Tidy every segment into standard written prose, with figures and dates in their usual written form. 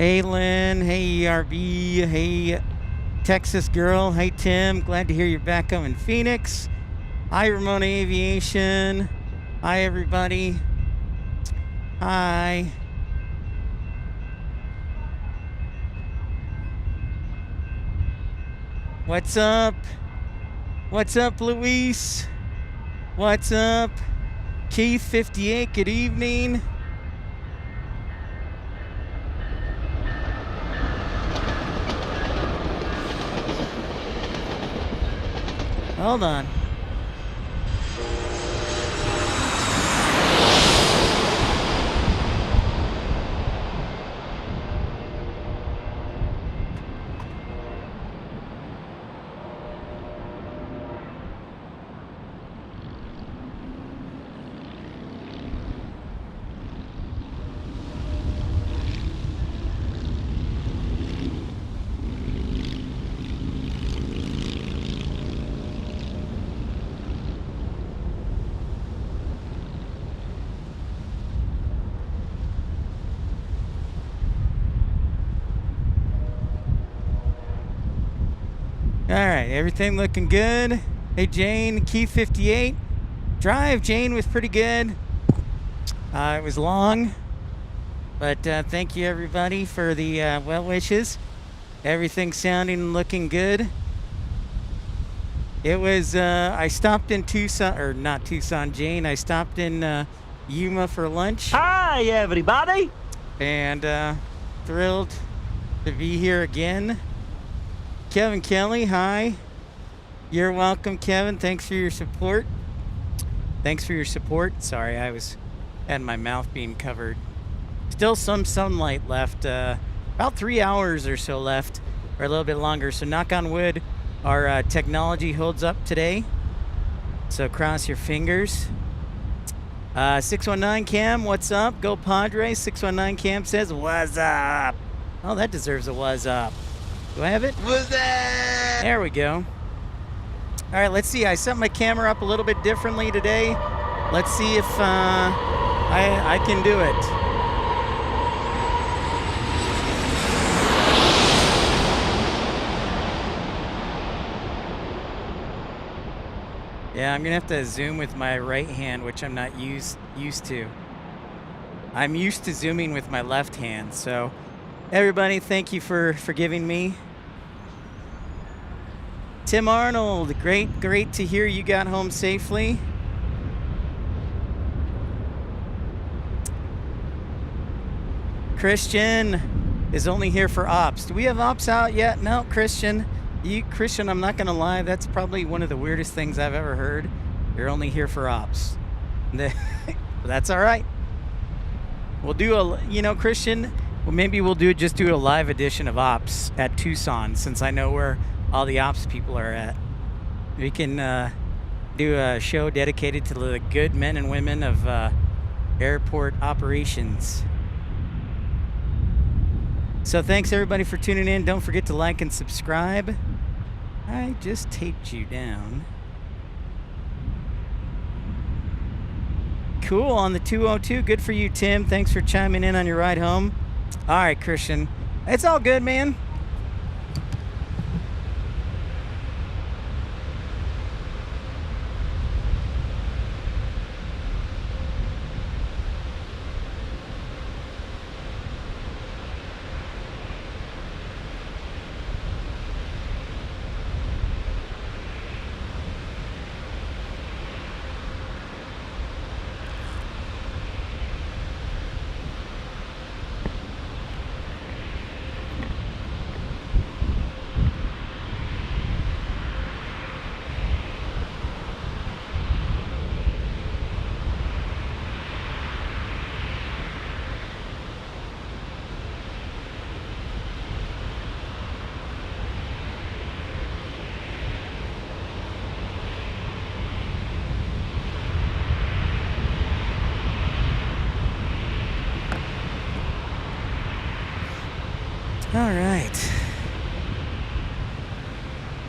Hey, Lynn. Hey, ERB. Hey, Texas girl. Hey, Tim. Glad to hear you're back home in Phoenix. Hi, Ramona Aviation. Hi, everybody. Hi. What's up? What's up, Luis? What's up? Keith 58, good evening. Hold on. All right, everything looking good. Hey, Jane, Keith 58. Drive, Jane, was pretty good. It was long, but thank you, everybody, for the well wishes. Everything sounding and looking good. It was, I stopped in Tucson, or not Tucson, Jane. I stopped in Yuma for lunch. Hi, everybody. And thrilled to be here again. Kevin Kelly, hi. You're welcome, Kevin. Thanks for your support. Thanks for your support. Sorry, I had my mouth being covered. Still some sunlight left. About 3 hours or so left, or a little bit longer. So knock on wood, our technology holds up today. So cross your fingers. 619 Cam, what's up? Go Padres. 619 Cam says, what's up? Oh, that deserves a what's up. Do I have it? What's that? There we go. All right, let's see. I set my camera up a little bit differently today. Let's see if I can do it. Yeah, I'm gonna have to zoom with my right hand, which I'm not used to. I'm used to zooming with my left hand, so everybody, thank you for forgiving me. Tim Arnold, great to hear you got home safely. Christian is only here for ops. Do we have ops out yet? No, Christian. Christian, I'm not gonna lie, that's probably one of the weirdest things I've ever heard. You're only here for ops. That's all right. We'll do Christian, well, maybe we'll just do a live edition of ops at Tucson, since I know where all the ops people are at. We can do a show dedicated to the good men and women of airport operations. So thanks everybody for tuning in. Don't forget to like and subscribe. I just taped you down. Cool, on the 202. Good for you, Tim. Thanks for chiming in on your ride home. All right, Christian. It's all good, man. All right.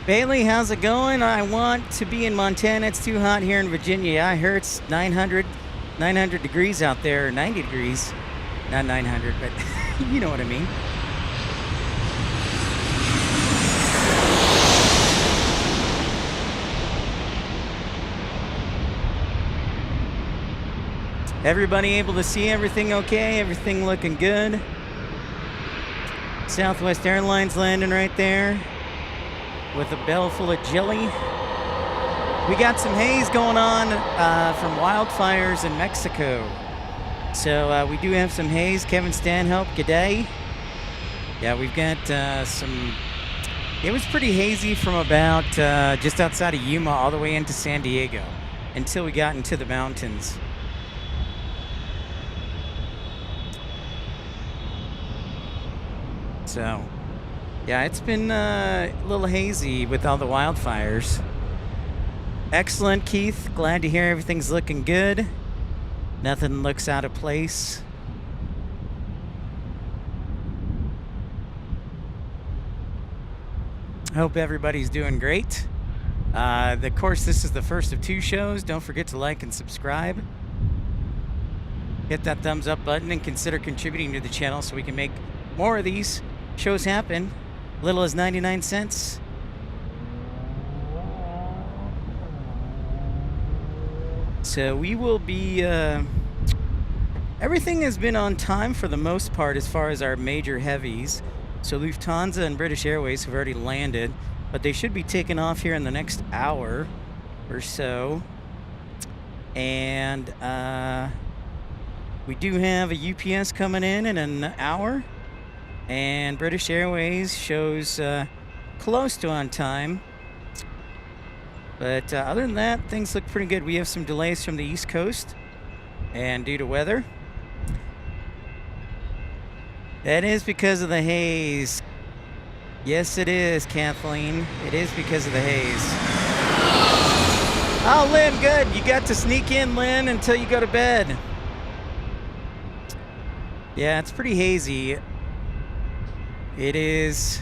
Bailey, how's it going? I want to be in Montana. It's too hot here in Virginia. I heard it's 900 degrees out there, or 90 degrees. Not 900, but you know what I mean. Everybody able to see everything okay? Everything looking good? Southwest Airlines landing right there with a bell full of jelly. We got some haze going on from wildfires in Mexico. So we do have some haze. Kevin Stanhope, g'day. Yeah, we've got some... It was pretty hazy from about just outside of Yuma all the way into San Diego until we got into the mountains. So, yeah, it's been a little hazy with all the wildfires. Excellent, Keith. Glad to hear everything's looking good. Nothing looks out of place. Hope everybody's doing great. Of course, this is the first of 2 shows. Don't forget to like and subscribe. Hit that thumbs up button and consider contributing to the channel so we can make more of these shows happen. Little as 99 cents. So we will be... everything has been on time for the most part as far as our major heavies. So Lufthansa and British Airways have already landed, but they should be taking off here in the next hour or so. And we do have a UPS coming in an hour, and British Airways shows close to on time. But other than that, things look pretty good. We have some delays from the East Coast, and due to weather. That is because of the haze. Yes, it is, Kathleen. It is because of the haze. Oh, Lynn, good. You got to sneak in, Lynn, until you go to bed. Yeah, it's pretty hazy. It is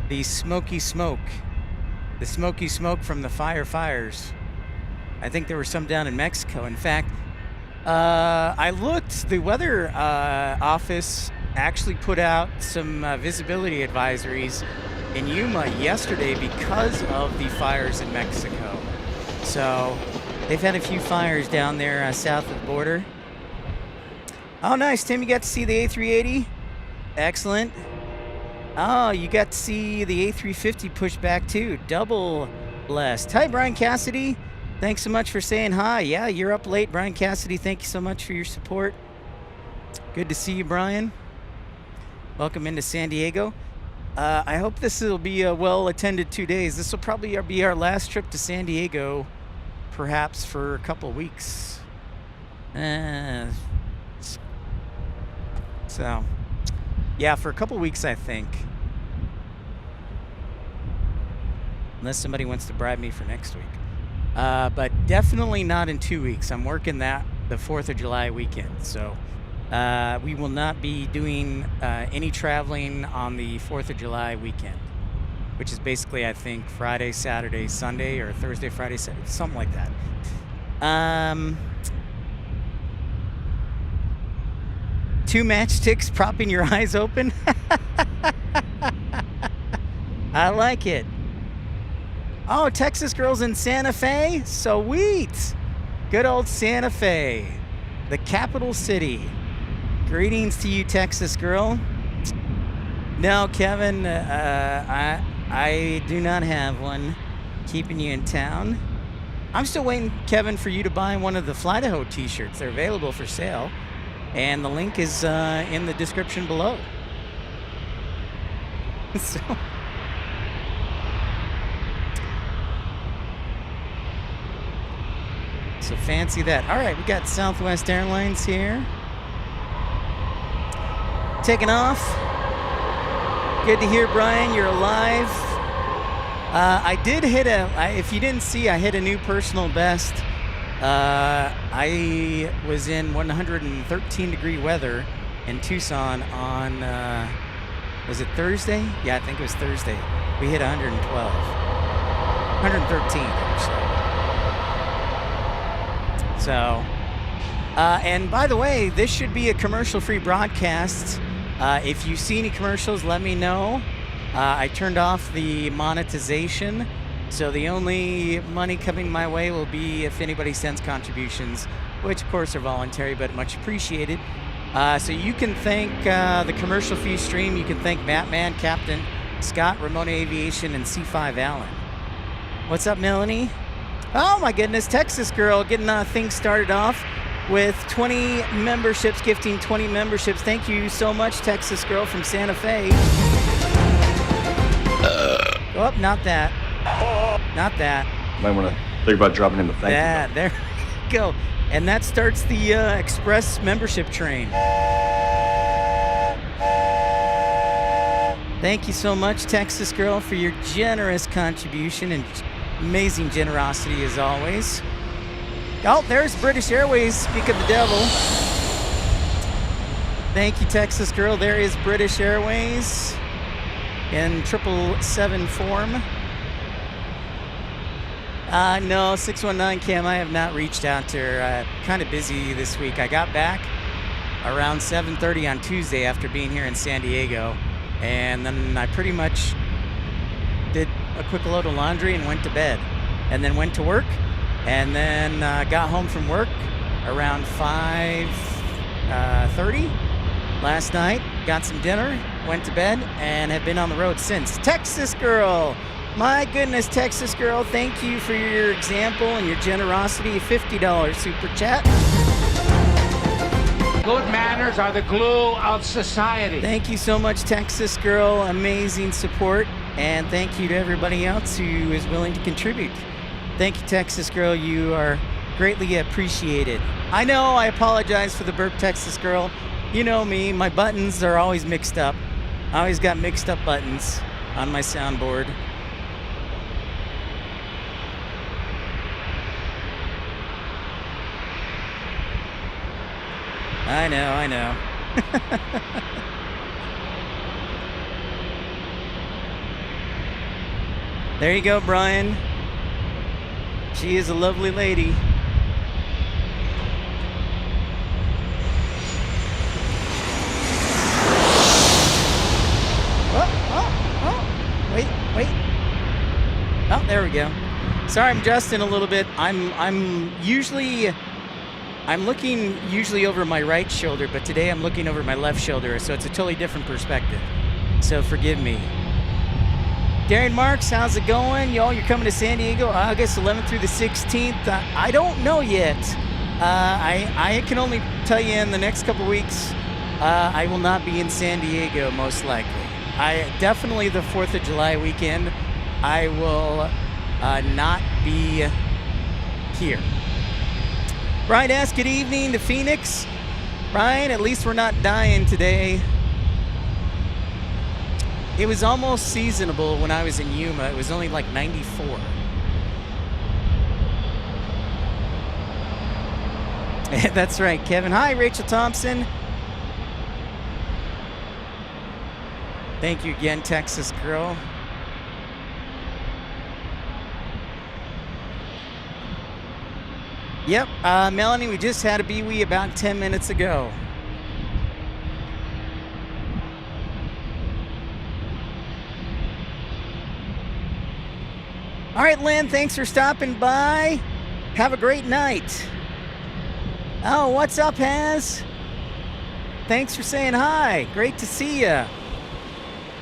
the smoky smoke. The smoky smoke from the fires. I think there were some down in Mexico. In fact, I looked. The weather office actually put out some visibility advisories in Yuma yesterday because of the fires in Mexico. So they've had a few fires down there south of the border. Oh, nice, Tim. You got to see the A380? Excellent. Oh, you got to see the A350 push back too. Double blessed. Hi, Brian Cassidy. Thanks so much for saying hi. Yeah, you're up late, Brian Cassidy. Thank you so much for your support. Good to see you, Brian. Welcome into San Diego. I hope this will be a well-attended 2 days. This will probably be our last trip to San Diego, perhaps for a couple weeks. So, yeah, for a couple weeks, I think. Unless somebody wants to bribe me for next week. But definitely not in 2 weeks. I'm working the 4th of July weekend, so... we will not be doing any traveling on the 4th of July weekend, which is basically, I think, Friday, Saturday, Sunday, or Thursday, Friday, Saturday, something like that. Two matchsticks propping your eyes open. I like it. Oh, Texas girls in Santa Fe? Sweet. Good old Santa Fe, the capital city. Greetings to you, Texas girl. No, Kevin, I do not have one keeping you in town. I'm still waiting, Kevin, for you to buy one of the Flydaho t-shirts. They're available for sale, and the link is in the description below. So fancy that. All right, we got Southwest Airlines here. Taking off. Good to hear, Brian, you're alive. I did hit if you didn't see, I hit a new personal best. I was in 113-degree weather in Tucson on, was it Thursday? Yeah, I think it was Thursday. We hit 112. 113, actually. So, and by the way, this should be a commercial-free broadcast. If you see any commercials, let me know. I turned off the monetization, so the only money coming my way will be if anybody sends contributions which of course are voluntary, but much appreciated. So you can thank the commercial fee stream. You can thank Batman, Captain Scott, Ramona Aviation, and C5 Allen. What's up, Melanie? Oh my goodness, Texas Girl getting things started off with 20 memberships, gifting 20 memberships. Thank you so much, Texas Girl from Santa Fe. Oh, not that. Not that. Might want to think about dropping in the thank you. There you go. And that starts the Express membership train. Thank you so much, Texas Girl, for your generous contribution and amazing generosity as always. Oh, there's British Airways, speak of the devil. Thank you, Texas Girl. There is British Airways in 777 form. No, 619 Cam, I have not reached out to her. Kind of busy this week. I got back around 7:30 on Tuesday after being here in San Diego. And then I pretty much did a quick load of laundry and went to bed. And then went to work. And then got home from work around 5:30 last night. Got some dinner, went to bed, and have been on the road since. Texas Girl! My goodness, Texas Girl, thank you for your example and your generosity. $50 super chat. Good manners are the glue of society. Thank you so much, Texas Girl. Amazing support. And thank you to everybody else who is willing to contribute. Thank you, Texas Girl. You are greatly appreciated. I know, I apologize for the burp, Texas Girl. You know me, my buttons are always mixed up. I always got mixed up buttons on my soundboard. I know. There you go, Brian. She is a lovely lady. Oh. Wait. Oh, there we go. Sorry, I'm adjusting a little bit. I'm looking usually over my right shoulder, but today I'm looking over my left shoulder, so it's a totally different perspective. So forgive me. Darren Marks, how's it going? Y'all, you're coming to San Diego August 11th through the 16th. I don't know yet. I can only tell you in the next couple weeks, I will not be in San Diego, most likely. Definitely the 4th of July weekend, I will not be here. Brian asks, good evening to Phoenix. Brian, at least we're not dying today. It was almost seasonable when I was in Yuma. It was only like 94. That's right, Kevin. Hi, Rachel Thompson. Thank you again, Texas Girl. Yep, Melanie, we just had a BWE about 10 minutes ago. All right, Lynn, thanks for stopping by. Have a great night. Oh, what's up, Haz? Thanks for saying hi. Great to see ya.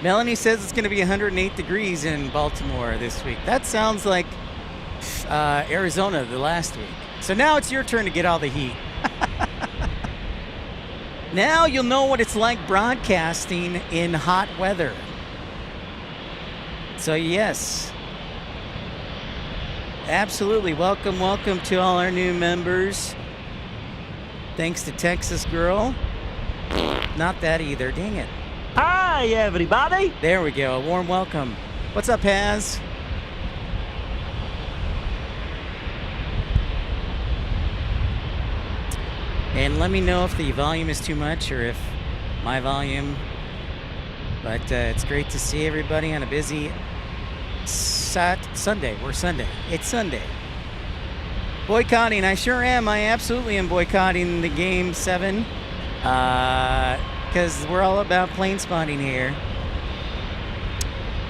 Melanie says it's going to be 108 degrees in Baltimore this week. That sounds like Arizona the last week. So now it's your turn to get all the heat. Now you'll know what it's like broadcasting in hot weather. So yes, absolutely. Welcome to all our new members. Thanks to Texas Girl. Not that either, dang it. Hi, everybody. There we go, a warm welcome. What's up, Haz? And let me know if the volume is too much or if my volume. But it's great to see everybody on a busy Sunday. We're Sunday. It's Sunday. Boycotting. I sure am. I absolutely am boycotting the Game 7. Because we're all about plane spotting here.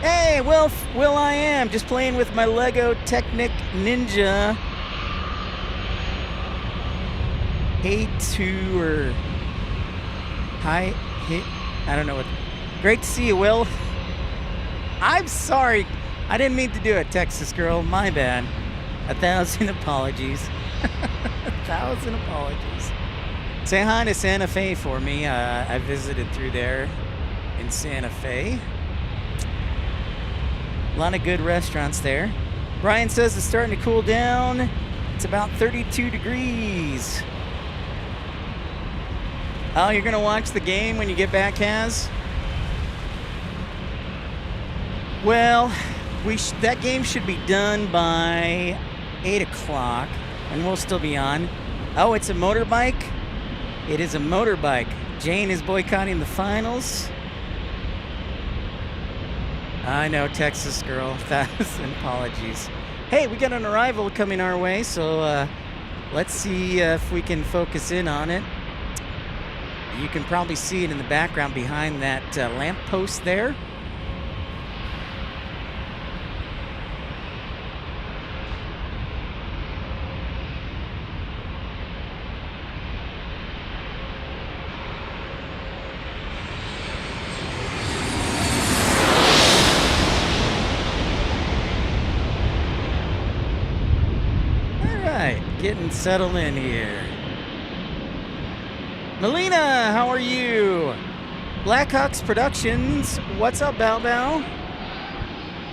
Hey, Will I am. Just playing with my Lego Technic Ninja. hey to or hi, hey, I don't know what. Great to see you, Will. I'm sorry. I didn't mean to do it, Texas girl. My bad. 1,000 apologies. 1,000 apologies. Say hi to Santa Fe for me. I visited through there in Santa Fe. A lot of good restaurants there. Brian says it's starting to cool down. It's about 32 degrees. Oh, you're going to watch the game when you get back, Kaz? Well, that game should be done by 8 o'clock, and we'll still be on. Oh, it's a motorbike? It is a motorbike. Jane is boycotting the finals. I know, Texas girl. 1,000 apologies. Hey, we got an arrival coming our way, so let's see if we can focus in on it. You can probably see it in the background behind that lamppost there. Getting settled in here. Melina, how are you? Blackhawks Productions, what's up, Bao Bao?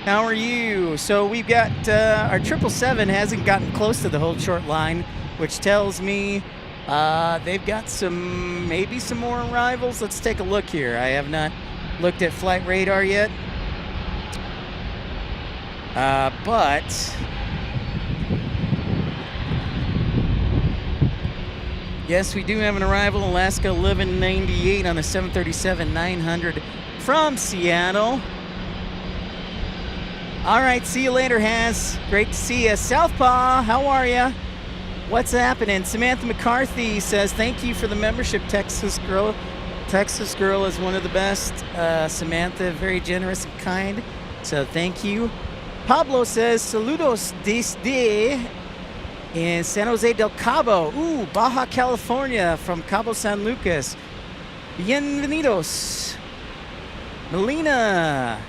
How are you? So we've got our 777 hasn't gotten close to the hold short line, which tells me they've got maybe some more arrivals. Let's take a look here. I have not looked at flight radar yet, but yes, we do have an arrival, Alaska 1198 on a 737-900 from Seattle. All right, see you later, Haz. Great to see you. Southpaw, how are you? What's happening? Samantha McCarthy says, thank you for the membership, Texas Girl. Texas Girl is one of the best. Samantha, very generous and kind, so thank you. Pablo says, saludos desde in San Jose del Cabo, Baja California, from Cabo San Lucas. Bienvenidos. Melina.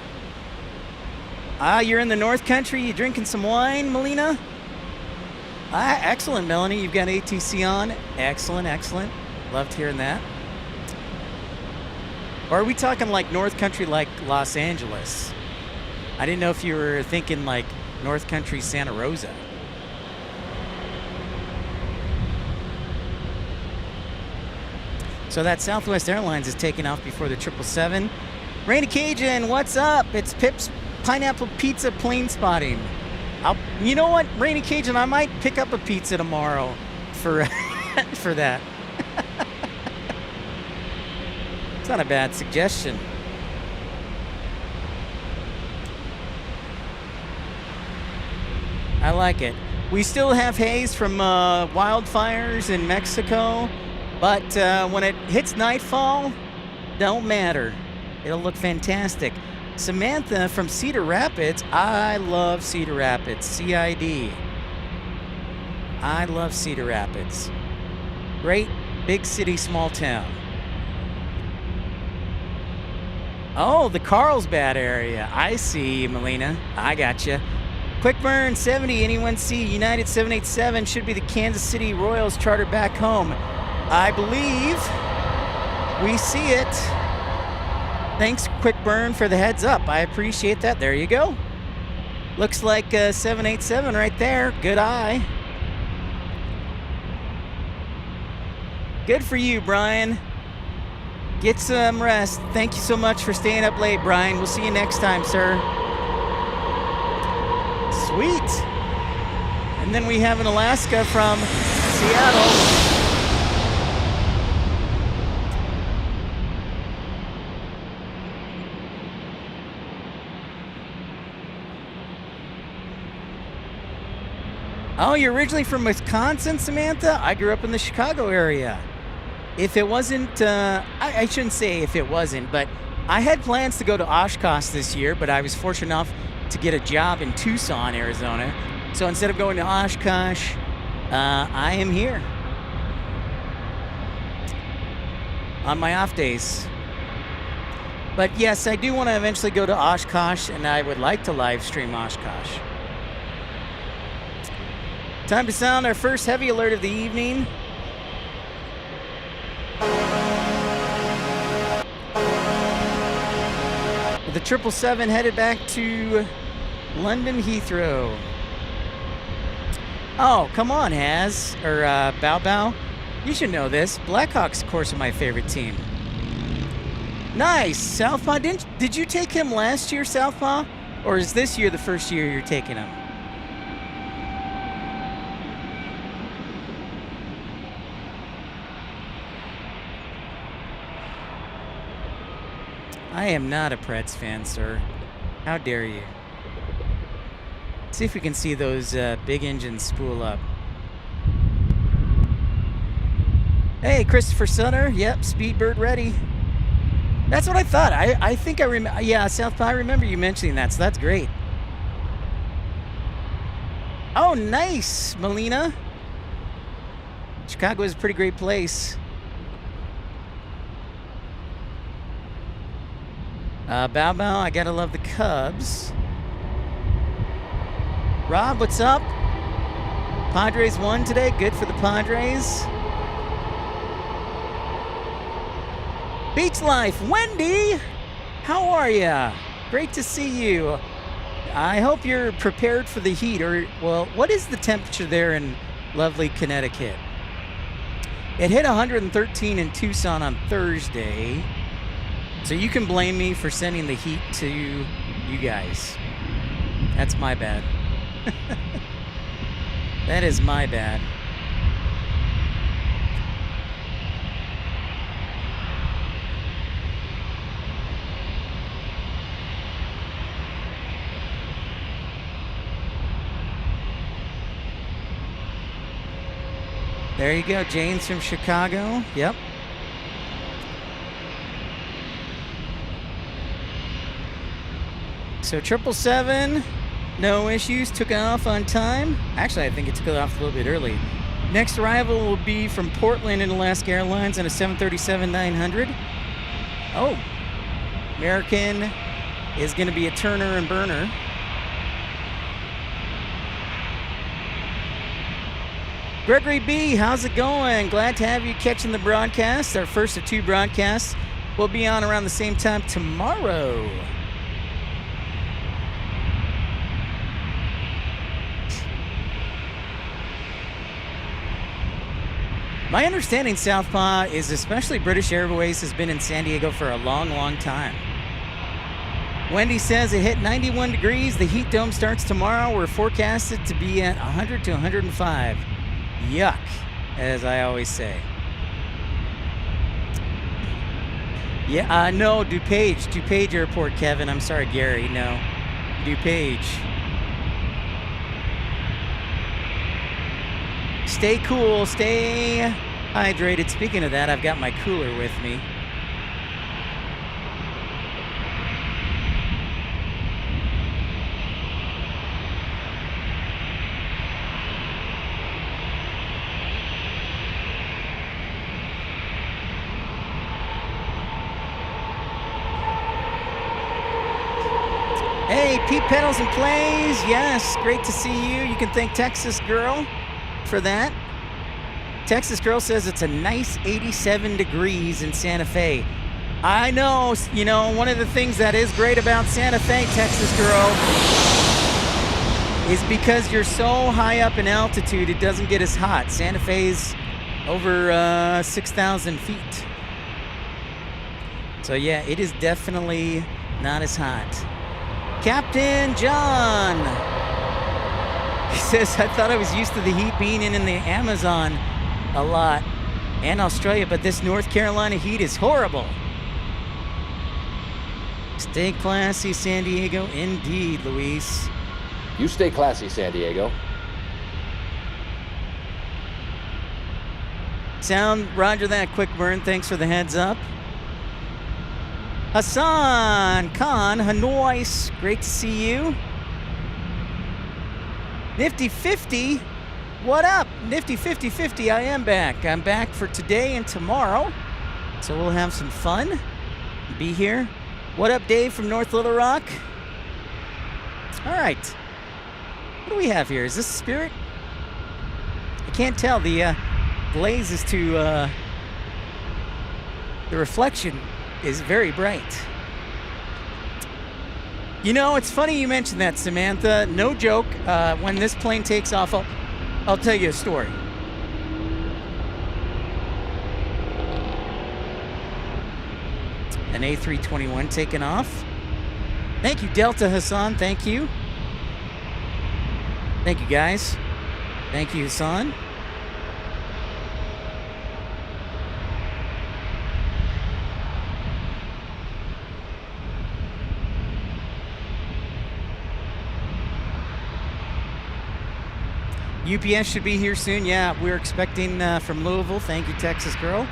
You're in the North Country. You drinking some wine, Melina? Excellent, Melanie. You've got ATC on. Excellent, excellent. Loved hearing that. Or are we talking like North Country, like Los Angeles? I didn't know if you were thinking like North Country, Santa Rosa. So that Southwest Airlines is taking off before the 777. Rainy Cajun, what's up? It's Pip's Pineapple Pizza Plane Spotting. You know what, Rainy Cajun, I might pick up a pizza tomorrow for for that. It's not a bad suggestion. I like it. We still have haze from wildfires in Mexico. But when it hits nightfall, don't matter. It'll look fantastic. Samantha from Cedar Rapids. I love Cedar Rapids. CID. I love Cedar Rapids. Great big city, small town. Oh, the Carlsbad area. I see, Melina. I gotcha. Quick Burn 70. Anyone see United 787 should be the Kansas City Royals charter back home. I believe we see it. Thanks, Quick Burn, for the heads up. I appreciate that. There you go. Looks like 787 right there. Good eye. Good for you, Brian. Get some rest. Thank you so much for staying up late, Brian. We'll see you next time, sir. Sweet. And then we have an Alaska from Seattle. Oh, you're originally from Wisconsin, Samantha? I grew up in the Chicago area. If it wasn't, I shouldn't say if it wasn't, but I had plans to go to Oshkosh this year, but I was fortunate enough to get a job in Tucson, Arizona. So instead of going to Oshkosh, I am here. on my off days. But yes, I do want to eventually go to Oshkosh, and I would like to live stream Oshkosh. Time to sound our first heavy alert of the evening. With the 777 headed back to London Heathrow. Oh, come on, Bow Bow. You should know this. Blackhawks, of course, are my favorite team. Nice. Southpaw, did you take him last year, Southpaw? Or is this year the first year you're taking him? I am not a Preds fan, sir. How dare you? See if we can see those big engines spool up. Hey, Christopher Sutter. Yep, Speedbird ready. That's what I thought. I think I remember. Yeah, Southpaw, I remember you mentioning that, so that's great. Oh, nice, Melina. Chicago is a pretty great place. Bow Bow, I gotta love the Cubs. Rob, what's up? Padres won today. Good for the Padres. Beach Life, Wendy, how are ya? Great to see you. I hope you're prepared for the heat. Or, well, what is the temperature there in lovely Connecticut? It hit 113 in Tucson on Thursday. So you can blame me for sending the heat to you guys. That's my bad. That is my bad. There you go, Jane's from Chicago. Yep. So 777, no issues, took off on time. Actually, I think it took off a little bit early. Next arrival will be from Portland in Alaska Airlines on a 737-900. Oh, American is going to be a turner and burner. Gregory B., how's it going? Glad to have you catching the broadcast. Our first of 2 broadcasts will be on around the same time tomorrow. My understanding, Southpaw, is especially British Airways has been in San Diego for a long, long time. Wendy says it hit 91 degrees. The heat dome starts tomorrow. We're forecasted to be at 100 to 105. Yuck, as I always say. Yeah, no, DuPage Airport, Kevin. I'm sorry, Gary, no. DuPage. Stay cool, stay hydrated. Speaking of that, I've got my cooler with me. Hey, Pete Pedals and Plays. Yes, great to see you. You can thank Texas Girl for that. Texas Girl says it's a nice 87 degrees in Santa Fe. I know, you know, one of the things that is great about Santa Fe, Texas Girl, is because you're so high up in altitude, it doesn't get as hot. Santa Fe's over 6,000 feet. So yeah, it is definitely not as hot. Captain John. He says, I thought I was used to the heat being in the Amazon a lot and Australia, but this North Carolina heat is horrible. Stay classy, San Diego. Indeed, Luis. You stay classy, San Diego. Sound, roger that, quick burn. Thanks for the heads up. Hassan Khan, Hanoi, great to see you. Nifty 50, what up? Nifty 50-50, I am back. I'm back for today and tomorrow. So we'll have some fun. Be here. What up, Dave from North Little Rock? All right. What do we have here? Is this Spirit? I can't tell. The glaze is too... the reflection is very bright. You know, it's funny you mentioned that, Samantha. No joke. When this plane takes off, I'll tell you a story. An A321 taking off. Thank you, Delta Hassan. Thank you. Thank you, guys. Thank you, Hassan. UPS should be here soon. Yeah, we're expecting from Louisville. Thank you, Texas girl.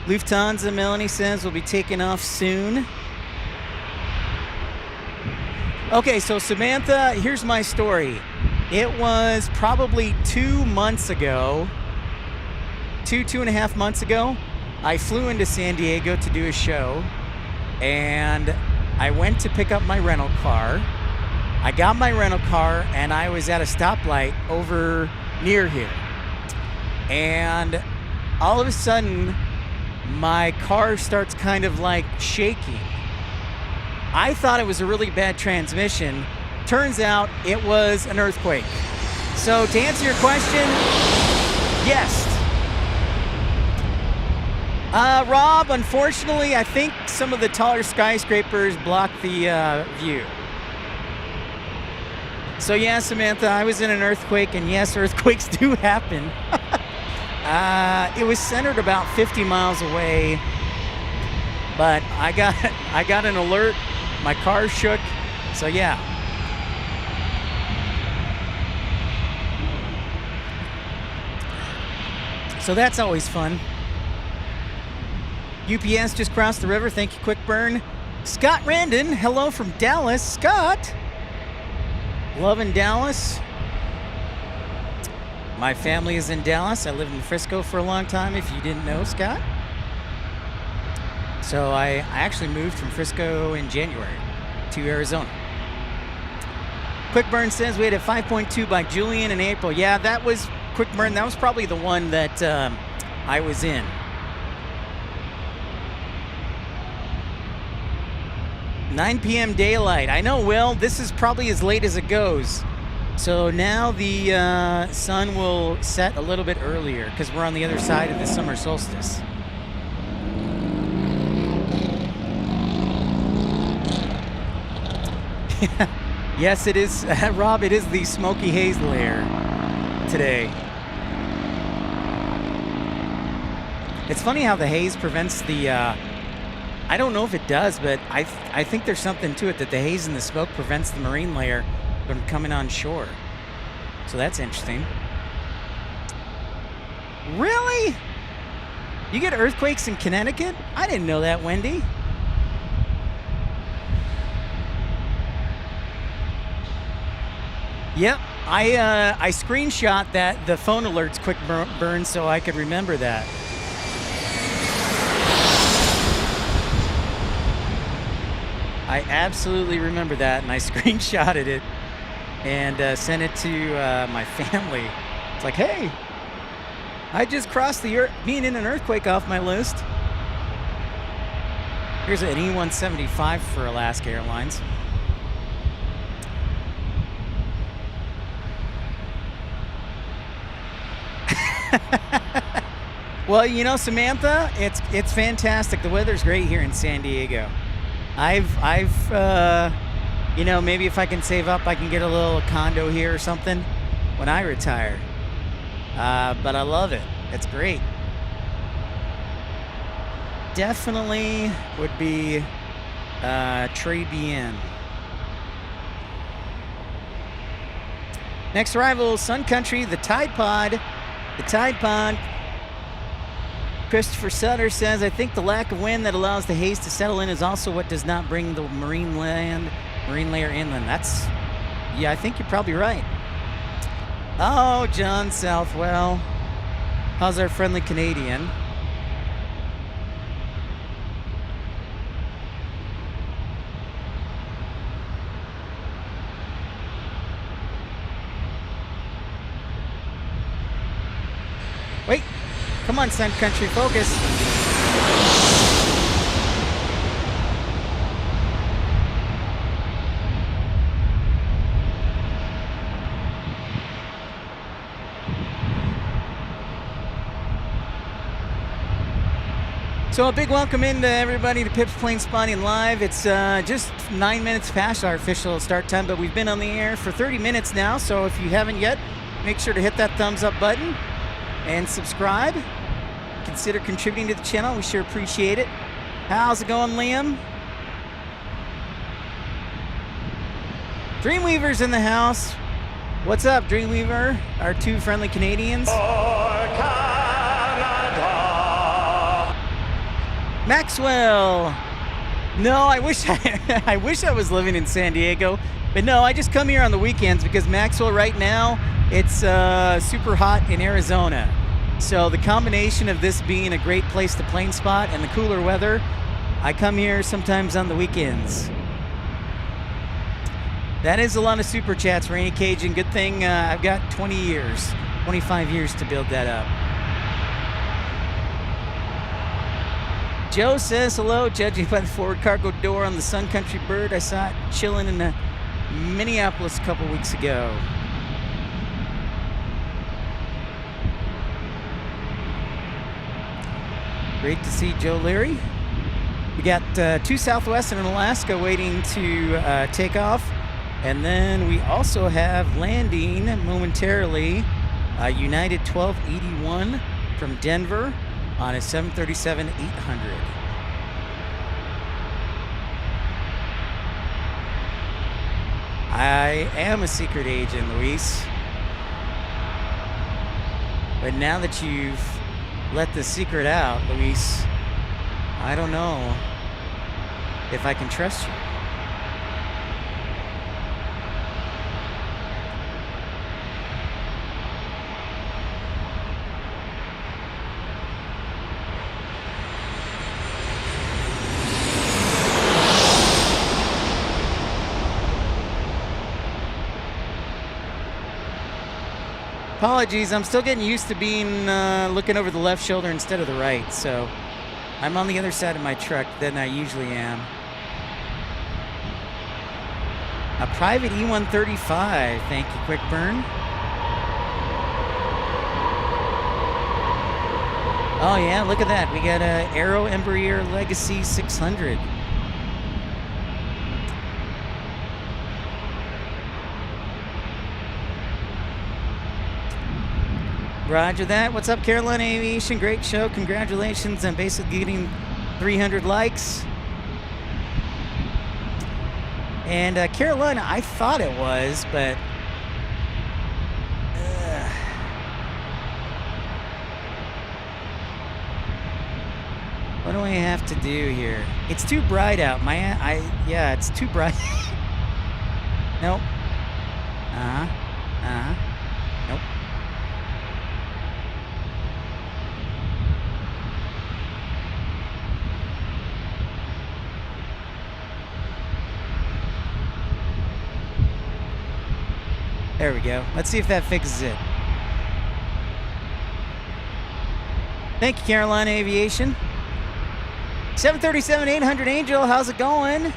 Lufthansa, Melanie says, will be taking off soon. Okay, so Samantha, here's my story. It was probably 2 months ago, two and a half months ago, I flew into San Diego to do a show, and I went to pick up my rental car. I got my rental car, and I was at a stoplight over near here. And all of a sudden, my car starts kind of like shaking. I thought it was a really bad transmission. Turns out it was an earthquake. So to answer your question, yes. Rob, unfortunately, I think some of the taller skyscrapers block the view. So yeah, Samantha, I was in an earthquake, and yes, earthquakes do happen. It was centered about 50 miles away, but I got an alert. My car shook, so yeah. So that's always fun. UPS just crossed the river. Thank you, Quick Burn. Scott Randon, hello from Dallas. Scott, loving Dallas. My family is in Dallas. I lived in Frisco for a long time, if you didn't know, Scott. So I actually moved from Frisco in January to Arizona. Quick Burn says we had a 5.2 by Julian in April. Yeah, that was Quick Burn. That was probably the one that I was in. "9 p.m. daylight." I know, Will. This is probably as late as it goes. So now the sun will set a little bit earlier because we're on the other side of the summer solstice. Yes, it is, Rob, it is the smoky haze layer today. It's funny how the haze prevents the, I don't know if it does, but I think there's something to it, that the haze and the smoke prevents the marine layer from coming on shore. So that's interesting. Really? You get earthquakes in Connecticut? I didn't know that, Wendy. Yep, I screenshot that, the phone alerts Quick Burn, so I could remember that. I absolutely remember that, and I screenshotted it and sent it to my family. It's like, hey, I just crossed the being in an earthquake off my list. Here's an E-175 for Alaska Airlines. Well, you know, Samantha, it's fantastic. The weather's great here in San Diego. I've you know, maybe if I can save up, I can get a little condo here or something when I retire. But I love it. It's great. Definitely would be très bien. Next arrival, Sun Country, the Tide Pod. The Tide Pod. Christopher Sutter says, I think the lack of wind that allows the haze to settle in is also what does not bring the marine layer inland. That's, yeah, I think you're probably right. Oh, John Southwell. How's our friendly Canadian? Wait. Come on, Sun Country, focus. So a big welcome in to everybody to Pip's Plane Spotting Live. It's just 9 minutes past our official start time, but we've been on the air for 30 minutes now. So if you haven't yet, make sure to hit that thumbs up button and subscribe. Consider contributing to the channel. We sure appreciate it. How's it going, Liam? Dreamweaver's in the house. What's up, Dreamweaver? Our two friendly Canadians. Maxwell. No, I wish I wish I was living in San Diego, but no, I just come here on the weekends because Maxwell, right now it's super hot in Arizona. So the combination of this being a great place to plane spot and the cooler weather, I come here sometimes on the weekends. That is a lot of super chats, Rainy Cajun. Good thing I've got 25 years to build that up. Joe says hello, judging by the forward cargo door on the Sun Country Bird. I saw it chilling in Minneapolis a couple weeks ago. Great to see Joe Leary. We got two Southwest and an Alaska waiting to take off. And then we also have landing momentarily United 1281 from Denver on a 737-800. I am a secret agent, Luis. But now that you've let the secret out, Luis, I don't know if I can trust you. Apologies, I'm still getting used to being looking over the left shoulder instead of the right, so I'm on the other side of my truck than I usually am. A private E135, thank you, Quick Burn. Oh yeah, look at that, we got a Aero Embraer Legacy 600. Roger that. What's up, Carolina Aviation? Great show. Congratulations on basically getting 300 likes. And Carolina, I thought it was, but what do I have to do here? It's too bright out. Yeah, it's too bright. Nope. Nope. There we go. Let's see if that fixes it. Thank you, Carolina Aviation. 737-800 Angel, how's it going?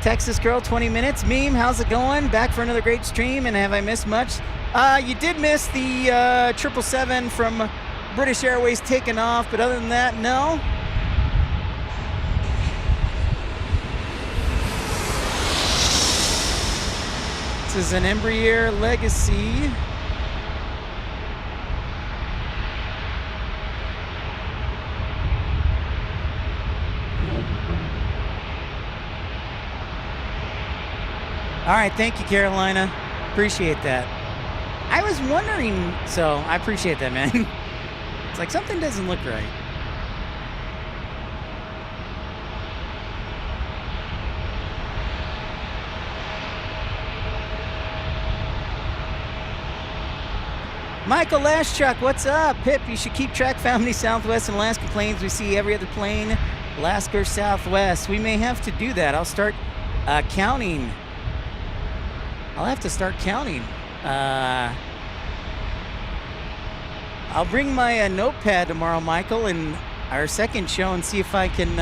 Texas Girl, 20 minutes. Meme, how's it going? Back for another great stream, and have I missed much? You did miss the 777 from British Airways taking off, but other than that, no. This is an Embraer Legacy. All right, thank you, Carolina. Appreciate that. I was wondering, so I appreciate that, man. It's like something doesn't look right. Michael Lashchuk, what's up? Pip, you should keep track of how many Southwest and Alaska planes we see every other plane, Alaska or Southwest. We may have to do that. I'll start counting. I'll have to start counting. I'll bring my notepad tomorrow, Michael, and our second show and see if I can,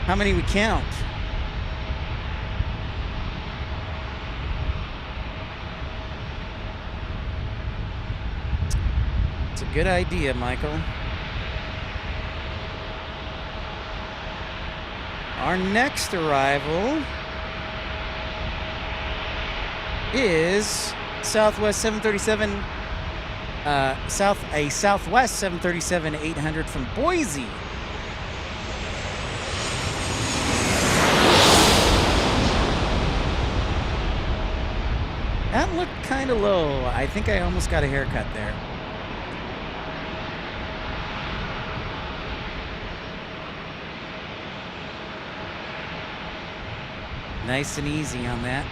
how many we count. It's a good idea, Michael. Our next arrival is Southwest 737, Southwest 737-800 from Boise. That looked kind of low. I think I almost got a haircut there. Nice and easy on that.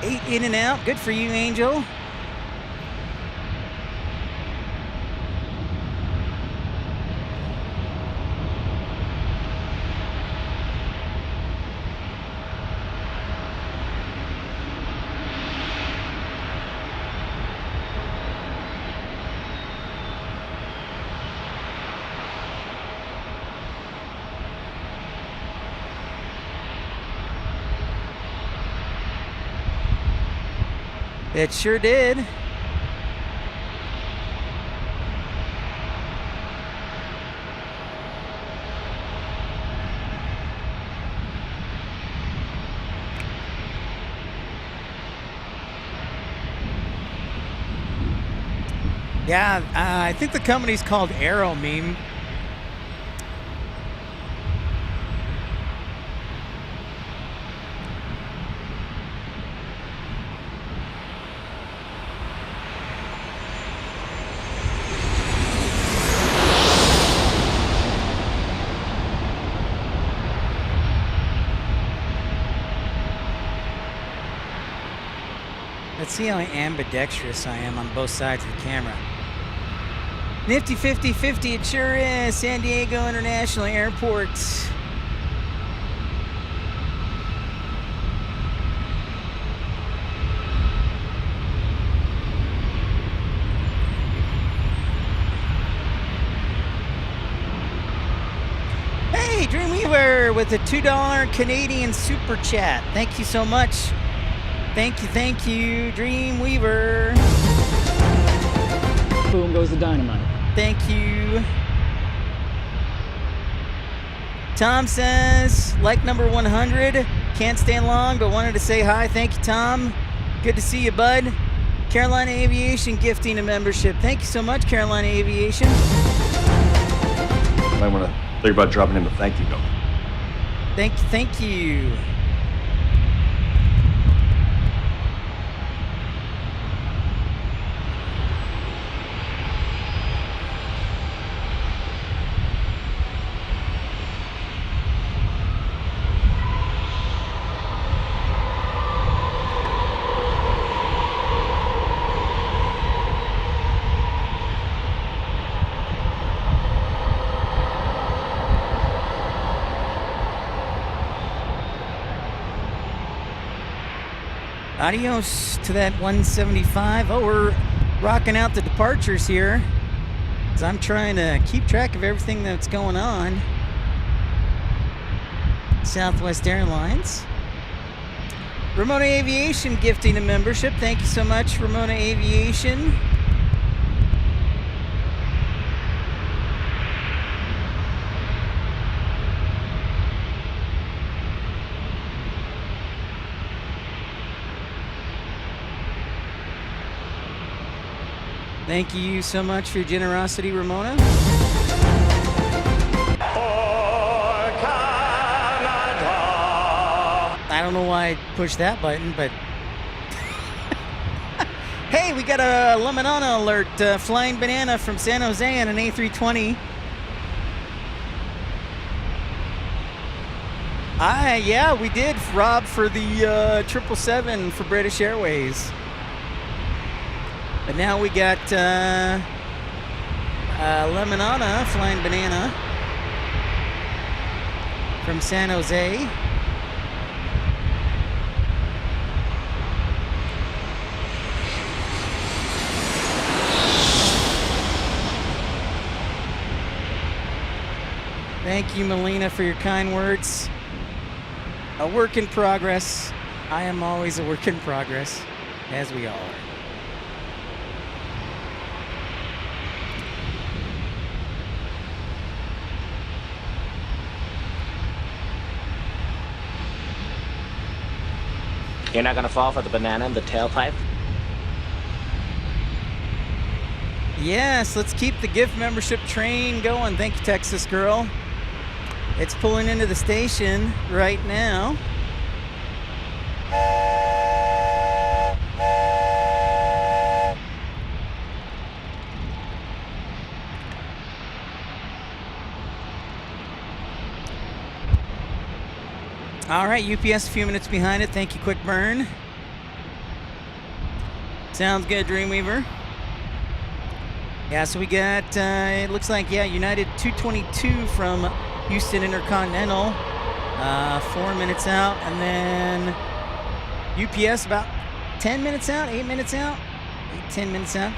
8 in and out. Good for you, Angel. It sure did. Yeah, I think the company's called Aero Meme. Let's see how ambidextrous I am on both sides of the camera. Nifty 50-50, it sure is. San Diego International Airport. Hey, Dreamweaver with a $2 Canadian super chat. Thank you so much. Thank you, Dreamweaver. Boom goes the dynamite. Thank you. Tom says, like number 100, can't stand long, but wanted to say hi. Thank you, Tom. Good to see you, bud. Carolina Aviation gifting a membership. Thank you so much, Carolina Aviation. Might want to think about dropping him a thank you note. Thank you. Adios to that 175. Oh, we're rocking out the departures here, as I'm trying to keep track of everything that's going on. Southwest Airlines. Ramona Aviation gifting a membership. Thank you so much, Ramona Aviation. Thank you so much for your generosity, Ramona. I don't know why I pushed that button, but... Hey, we got a Lemonana alert. Flying Banana from San Jose on an A320. Yeah, we did, Rob, for the 777 for British Airways. But now we got Lemonana, Flying Banana from San Jose. Thank you, Melina, for your kind words. A work in progress. I am always a work in progress, as we all are. You're not gonna fall for the banana in the tailpipe? Yes, let's keep the gift membership train going. Thank you, Texas girl. It's pulling into the station right now. All right, UPS a few minutes behind it. Thank you, Quick Burn. Sounds good, Dreamweaver. Yeah, so we got, it looks like, yeah, United 222 from Houston Intercontinental, 4 minutes out, and then UPS about 10 minutes out, 8 minutes out, 10 minutes out.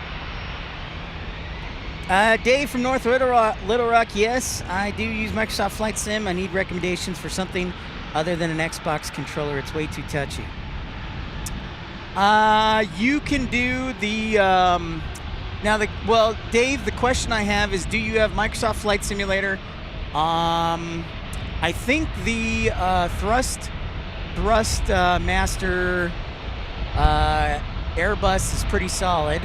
Dave from North Little Rock, yes, I do use Microsoft Flight Sim. I need recommendations for something other than an Xbox controller. It's way too touchy. You can do the, well, Dave, the question I have is, do you have Microsoft Flight Simulator? I think the Thrust Master Airbus is pretty solid.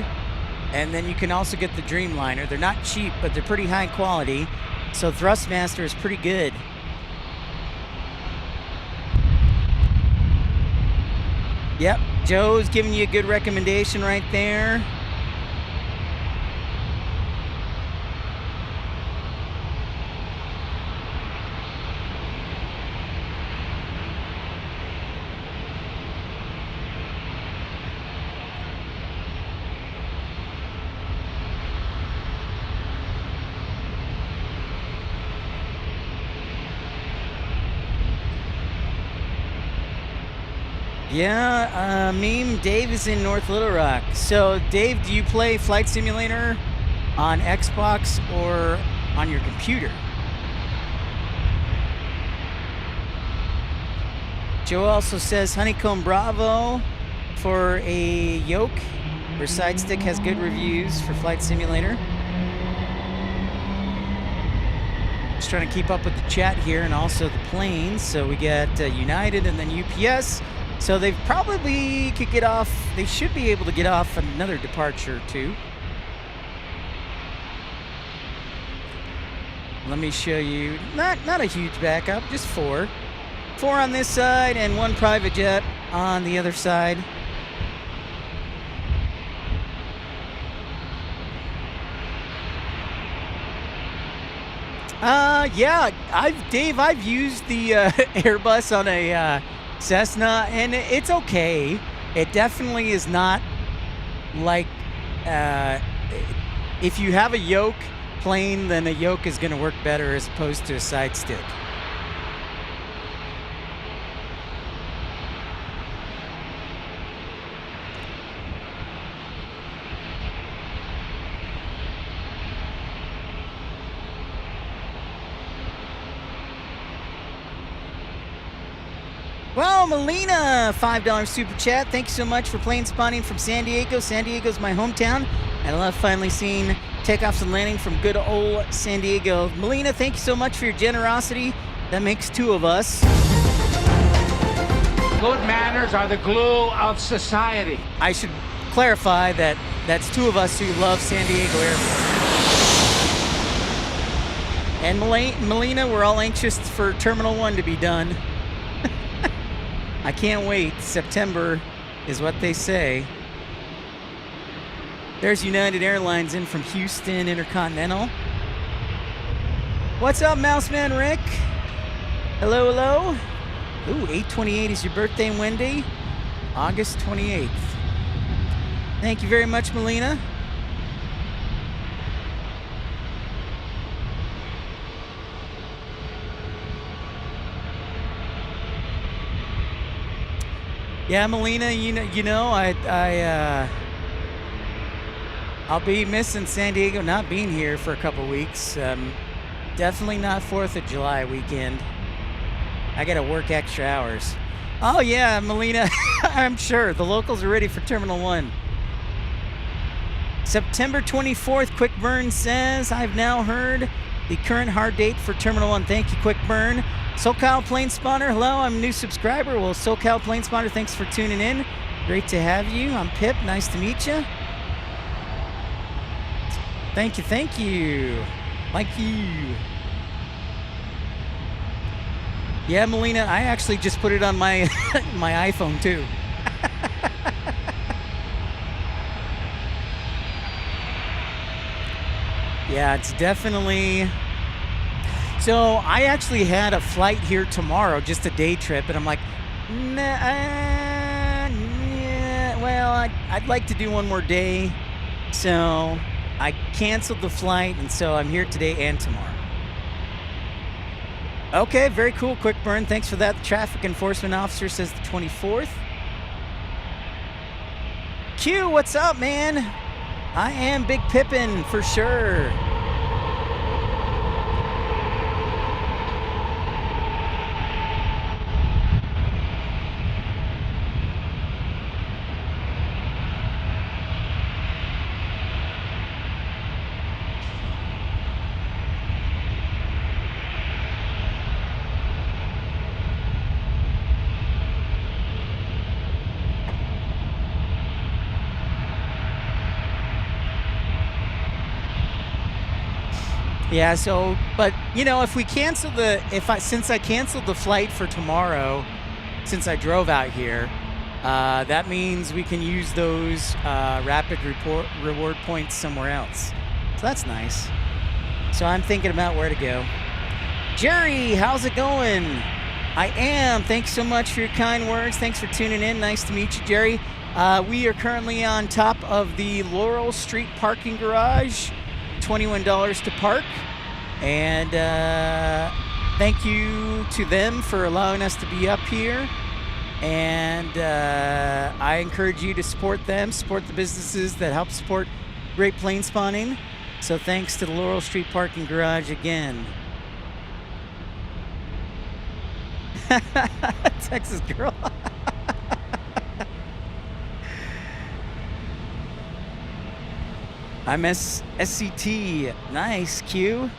And then you can also get the Dreamliner. They're not cheap, but they're pretty high quality. So Thrustmaster is pretty good. Yep, Joe's giving you a good recommendation right there. Yeah, Meme, Dave is in North Little Rock. So, Dave, do you play Flight Simulator on Xbox or on your computer? Joe also says Honeycomb Bravo for a yoke, or side stick has good reviews for Flight Simulator. Just trying to keep up with the chat here and also the planes. So we got United and then UPS. So they probably could get off, they should be able to get off another departure or two. Let me show you, not a huge backup, just four. 4 on this side and 1 private jet on the other side. Yeah, Dave, I've used the Airbus on a Cessna, and it's okay. It definitely is not like, if you have a yoke plane, then a yoke is going to work better as opposed to a side stick. Well, Melina, $5 super chat. Thank you so much for plane spotting from San Diego. San Diego's my hometown, and I love finally seeing takeoffs and landing from good old San Diego. Melina, thank you so much for your generosity. That makes 2 of us. Good manners are the glue of society. I should clarify that that's 2 of us who love San Diego Airport. And Melina, we're all anxious for Terminal 1 to be done. I can't wait. September is what they say. There's United Airlines in from Houston Intercontinental. What's up, Mouseman Rick? Hello, hello. Ooh, 8/28 is your birthday, Wendy. August 28th. Thank you very much, Melina. Yeah, Melina, I'll be missing San Diego, not being here for a couple weeks. Definitely not 4th of July weekend. I gotta work extra hours. Oh yeah, Melina, I'm sure. The locals are ready for Terminal 1. September 24th, Quick Burn says, I've now heard the current hard date for Terminal 1. Thank you, Quick Burn. SoCal Plane Spotter, hello, I'm a new subscriber. Well, SoCal Plane Spotter, thanks for tuning in. Great to have you. I'm Pip, nice to meet you. Thank you, thank you. Thank you. Yeah, Melina, I actually just put it on my my iPhone too. Yeah, it's definitely... So I actually had a flight here tomorrow, just a day trip, and I'm like, nah, yeah, well, I'd like to do one more day. So I canceled the flight, and so I'm here today and tomorrow. Okay, very cool, Quick Burn. Thanks for that. The traffic enforcement officer says the 24th. Q, what's up, man? I am Big Pippin for sure. Yeah, so, but, you know, if we cancel since I canceled the flight for tomorrow, since I drove out here, that means we can use those rapid reward points somewhere else. So that's nice. So I'm thinking about where to go. Jerry, how's it going? I am. Thanks so much for your kind words. Thanks for tuning in. Nice to meet you, Jerry. We are currently on top of the Laurel Street parking garage. $21 to park, and thank you to them for allowing us to be up here, and I encourage you to support them, support the businesses that help support great plane spawning. So thanks to the Laurel Street parking garage again. Texas girl. I'm SCT. Nice, Q.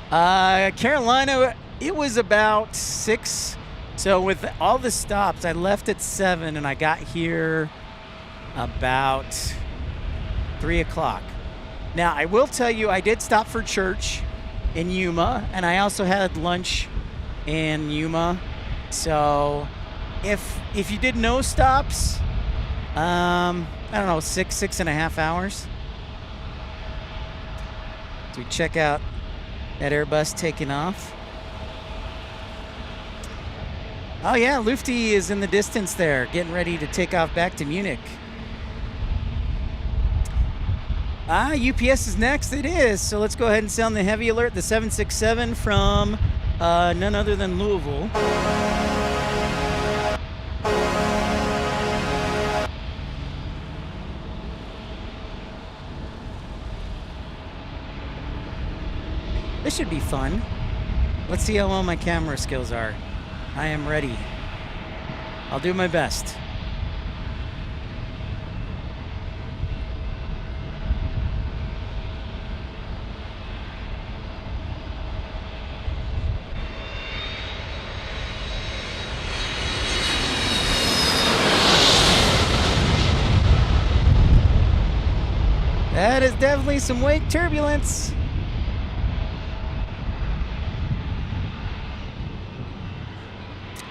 Carolina, it was about 6. So with all the stops, I left at 7 and I got here about 3 o'clock. Now, I will tell you, I did stop for church in Yuma, and I also had lunch in Yuma. So if you did no stops, I don't know, 6.5 hours. So we check out that Airbus taking off. Oh yeah, Lufty is in the distance there, getting ready to take off back to Munich. UPS is next. It is. So let's go ahead and sound the heavy alert, the 767 from none other than Louisville. This should be fun. Let's see how well my camera skills are. I am ready. I'll do my best. That is definitely some wake turbulence.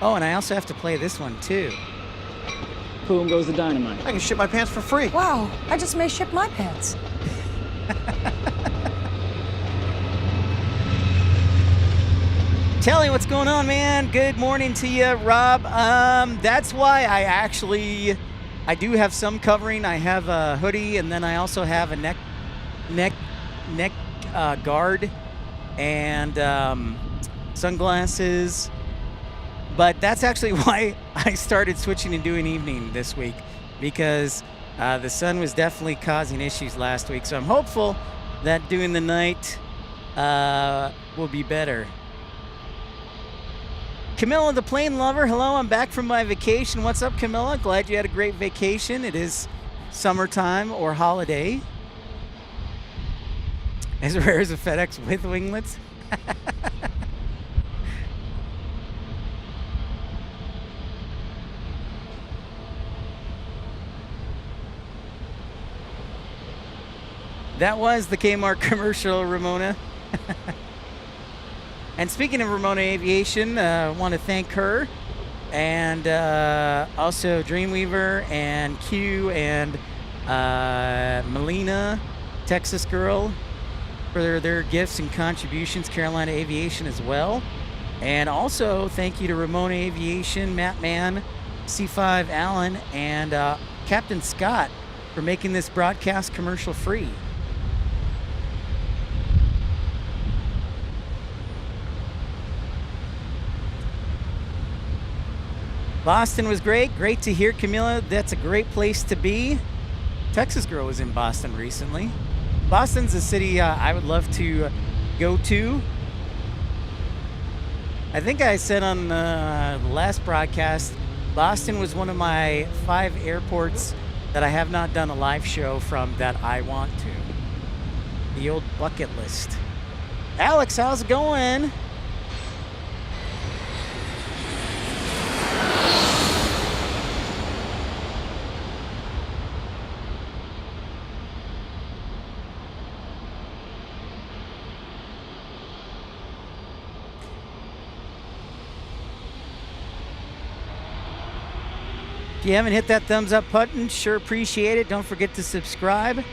Oh, and I also have to play this one, too. Boom goes the dynamite. I can ship my pants for free. Wow, I just may ship my pants. Telly, what's going on, man? Good morning to you, Rob. That's why I do have some covering. I have a hoodie, and then I also have a neck guard and sunglasses. But that's actually why I started switching and doing evening this week, because the sun was definitely causing issues last week. So I'm hopeful that doing the night will be better. Camilla the plane lover, hello, I'm back from my vacation. What's up, Camilla? Glad you had a great vacation. It is summertime or holiday. As rare as a FedEx with winglets. That was the Kmart commercial, Ramona. And speaking of Ramona Aviation, I want to thank her and also Dreamweaver and Q and Melina, Texas Girl, for their gifts and contributions, Carolina Aviation as well. And also thank you to Ramona Aviation, Matt Mann, C5 Allen, and Captain Scott for making this broadcast commercial free. Boston was great. Great to hear, Camilla. That's a great place to be. Texas Girl was in Boston recently. Boston's a city I would love to go to. I think I said on the last broadcast, Boston was one of my 5 airports that I have not done a live show from that I want to. The old bucket list. Alex, how's it going? If you haven't hit that thumbs up button, sure appreciate it. Don't forget to subscribe.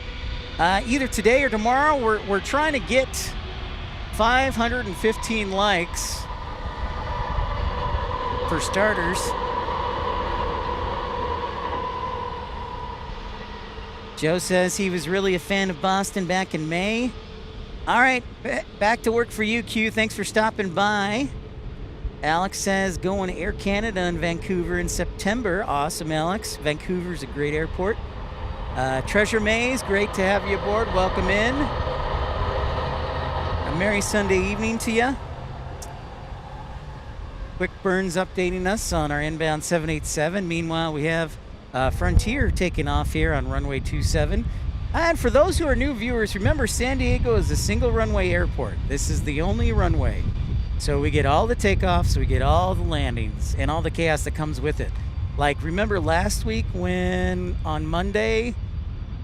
Either today or tomorrow, we're trying to get 515 likes for starters. Joe says he was really a fan of Boston back in May. All right, back to work for you, Q. Thanks for stopping by. Alex says going to Air Canada in Vancouver in September. Awesome, Alex. Vancouver's a great airport. Treasure Maze, great to have you aboard. Welcome in. A merry Sunday evening to you. Quick Burns updating us on our inbound 787. Meanwhile, we have Frontier taking off here on runway 27. And for those who are new viewers, remember San Diego is a single runway airport. This is the only runway. So we get all the takeoffs, we get all the landings, and all the chaos that comes with it. Like, remember last week when on Monday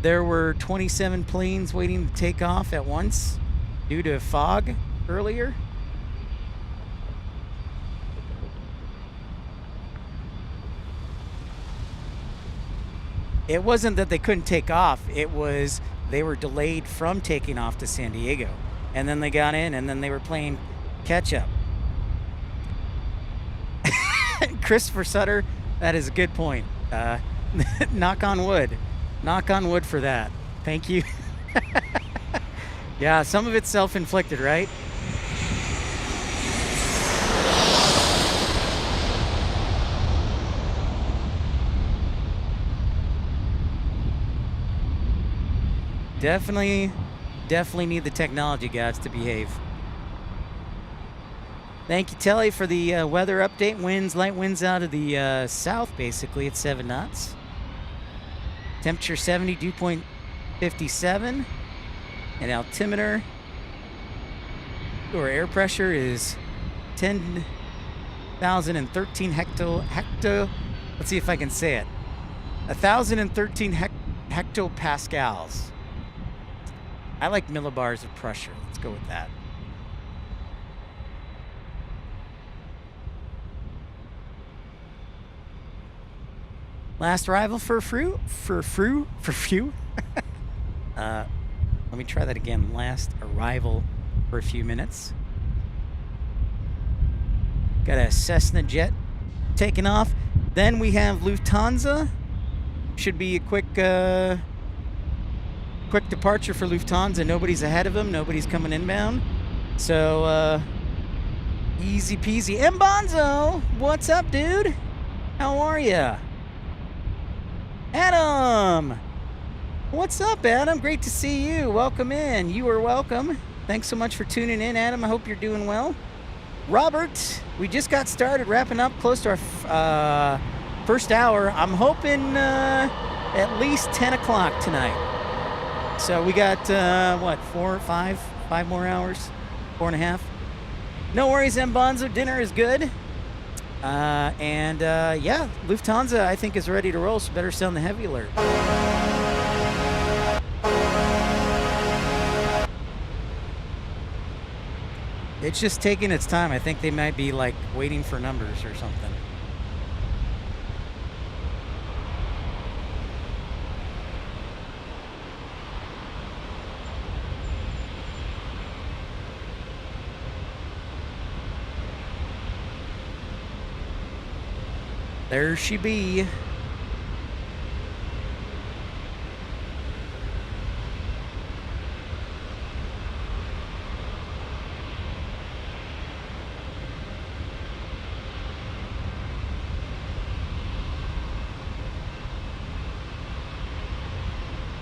there were 27 planes waiting to take off at once due to fog earlier? It wasn't that they couldn't take off, it was they were delayed from taking off to San Diego. And then they got in, and then they were playing catch up. Christopher Sutter, that is a good point. Knock on wood. Knock on wood for that. Thank you. Yeah, some of it's self-inflicted, right? Definitely need the technology guys to behave. Thank you, Telly, for the weather update. Winds, light winds out of the south, basically, at 7 knots. Temperature 70, dew point 57. And altimeter, or air pressure, is 10,013 hecto. Let's see if I can say it. 1,013 hectopascals. I like millibars of pressure. Let's go with that. Last arrival for few. Let me try that again. Last arrival for a few minutes. Got a Cessna jet taking off. Then we have Lufthansa. Should be a quick departure for Lufthansa. Nobody's ahead of them. Nobody's coming inbound. So, easy peasy. Mbonzo, what's up, dude? How are ya? Adam! What's up, Adam? Great to see you. Welcome in. You are welcome. Thanks so much for tuning in, Adam. I hope you're doing well. Robert, we just got started, wrapping up close to our first hour. I'm hoping at least 10 o'clock tonight. So we got, what, 4 or 5? 5 more hours? 4.5? No worries, M. Bonzo. Dinner is good. Yeah, Lufthansa, I think, is ready to roll, so better sound the heavy alert. It's just taking its time. I think they might be, like, waiting for numbers or something. There she be.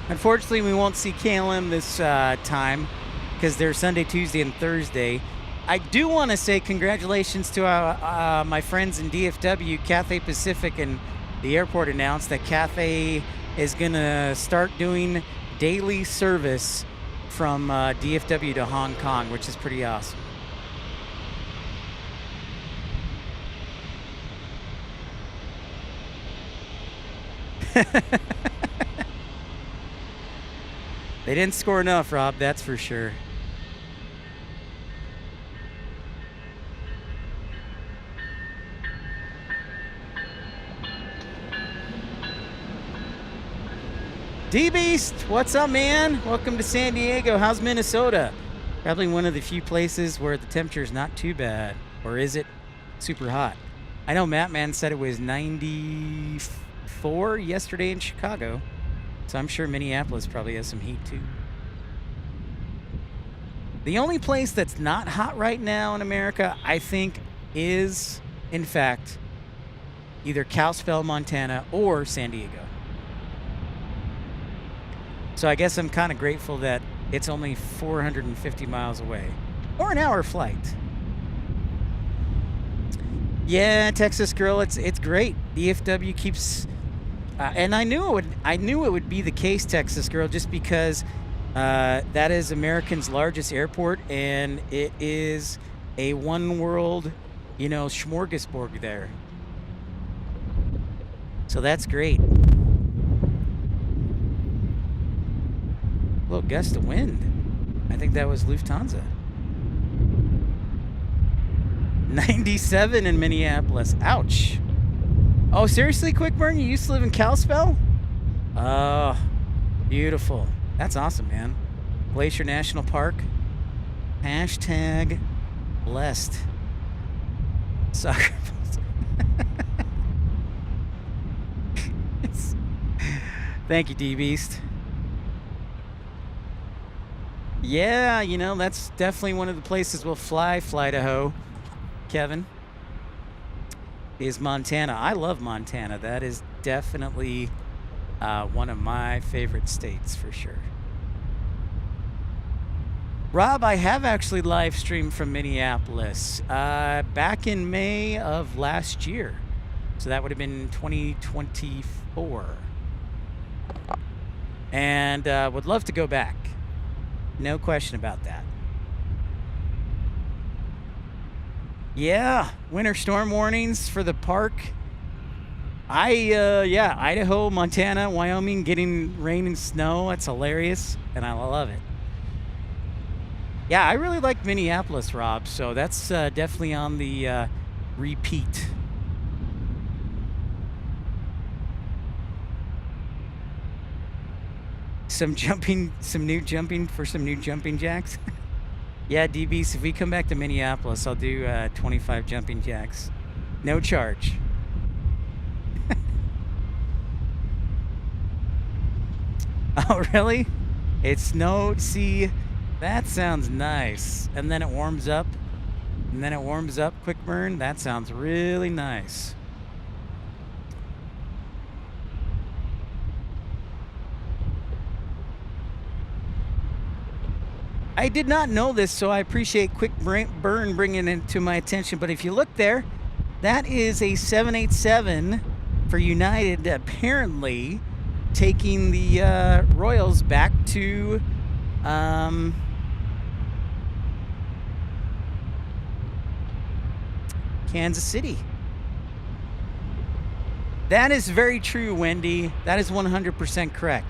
Unfortunately, we won't see KLM this time because they're Sunday, Tuesday, and Thursday. I do want to say congratulations to my friends in DFW. Cathay Pacific and the airport announced that Cathay is going to start doing daily service from DFW to Hong Kong, which is pretty awesome. They didn't score enough, Rob, that's for sure. D-Beast, what's up, man? Welcome to San Diego. How's Minnesota? Probably one of the few places where the temperature is not too bad. Or is it super hot? I know Matt Man said it was 94 yesterday in Chicago. So I'm sure Minneapolis probably has some heat too. The only place that's not hot right now in America, I think, is, in fact, either Kalispell, Montana, or San Diego. So I guess I'm kind of grateful that it's only 450 miles away. Or an hour flight. Yeah, Texas Girl, it's great. DFW keeps... and I knew it would be the case, Texas Girl, just because that is America's largest airport, and it is a one world, smorgasbord there. So that's great. A little gust of wind. I think that was Lufthansa. 97 in Minneapolis. Ouch. Oh, seriously, Quickburn? You used to live in Kalispell? Oh, beautiful. That's awesome, man. Glacier National Park. Hashtag blessed. Soccer. Thank you, D-Beast. Yeah, that's definitely one of the places we'll fly to ho, Kevin. Is Montana. I love Montana. That is definitely one of my favorite states for sure. Rob, I have actually live streamed from Minneapolis back in May of last year. So that would have been 2024. And would love to go back. No question about that. Yeah, winter storm warnings for the park. Idaho, Montana, Wyoming getting rain and snow. That's hilarious, and I love it. Yeah, I really like Minneapolis, Rob, so that's definitely on the repeat. Some new jumping jacks. Yeah, DBs, if we come back to Minneapolis, I'll do 25 jumping jacks. No charge. Oh, really? It's no... See, that sounds nice. And then it warms up. Quick burn. That sounds really nice. I did not know this, so I appreciate Quick Burn bringing it to my attention. But if you look there, that is a 787 for United, apparently taking the Royals back to Kansas City. That is very true, Wendy. That is 100% correct.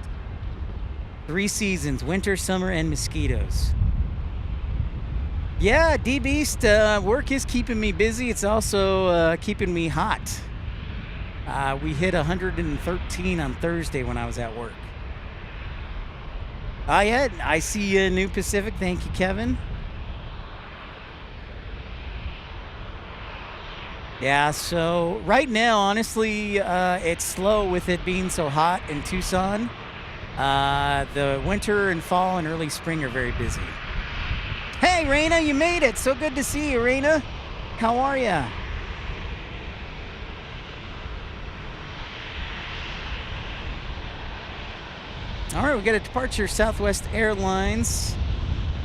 3 seasons, winter, summer, and mosquitoes. Yeah, D-Beast, work is keeping me busy. It's also keeping me hot. We hit 113 on Thursday when I was at work. Yeah, I see New Pacific. Thank you, Kevin. Yeah, so right now, honestly, it's slow with it being so hot in Tucson. The winter and fall and early spring are very busy. Hey, Raina, you made it. So good to see you, Raina. How are ya? All right, we got a departure, Southwest Airlines,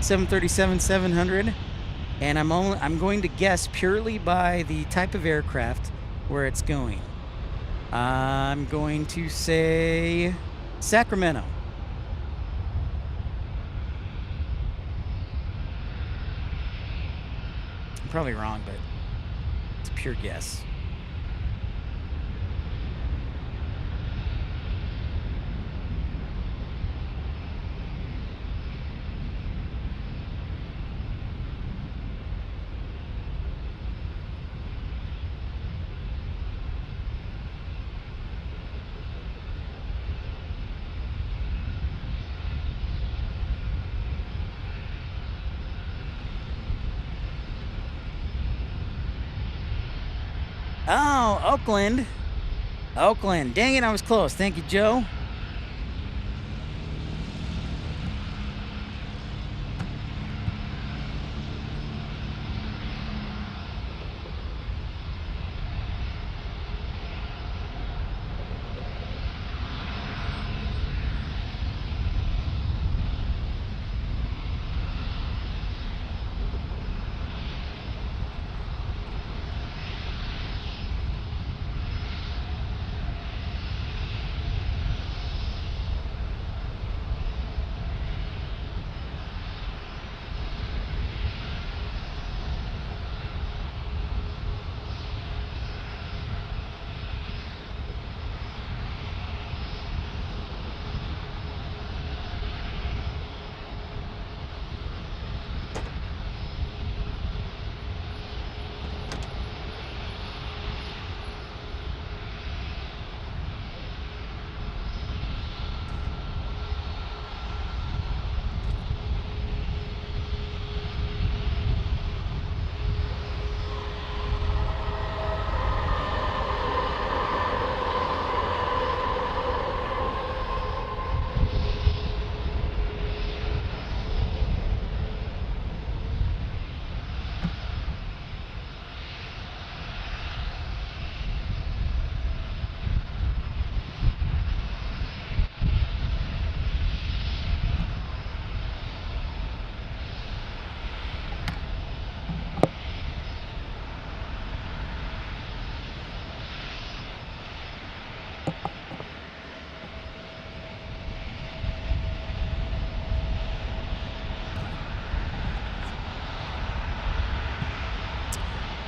737-700. And I'm going to guess purely by the type of aircraft where it's going. I'm going to say Sacramento. I'm probably wrong, but it's a pure guess. Oh, Oakland. Oakland. Dang it, I was close. Thank you, Joe.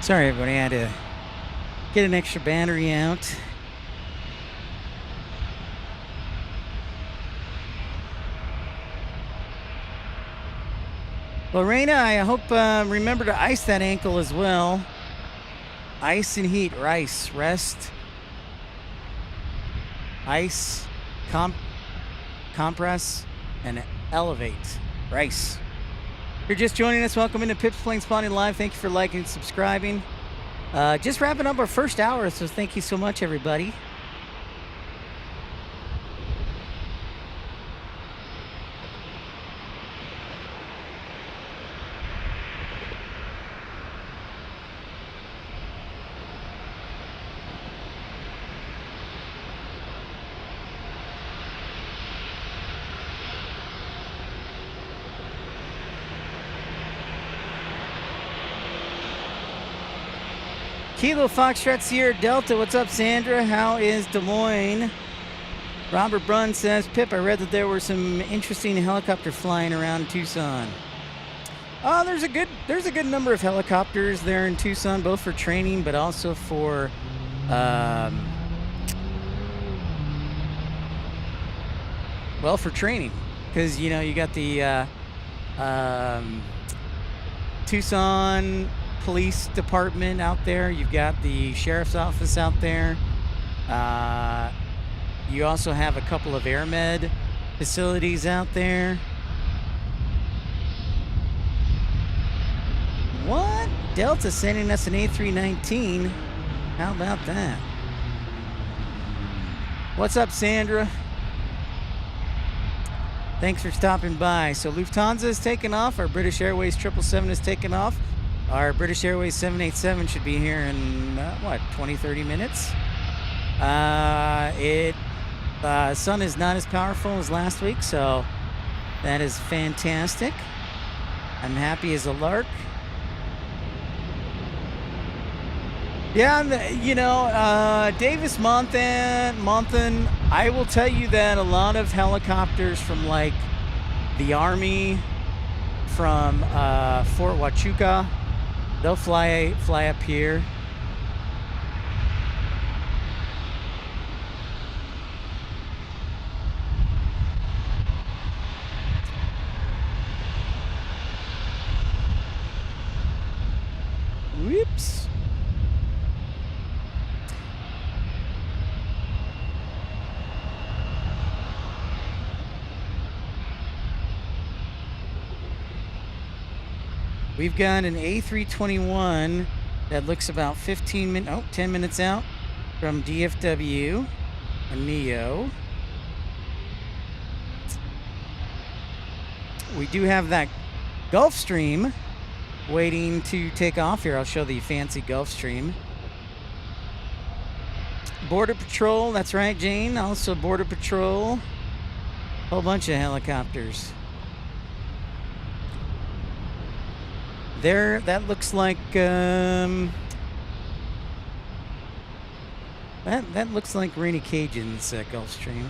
Sorry, everybody. I had to get an extra battery out. Lorena, I hope remember to ice that ankle as well. Ice and heat, rice, rest, ice, compress, and elevate, rice. If you're just joining us, welcome into Pip's PLANESPOTTING Live. Thank you for liking and subscribing. Just wrapping up our first hour, so thank you so much, everybody. Kilo Foxtrot Sierra Delta. What's up, Sandra? How is Des Moines? Robert Brunn says, Pip, I read that there were some interesting helicopter flying around Tucson. Oh, there's a good number of helicopters there in Tucson, both for training, but also for well, for training, because you know you got the Tucson Police Department out there. You've got the sheriff's office out there. You also have a couple of AirMed facilities out there. What? Delta sending us an A319. How about that? What's up, Sandra? Thanks for stopping by. So Lufthansa is taking off. Our British Airways 777 is taking off. Our British Airways 787 should be here in, 20, 30 minutes? Sun is not as powerful as last week, so that is fantastic. I'm happy as a lark. Yeah, Davis Monthan, I will tell you that a lot of helicopters from like the Army, from Fort Huachuca, they'll fly up here. Whoops. We've got an A321 that looks about 10 minutes out from DFW, a NEO. We do have that Gulfstream waiting to take off here. I'll show the fancy Gulfstream. Border Patrol, that's right, Jane. Also Border Patrol. Whole bunch of helicopters. There, that looks like that looks like Rainy Cajun's Gulfstream.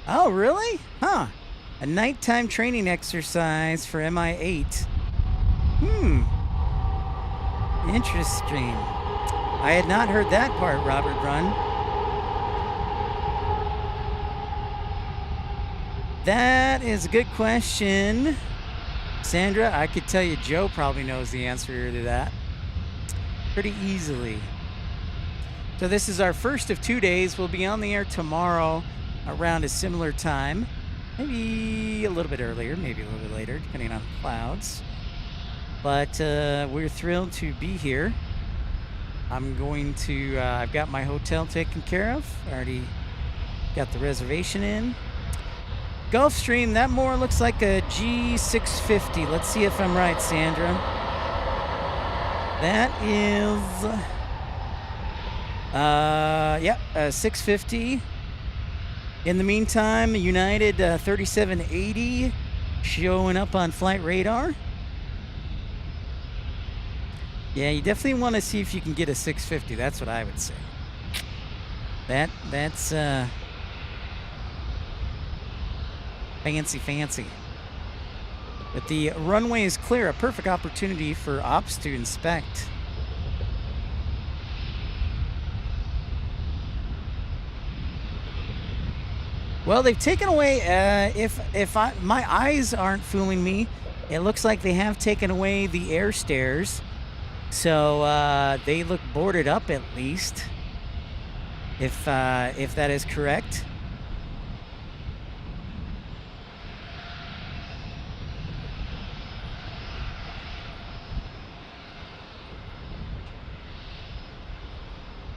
Oh, really? Huh. A nighttime training exercise for MI8. Interesting. I had not heard that part, Robert Brunn. That is a good question. Sandra, I could tell you Joe probably knows the answer to that pretty easily. So this is our first of 2 days. We'll be on the air tomorrow around a similar time. Maybe a little bit earlier, maybe a little bit later, depending on clouds. But we're thrilled to be here. I'm going to, I've got my hotel taken care of. I already got the reservation in. Gulfstream, that more looks like a G650. Let's see if I'm right, Sandra. That is, a 650. In the meantime, United 3780 showing up on flight radar. Yeah, you definitely want to see if you can get a 650. That's what I would say. That's fancy. But the runway is clear, a perfect opportunity for ops to inspect. Well, they've taken away, my eyes aren't fooling me, it looks like they have taken away the air stairs. So they look boarded up at least, if that is correct.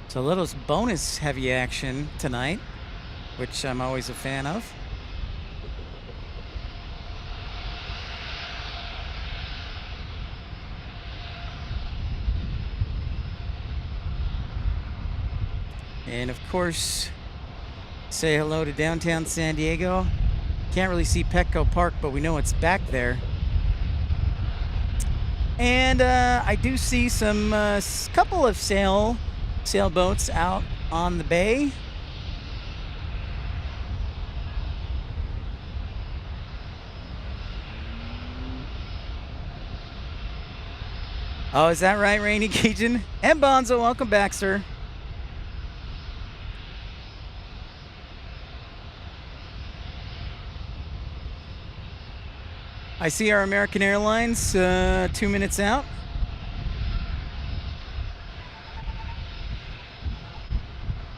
So a little bonus heavy action tonight, which I'm always a fan of. And of course, say hello to downtown San Diego. Can't really see Petco Park, but we know it's back there. And I do see some couple of sailboats out on the bay. Oh, is that right, Rainy Cajun? And Bonzo, welcome back, sir. I see our American Airlines 2 minutes out.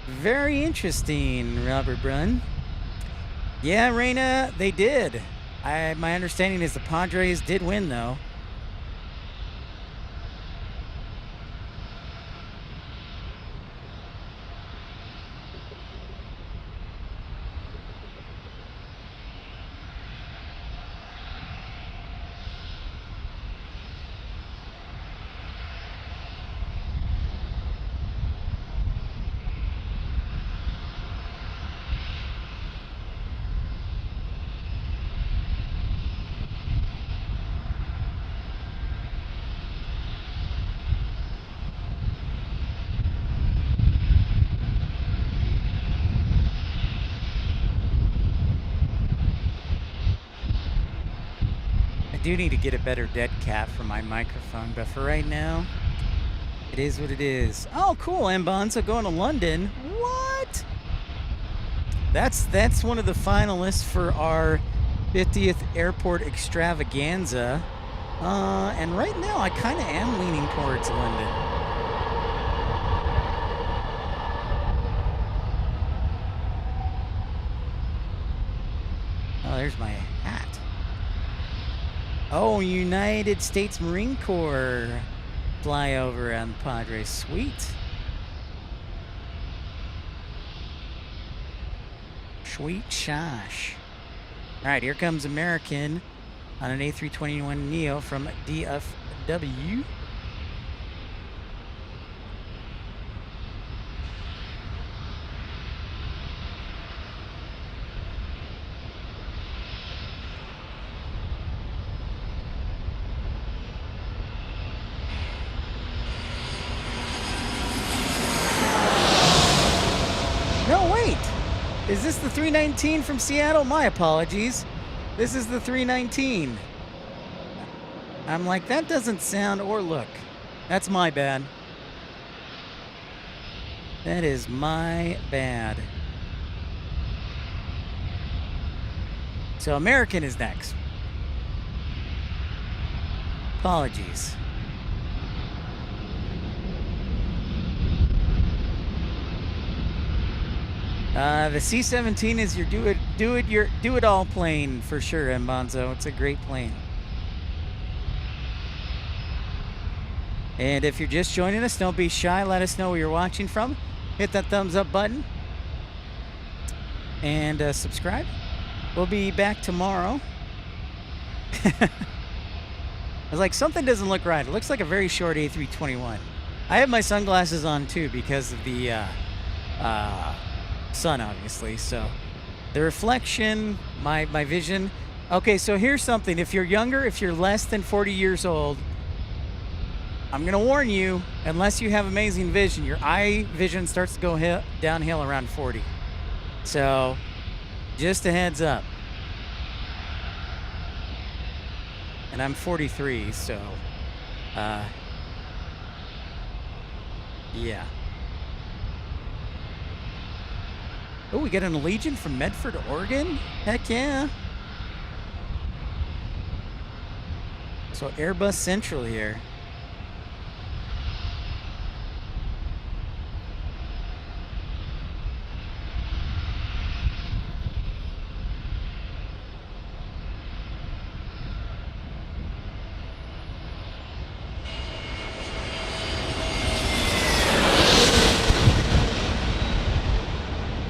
Very interesting, Robert Brunn. Yeah, Raina, they did. My understanding is the Padres did win, though. I do need to get a better dead cat for my microphone, but for right now, it is what it is. Oh, cool, Mbonza going to London. What? That's one of the finalists for our 50th airport extravaganza. And right now, I kind of am leaning towards London. Oh, there's my hat. Oh, United States Marine Corps flyover on the Padres. Sweet. Sweet shosh. All right, here comes American on an A321neo from DFW. Is this the 319 from Seattle? My apologies. This is the 319. I'm like, that doesn't sound or look. That's my bad. That is my bad. So American is next. Apologies. The C-17 is your do it all plane for sure, Mbonzo. It's a great plane. And if you're just joining us, don't be shy. Let us know where you're watching from. Hit that thumbs up button and subscribe. We'll be back tomorrow. I was like, something doesn't look right. It looks like a very short A321. I have my sunglasses on too because of the sun, obviously. So the reflection, my vision. Okay, so here's something. If you're younger, if you're less than 40 years old, I'm gonna warn you, unless you have amazing vision, your eye vision starts to go downhill around 40. So just a heads up. And I'm 43, so yeah. Oh, we got an Allegiant from Medford, Oregon? Heck yeah. So Airbus Central here.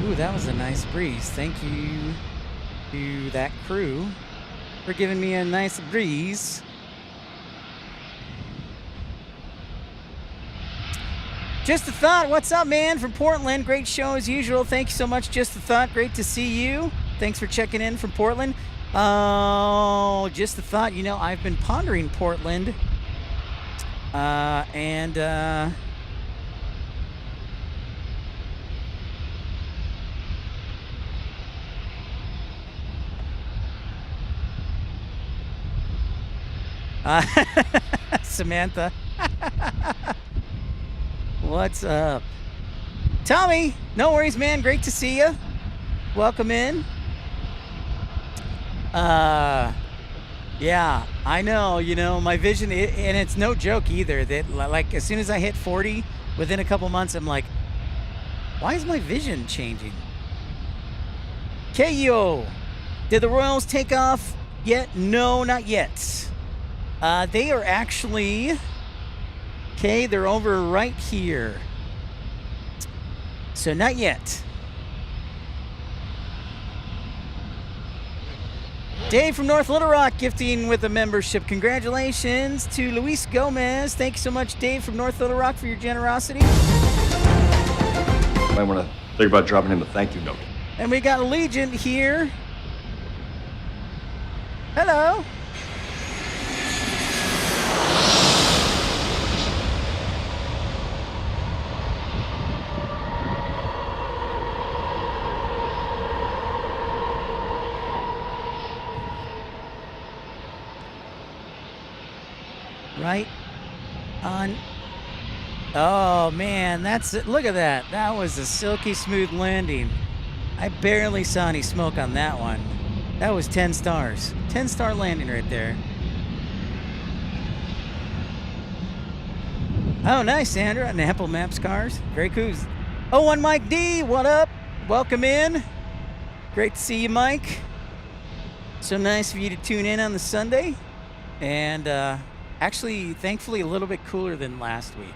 Ooh, that was a nice breeze. Thank you to that crew for giving me a nice breeze. Just a Thought, what's up, man? From Portland. Great show as usual. Thank you so much, Just a Thought. Great to see you. Thanks for checking in from Portland. Oh, Just a Thought. You know, I've been pondering Portland. Samantha. What's up? Tommy, no worries, man. Great to see you. Welcome in. Yeah, I know, you know, my vision, and it's no joke either, that like as soon as I hit 40, within a couple months, I'm like, why is my vision changing? KO, did the Royals take off yet? No, not yet. They are actually, okay, they're over right here. So not yet. Dave from North Little Rock gifting with a membership. Congratulations to Luis Gomez. Thank you so much, Dave from North Little Rock, for your generosity. Might want to think about dropping him a thank you note. And we got Allegiant here. Hello. Right on. Oh man, that's it. Look at that. That was a silky smooth landing. I barely saw any smoke on that one. That was 10 stars. 10-star landing right there. Oh, nice, Sandra. And Apple Maps cars. Great coos. Oh, and Mike D, what up? Welcome in. Great to see you, Mike. So nice for you to tune in on the Sunday. And actually, thankfully, a little bit cooler than last week.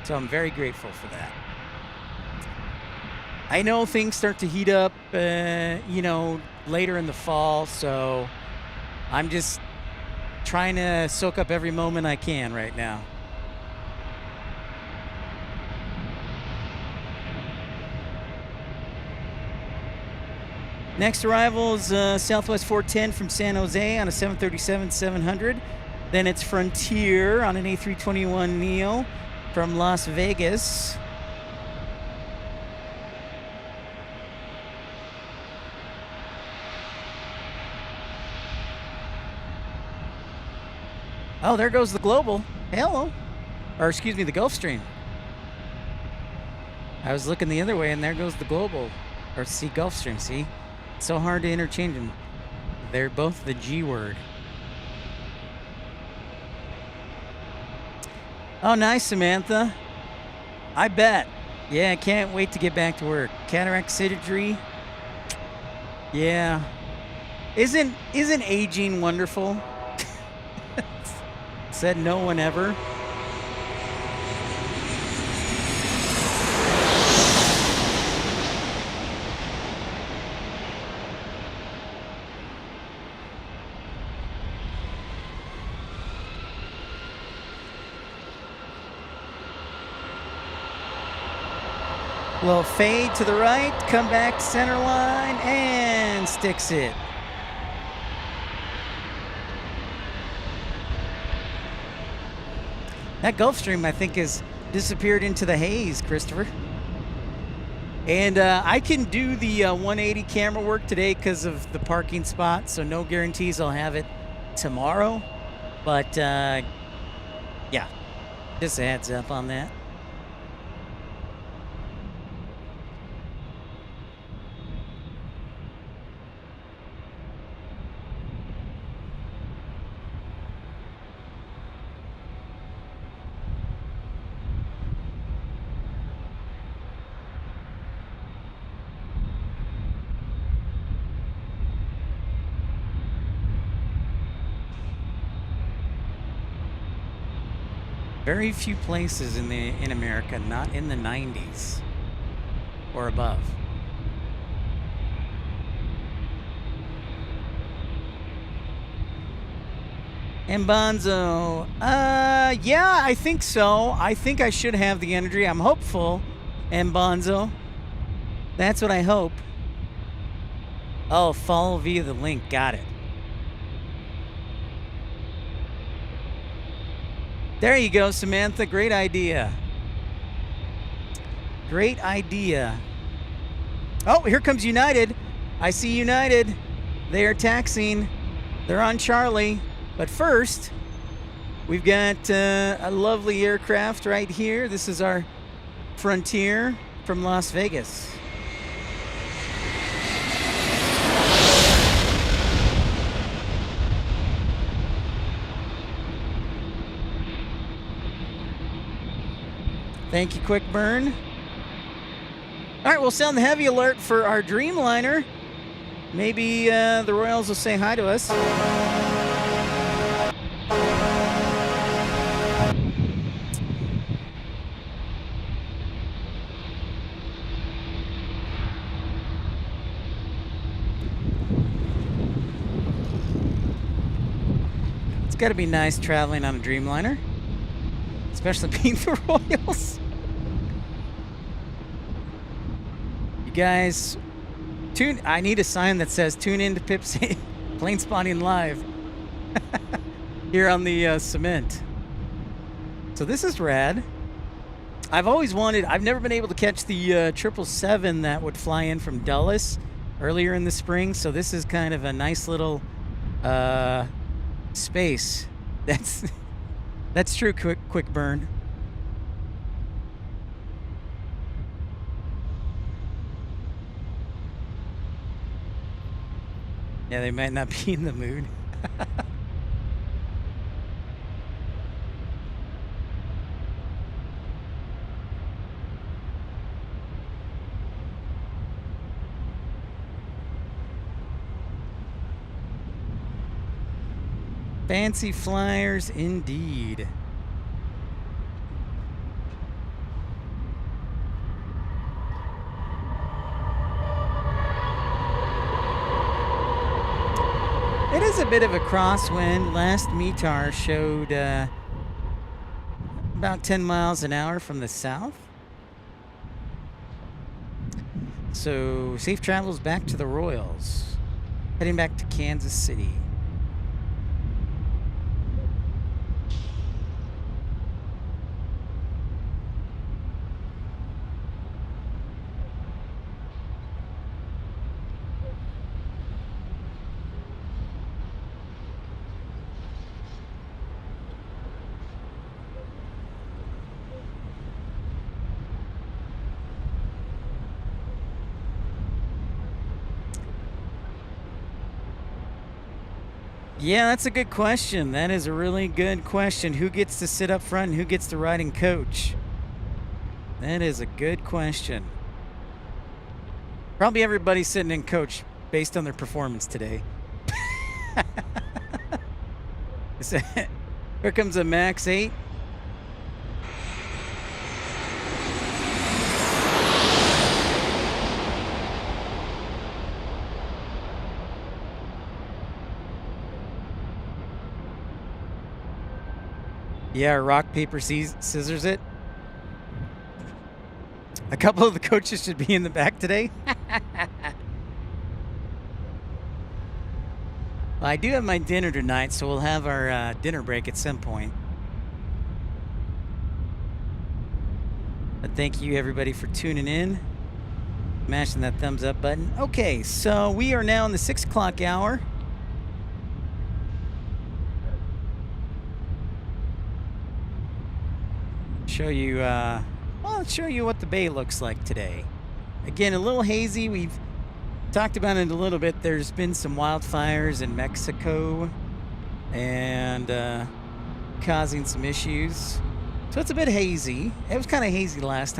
So I'm very grateful for that. I know things start to heat up, you know, later in the fall. So I'm just trying to soak up every moment I can right now. Next arrival is Southwest 410 from San Jose on a 737-700. Then it's Frontier on an A321neo from Las Vegas. Oh, there goes the Global. Hello. Or excuse me, the Gulfstream. I was looking the other way and there goes the Global. Or see, Gulfstream, see? It's so hard to interchange them. They're both the G word. Oh, nice, Samantha. I bet. Yeah, I can't wait to get back to work. Cataract surgery. Yeah. Isn't aging wonderful? Said no one ever. Little fade to the right, come back to center line, and sticks it. That Gulfstream, I think, has disappeared into the haze, Christopher. And I can do the 180 camera work today because of the parking spot, so no guarantees I'll have it tomorrow. But, yeah, just a heads up on that. Very few places in America not in the 90s or above. Mbonzo. Yeah, I think so. I think I should have the energy. I'm hopeful. Mbonzo. That's what I hope. Oh, follow via the link. Got it. There you go, Samantha. Great idea. Great idea. Oh, here comes United. I see United. They are taxiing. They're on Charlie. But first, we've got a lovely aircraft right here. This is our Frontier from Las Vegas. Thank you, Quick Burn. All right, we'll sound the heavy alert for our Dreamliner. Maybe the Royals will say hi to us. It's got to be nice traveling on a Dreamliner, especially being the Royals. You guys, I need a sign that says tune in to Pip's Plane Spotting Live here on the cement. So this is rad. I've never been able to catch the 777 that would fly in from Dulles earlier in the spring. So this is kind of a nice little space. That's true, quick burn. Yeah, they might not be in the mood. Fancy flyers indeed. It is a bit of a crosswind. Last METAR showed about 10 miles an hour from the south. So safe travels back to the Royals. Heading back to Kansas City. Yeah, that's a good question. That is a really good question. Who gets to sit up front and who gets to ride in coach? That is a good question. Probably everybody's sitting in coach based on their performance today. Here comes a Max 8. Yeah, rock, paper, scissors it. A couple of the coaches should be in the back today. Well, I do have my dinner tonight, so we'll have our dinner break at some point. But thank you, everybody, for tuning in. Mashing that thumbs up button. Okay, so we are now in the 6 o'clock hour. Show you, well, let's show you what the bay looks like today. Again, a little hazy. We've talked about it a little bit. There's been some wildfires in Mexico and causing some issues. So it's a bit hazy. It was kind of hazy last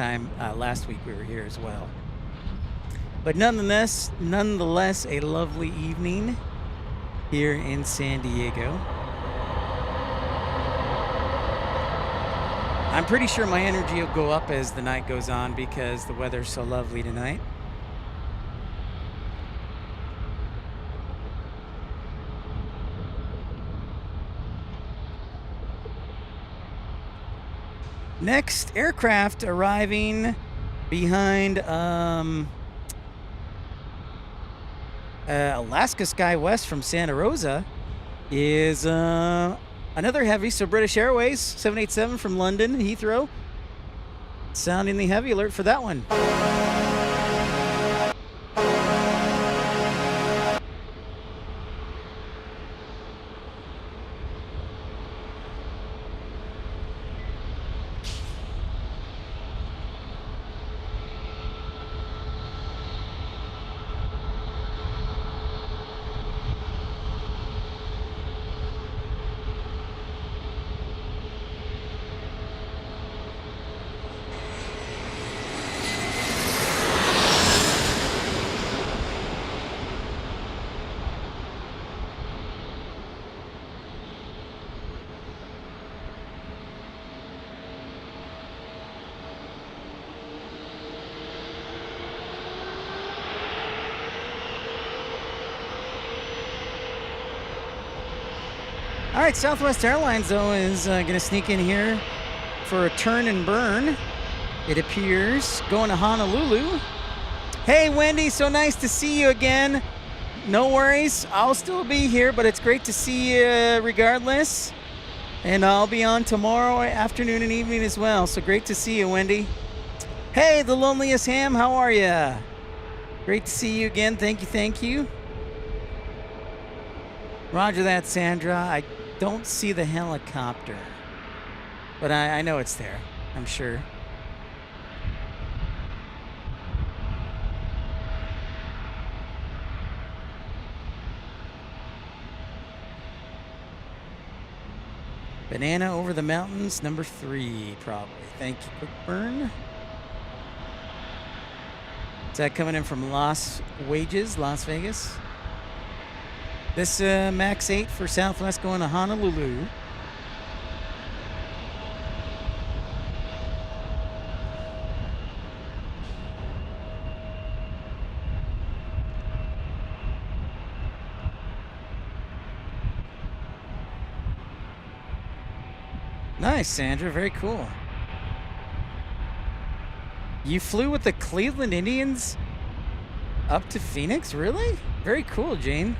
week we were here as well. But nonetheless, a lovely evening here in San Diego. I'm pretty sure my energy will go up as the night goes on because the weather's so lovely tonight. Next aircraft arriving behind Alaska SkyWest from Santa Rosa is another heavy. So British Airways 787 from London, Heathrow. Sounding the heavy alert for that one. All right, Southwest Airlines, though, is going to sneak in here for a turn and burn, it appears, going to Honolulu. Hey, Wendy, so nice to see you again. No worries, I'll still be here, but it's great to see you regardless. And I'll be on tomorrow afternoon and evening as well, so great to see you, Wendy. Hey, the loneliest ham, how are you? Great to see you again, thank you, thank you. Roger that, Sandra. I don't see the helicopter, but I know it's there, I'm sure. Banana over the mountains, number 3, probably. Thank you, Quick Burn. Is that coming in from Las Vegas? This Max 8 for Southwest going to Honolulu. Nice, Sandra. Very cool. You flew with the Cleveland Indians up to Phoenix? Really? Very cool, Jane.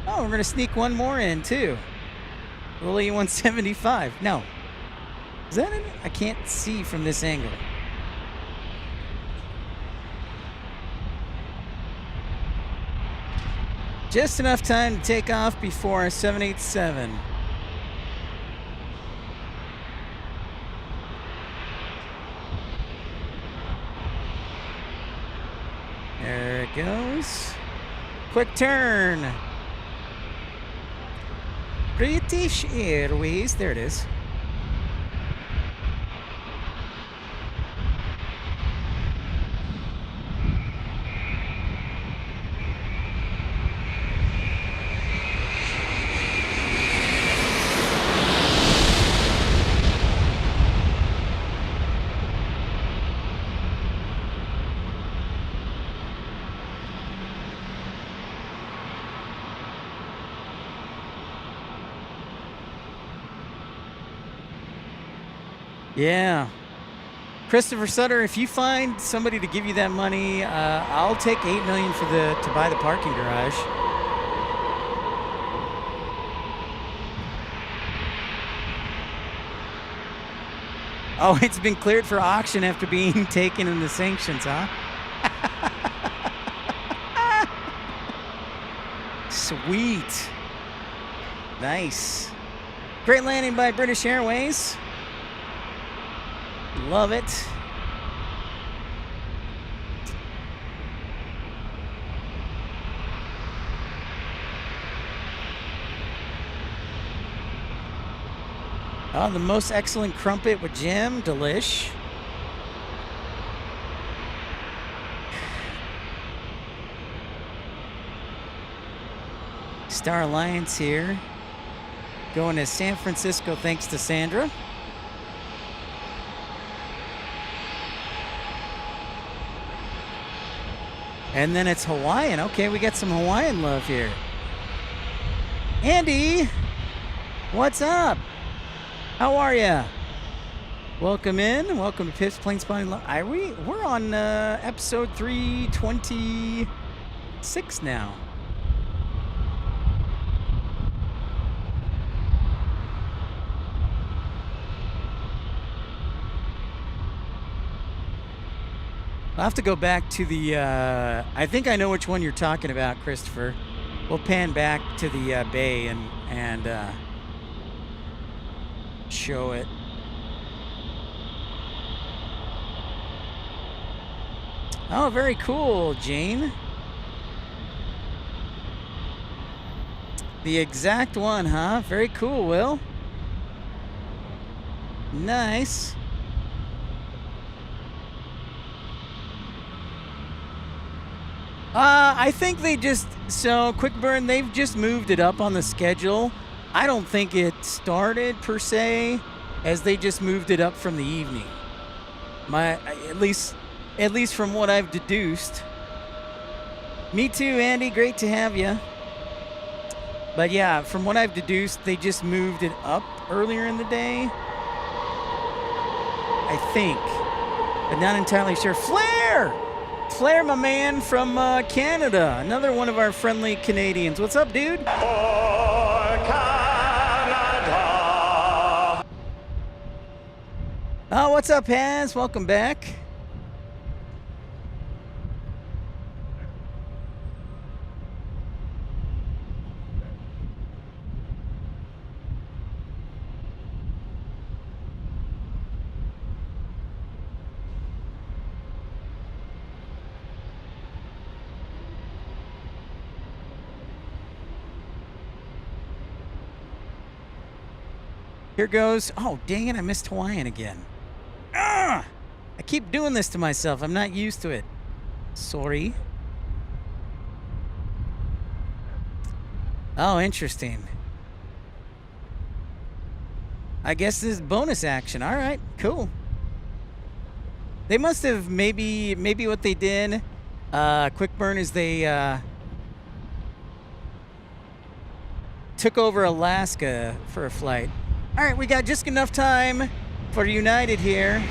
Oh, we're going to sneak one more in, too. Lily 175. No. Is that it? I can't see from this angle. Just enough time to take off before 787. There it goes. Quick turn. British Airways. There it is. Yeah. Christopher Sutter, if you find somebody to give you that money, I'll take $8 million for to buy the parking garage. Oh, it's been cleared for auction after being taken in the sanctions, huh? Sweet. Nice. Great landing by British Airways. Love it. Oh, the most excellent crumpet with jam. Delish. Star Alliance here. Going to San Francisco thanks to Sandra. And then it's Hawaiian. Okay, we got some Hawaiian love here. Andy, what's up? How are ya? Welcome in. Welcome to Pip's Planespotting Live. We're on episode 326 now. I'll have to go back to the, I think I know which one you're talking about, Christopher. We'll pan back to the bay and show it. Oh, very cool, Jane. The exact one, huh? Very cool, Will. Nice. I think they just, so Quick Burn, they've just moved it up on the schedule. I don't think it started per se, as they just moved it up from the evening. At least from what I've deduced. Me too, Andy, great to have you. But yeah, from what I've deduced, they just moved it up earlier in the day. I think, but not entirely sure. Flair! Flair, my man from Canada. Another one of our friendly Canadians. What's up, dude? For Canada. Oh, what's up, Haz? Welcome back. Here goes. Oh, dang it, I missed Hawaiian again. Ah! I keep doing this to myself. I'm not used to it. Sorry. Oh, interesting. I guess this is bonus action. All right, cool. They must have maybe what they did, Quick Burn, is they took over Alaska for a flight. All right, we got just enough time for United here.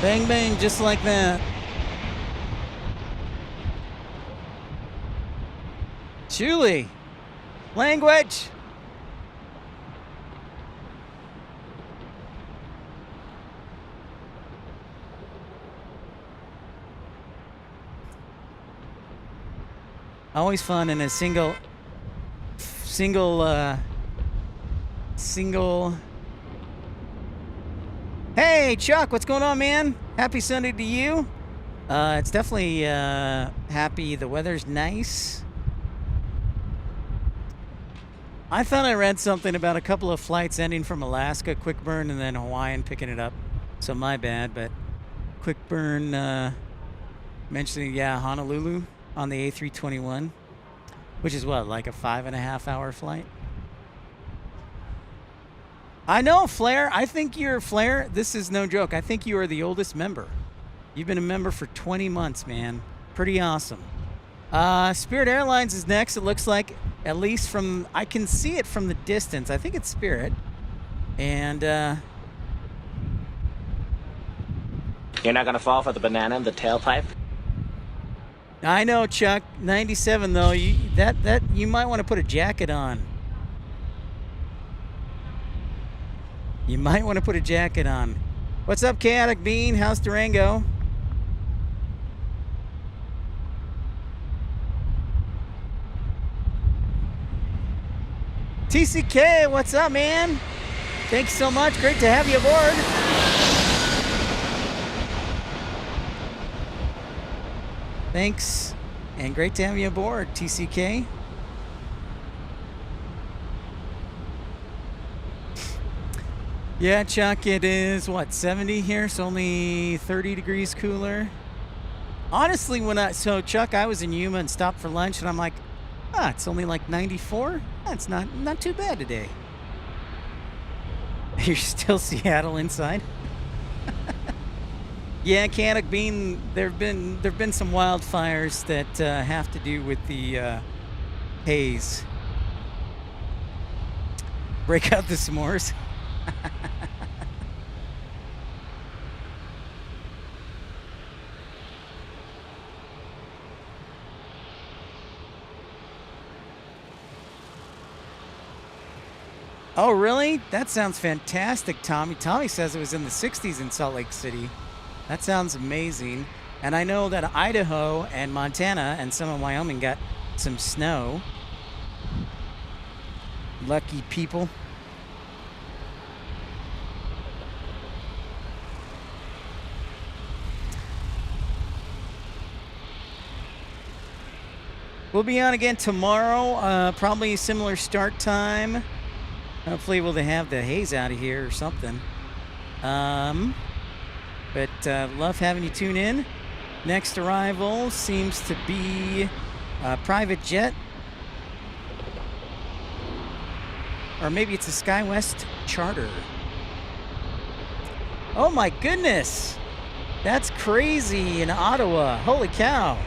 Bang, bang, just like that. Julie, language. Always fun in a single. Hey, Chuck, what's going on, man? Happy Sunday to you. It's definitely happy. The weather's nice. I thought I read something about a couple of flights ending from Alaska, Quick Burn, and then Hawaiian picking it up. So my bad, but Quick Burn mentioning, yeah, Honolulu on the A321. Which is what, like a 5.5 hour flight? I know, Flair. I think you're, Flair, this is no joke. I think you are the oldest member. You've been a member for 20 months, man. Pretty awesome. Spirit Airlines is next. It looks like, at least from, I can see it from the distance. I think it's Spirit. And, You're not gonna fall for the banana in the tailpipe? I know, Chuck. 97 though. You might want to put a jacket on. You might want to put a jacket on. What's up, Chaotic Bean? How's Durango? TCK, what's up, man? Thanks so much. Great to have you aboard. Thanks, and great to have you aboard, TCK. Yeah, Chuck, it is, what, 70 here? So only 30 degrees cooler. Honestly, so Chuck, I was in Yuma and stopped for lunch, and I'm like, it's only like 94? That's not too bad today. You're still Seattle inside? Yeah, Canuck Bean. There've been some wildfires that have to do with the haze. Break out the s'mores. Oh, really? That sounds fantastic, Tommy. Tommy says it was in the 60s in Salt Lake City. That sounds amazing. And I know that Idaho and Montana and some of Wyoming got some snow. Lucky people. We'll be on again tomorrow. Probably similar start time. Hopefully we'll have the haze out of here or something. But love having you tune in. Next arrival seems to be a private jet. Or maybe it's a SkyWest charter. Oh my goodness! That's crazy in Ottawa. Holy cow.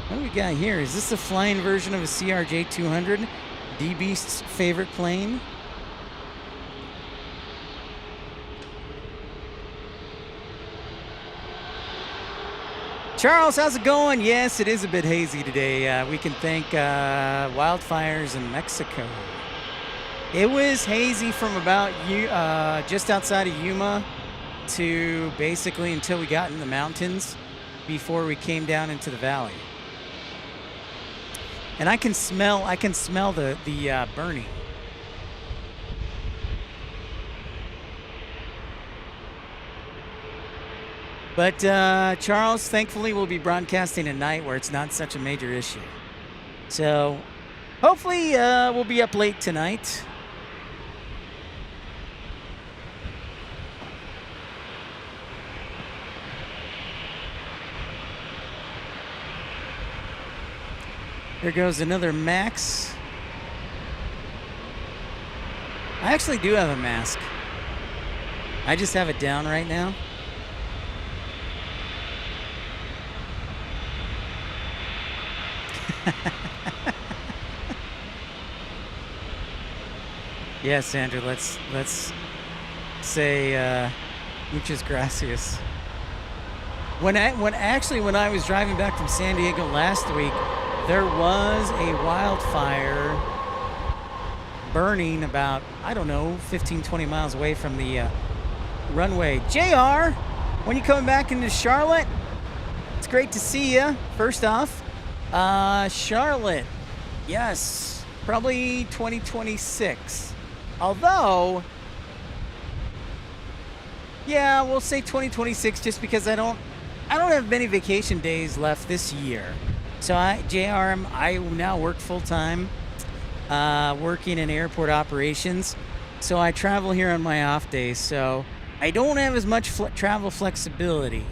What do we got here? Is this a flying version of a CRJ 200? D-Beast's favorite plane? Charles, how's it going? Yes, it is a bit hazy today. We can thank wildfires in Mexico. It was hazy from about just outside of Yuma to basically until we got in the mountains before we came down into the valley. And I can smell the burning. But Charles, thankfully, will be broadcasting at night where it's not such a major issue. So hopefully we'll be up late tonight. There goes another Max. I actually do have a mask. I just have it down right now. Yes, Andrew, let's say muchas gracias. When I was driving back from San Diego last week, there was a wildfire burning about, I don't know, 15, 20 miles away from the runway. JR, when you coming back into Charlotte? It's great to see you, first off. Charlotte, yes, probably 2026. Although, yeah, we'll say 2026 just because I don't have many vacation days left this year. So I now work full-time, working in airport operations. So I travel here on my off days. So I don't have as much travel flexibility.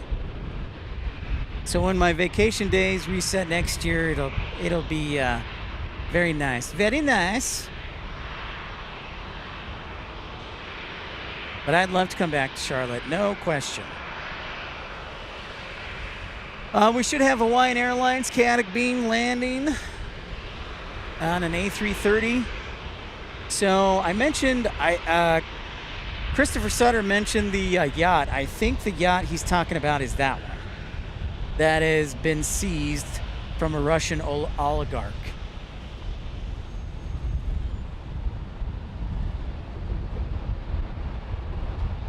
So when my vacation days reset next year, it'll be very nice. Very nice. But I'd love to come back to Charlotte, no question. We should have Hawaiian Airlines Chaotic Beam landing on an A330. So I mentioned, Christopher Sutter mentioned the yacht. I think the yacht he's talking about is that one. That has been seized from a Russian oligarch.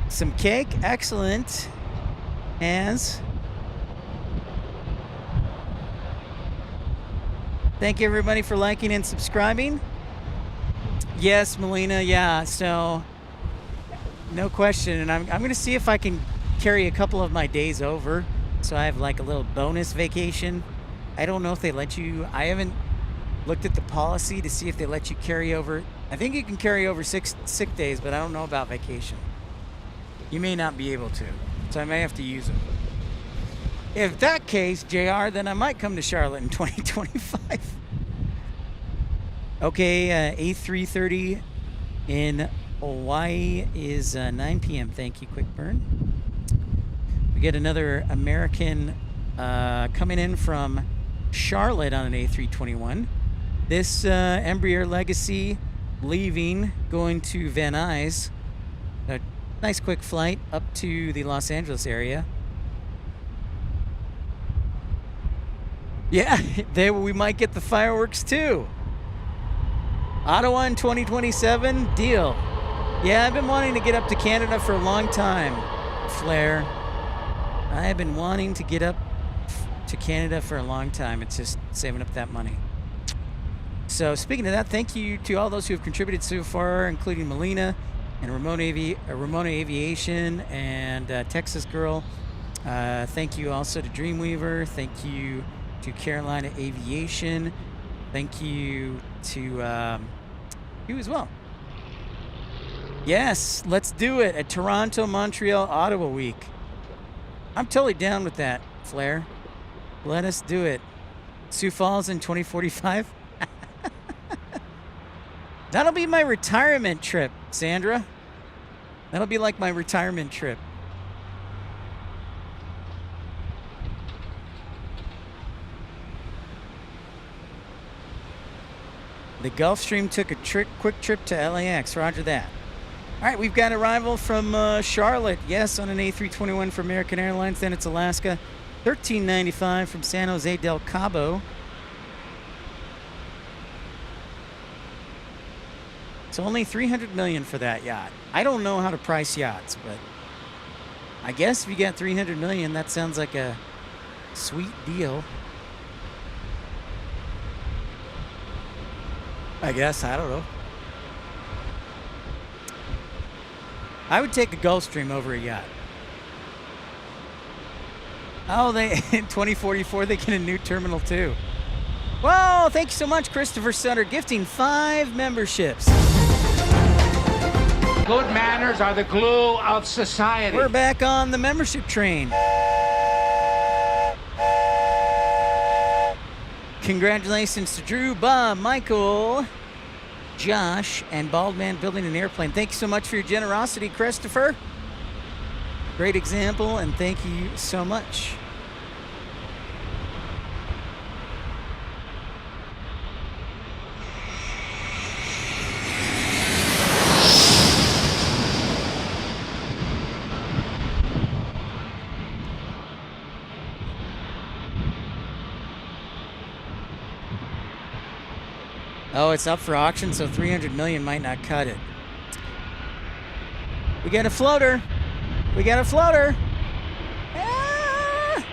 Some cake, excellent. Thank you everybody for liking and subscribing. Yes, Melina, yeah, so no question. And I'm going to see if I can carry a couple of my days over. So I have like a little bonus vacation. I don't know if they let you, I haven't looked at the policy to see if they let you carry over. I think you can carry over 6 sick days, but I don't know about vacation. You may not be able to, so I may have to use them. If that case, JR, then I might come to Charlotte in 2025. Okay, A330 in Hawaii is 9 p.m. Thank you, Quick Burn. We get another American coming in from Charlotte on an A321. This Embraer Legacy leaving, going to Van Nuys. A nice quick flight up to the Los Angeles area. Yeah, there we might get the fireworks too. Ottawa in 2027, deal. Yeah, I've been wanting to get up to Canada for a long time, Flair. I have been wanting to get up to Canada for a long time. It's just saving up that money. So speaking of that, thank you to all those who have contributed so far, including Melina and Ramona Aviation and Texas Girl. Thank you also to Dreamweaver. Thank you to Carolina Aviation. Thank you to you as well. Yes, let's do it. A Toronto, Montreal, Ottawa week. I'm totally down with that, Flair. Let us do it. Sioux Falls in 2045. That'll be my retirement trip, Sandra. That'll be like my retirement trip. The Gulfstream took a quick trip to LAX. Roger that. All right, we've got arrival from Charlotte. Yes, on an A321 for American Airlines. Then it's Alaska. $13.95 from San Jose del Cabo. It's only $300 million for that yacht. I don't know how to price yachts, but I guess if you got $300 million, that sounds like a sweet deal. I guess, I don't know. I would take a Gulfstream over a yacht. Oh, in 2044, they get a new Terminal 2. Whoa, thank you so much, Christopher Sutter, gifting 5 memberships. Good manners are the glue of society. We're back on the membership train. Congratulations to Drew, Bob, Michael, Josh, and Baldman building an airplane. Thank you so much for your generosity, Christopher. Great example, and thank you so much. Oh, it's up for auction, so $300 million might not cut it. We got a floater. We got a floater. Ah!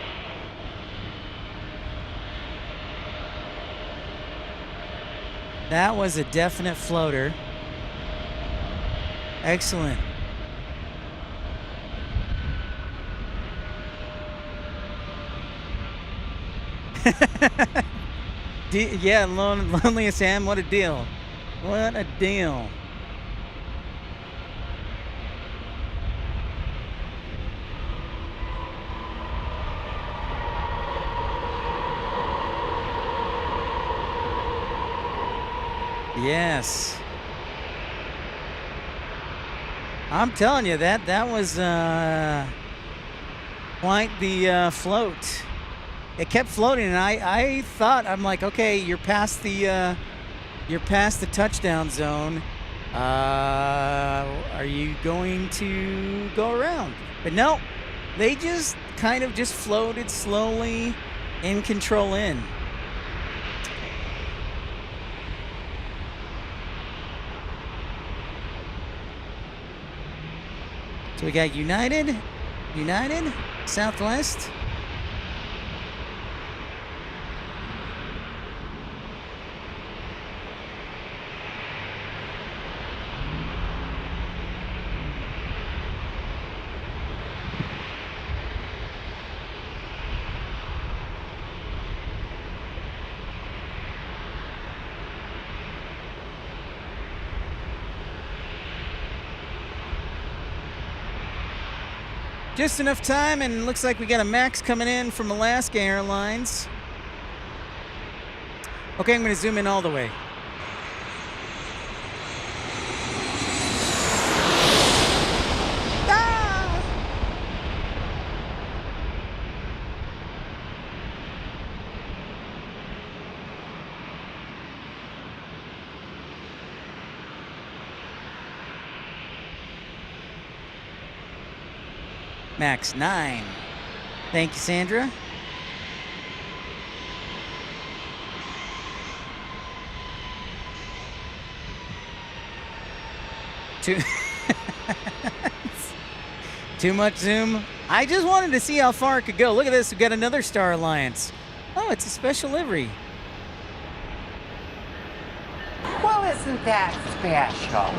That was a definite floater. Excellent. Yeah, Loneliest Ham, what a deal. What a deal. Yes. I'm telling you, that was quite the float. It kept floating, and I thought, I'm like, okay, you're past the touchdown zone. Are you going to go around? But no, they just kind of just floated slowly in control in. So we got United, Southwest. Just enough time, and looks like we got a Max coming in from Alaska Airlines. Okay, I'm going to zoom in all the way. Ah! Max 9. Thank you, Sandra. Too much zoom. I just wanted to see how far it could go. Look at this. We've got another Star Alliance. Oh, it's a special livery. Well, isn't that special?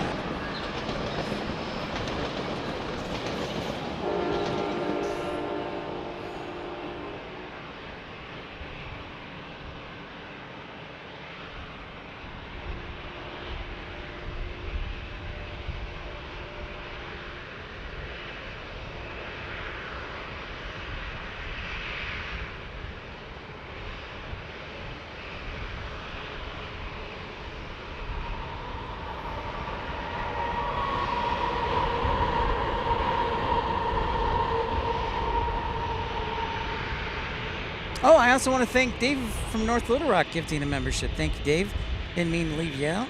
Oh, I also want to thank Dave from North Little Rock gifting a membership. Thank you, Dave. Didn't mean to leave you out.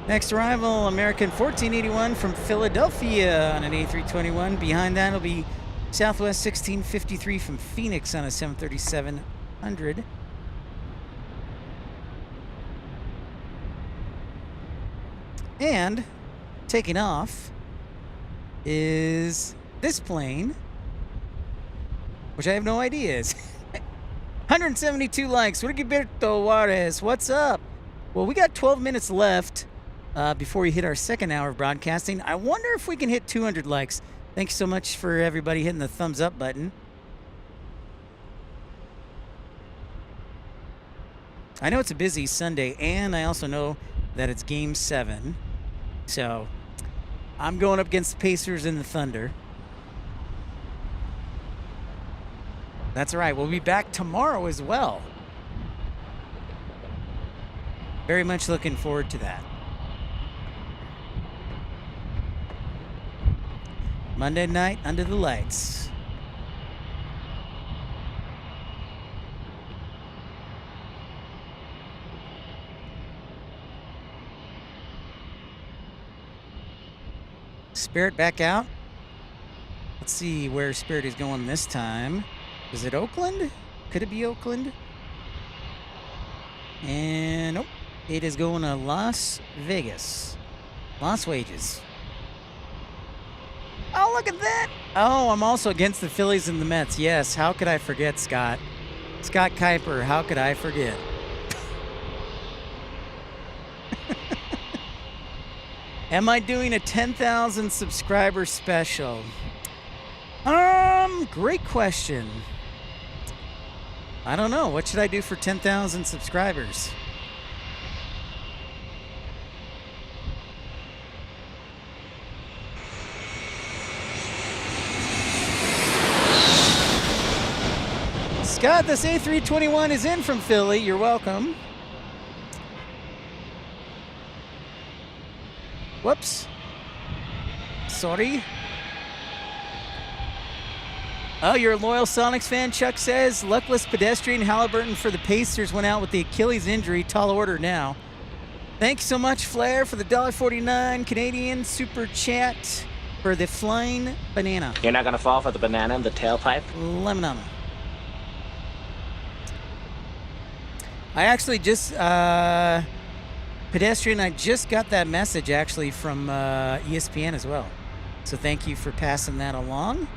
Next arrival, American 1481 from Philadelphia on an A321. Behind that will be Southwest 1653 from Phoenix on a 737-100. And taking off is this plane, which I have no idea is. 172 likes. Rigoberto Juarez, what's up? Well, we got 12 minutes left. Before we hit our second hour of broadcasting. I wonder if we can hit 200 likes. Thanks so much for everybody hitting the thumbs up button. I know it's a busy Sunday, and I also know that it's Game 7. So, I'm going up against the Pacers and the Thunder. That's all right. We'll be back tomorrow as well. Very much looking forward to that. Monday night under the lights. Spirit back out. Let's see where Spirit is going this time. Is it Oakland? Could it be Oakland? And nope. It is going to Las Vegas. Las Wages. Oh, look at that. Oh, I'm also against the Phillies and the Mets. Yes, how could I forget, Scott? Scott Kuiper, how could I forget? Am I doing a 10,000 subscriber special? Great question. I don't know. What should I do for 10,000 subscribers? Scott, this A321 is in from Philly. You're welcome. Whoops. Sorry. Oh, you're a loyal Sonics fan, Chuck says. Luckless pedestrian Halliburton for the Pacers went out with the Achilles injury. Tall order now. Thank you so much, Flair, for the $1.49 Canadian super chat for the flying banana. You're not gonna fall for the banana in the tailpipe? Lemonana. I actually just, pedestrian, I just got that message actually from ESPN as well. So thank you for passing that along.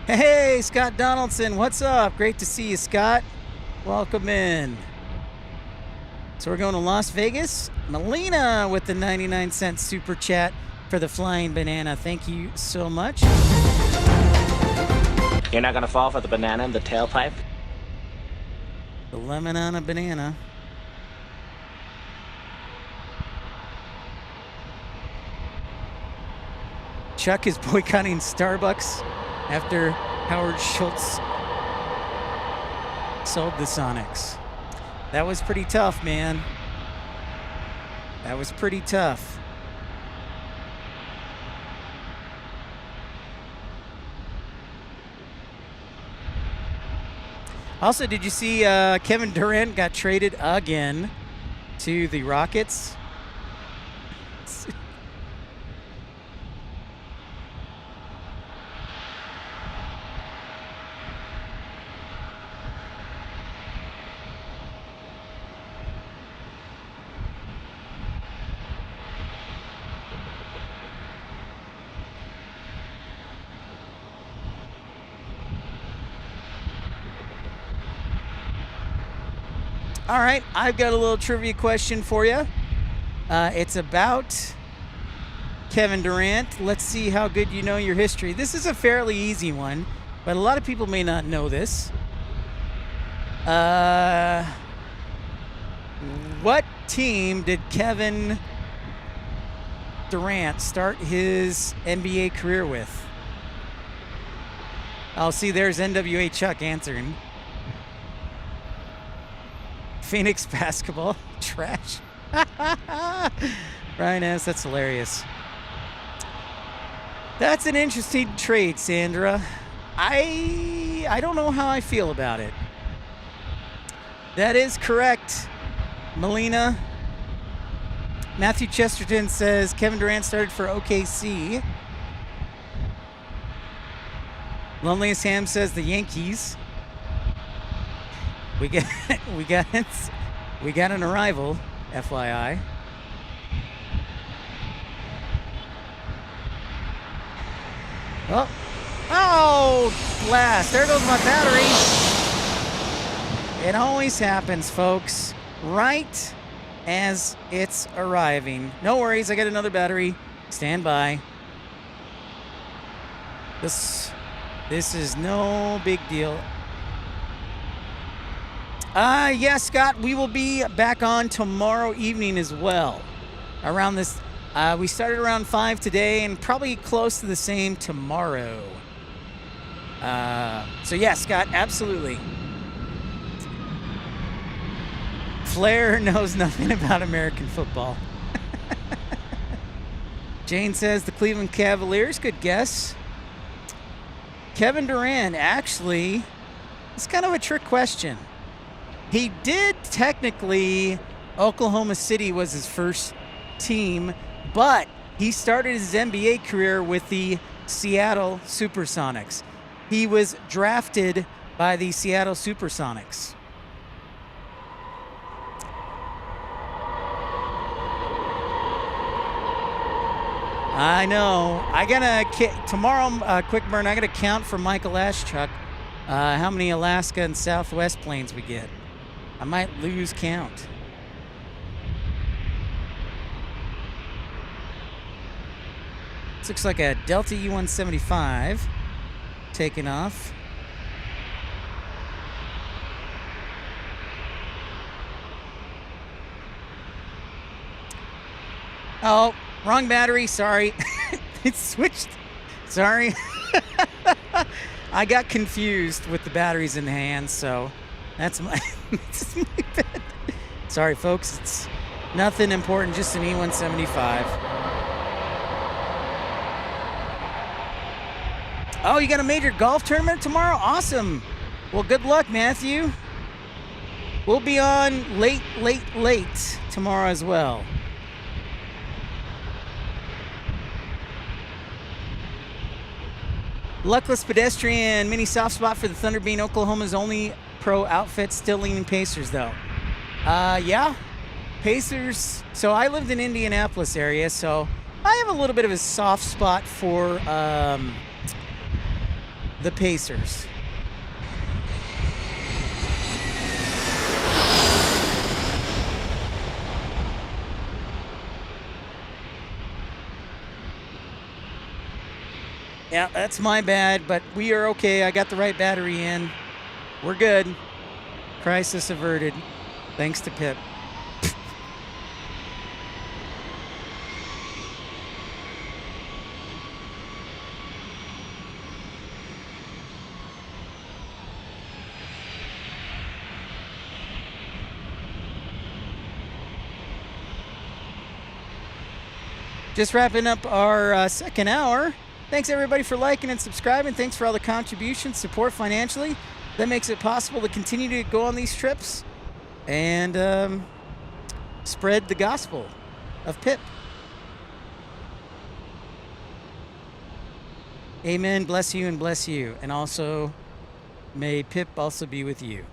Hey, Scott Donaldson, what's up? Great to see you, Scott. Welcome in. So we're going to Las Vegas. Melina with the 99-cent super chat for the flying banana. Thank you so much. You're not gonna fall for the banana in the tailpipe? The lemon on a banana. Chuck is boycotting Starbucks after Howard Schultz sold the Sonics. That was pretty tough, man. That was pretty tough. Also, did you see Kevin Durant got traded again to the Rockets? All right, I've got a little trivia question for you. It's about Kevin Durant. Let's see how good you know your history. This is a fairly easy one, but a lot of people may not know this. What team did Kevin Durant start his NBA career with? Oh, see, there's NWA Chuck answering. Phoenix basketball. Trash. Ryan S., that's hilarious. That's an interesting trade, Sandra. I don't know how I feel about it. That is correct, Melina. Matthew Chesterton says Kevin Durant started for OKC. Loneliest Ham says the Yankees. We got an arrival, FYI. Oh, blast. There goes my battery. It always happens, folks, right as it's arriving. No worries, I got another battery. Stand by. This is no big deal. Yeah, Scott, we will be back on tomorrow evening as well. Around this, we started around 5 today and probably close to the same tomorrow. So yeah, Scott, absolutely. Flair knows nothing about American football. Jane says the Cleveland Cavaliers, good guess. Kevin Durant, actually, it's kind of a trick question. He did technically, Oklahoma City was his first team, but he started his NBA career with the Seattle Supersonics. He was drafted by the Seattle Supersonics. I know. I gotta, tomorrow, quick burn, I gotta count for Michael Aschuk how many Alaska and Southwest planes we get. I might lose count. This looks like a Delta E-175 taking off. Oh, wrong battery, sorry. It switched. Sorry. I got confused with the batteries in the hand, so that's my, that's my bad. Sorry, folks. It's nothing important, just an E-175. Oh, you got a major golf tournament tomorrow? Awesome. Well, good luck, Matthew. We'll be on late tomorrow as well. Luckless Pedestrian, mini soft spot for the Thunder Bean, Oklahoma's only pro outfit, still leaning Pacers though. Yeah, Pacers. So I lived in Indianapolis area, so I have a little bit of a soft spot for the Pacers. Yeah, that's my bad, but we are okay. I got the right battery in. We're good. Crisis averted. Thanks to Pip. Just wrapping up our second hour. Thanks everybody for liking and subscribing. Thanks for all the contributions, support financially. That makes it possible to continue to go on these trips and spread the gospel of Pip. Amen. Bless you and bless you. And also, may Pip also be with you.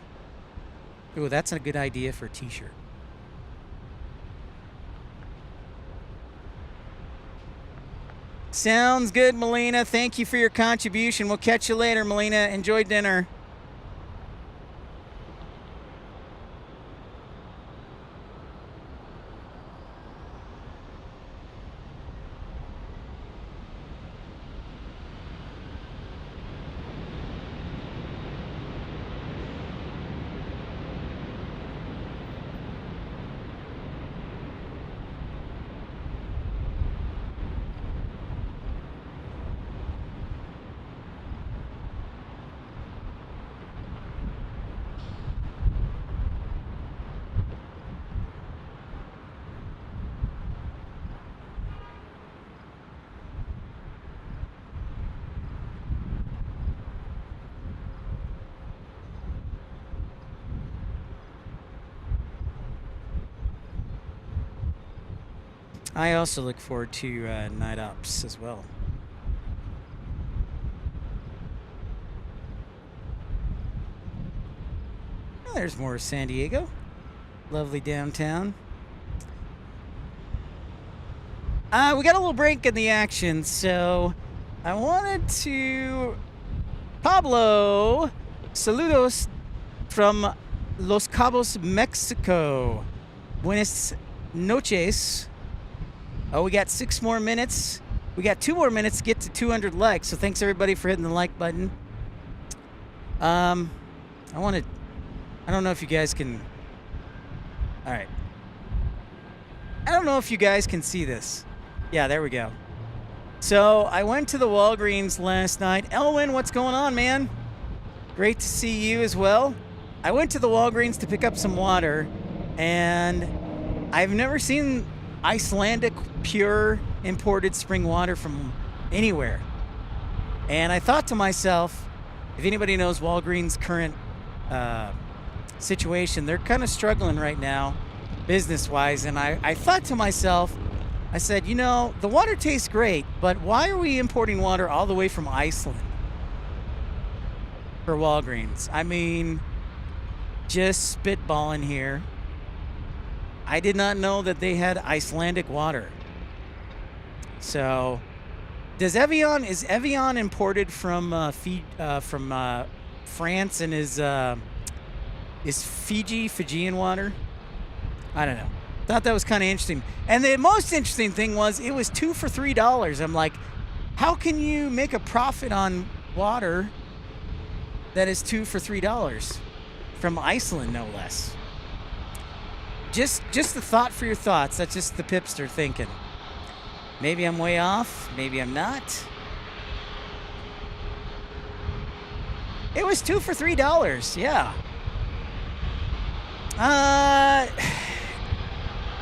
Ooh, that's a good idea for a t-shirt. Sounds good, Melina. Thank you for your contribution. We'll catch you later, Melina. Enjoy dinner. I also look forward to night ops as well. Oh, there's more San Diego. Lovely downtown. We got a little break in the action, so I wanted to... Pablo, saludos from Los Cabos, Mexico. Buenas noches. Oh, we got 6 more minutes. We got 2 more minutes to get to 200 likes. So thanks everybody for hitting the like button. I don't know if you guys can. All right. I don't know if you guys can see this. Yeah, there we go. So I went to the Walgreens last night. Elwin, what's going on, man? Great to see you as well. I went to the Walgreens to pick up some water, and I've never seen Icelandic pure imported spring water from anywhere. And I thought to myself, if anybody knows Walgreens' current situation, they're kind of struggling right now business-wise. And I thought to myself, I said, you know, the water tastes great, but why are we importing water all the way from Iceland for Walgreens? I mean, just spitballing here. I did not know that they had Icelandic water. So, is Evian imported from France, and is Fijian water? I don't know. Thought that was kind of interesting. And the most interesting thing was it was 2 for $3. I'm like, how can you make a profit on water that is 2 for $3 from Iceland, no less? Just the thought for your thoughts. That's just the Pipster thinking. Maybe I'm way off. Maybe I'm not. It was 2 for $3. Yeah.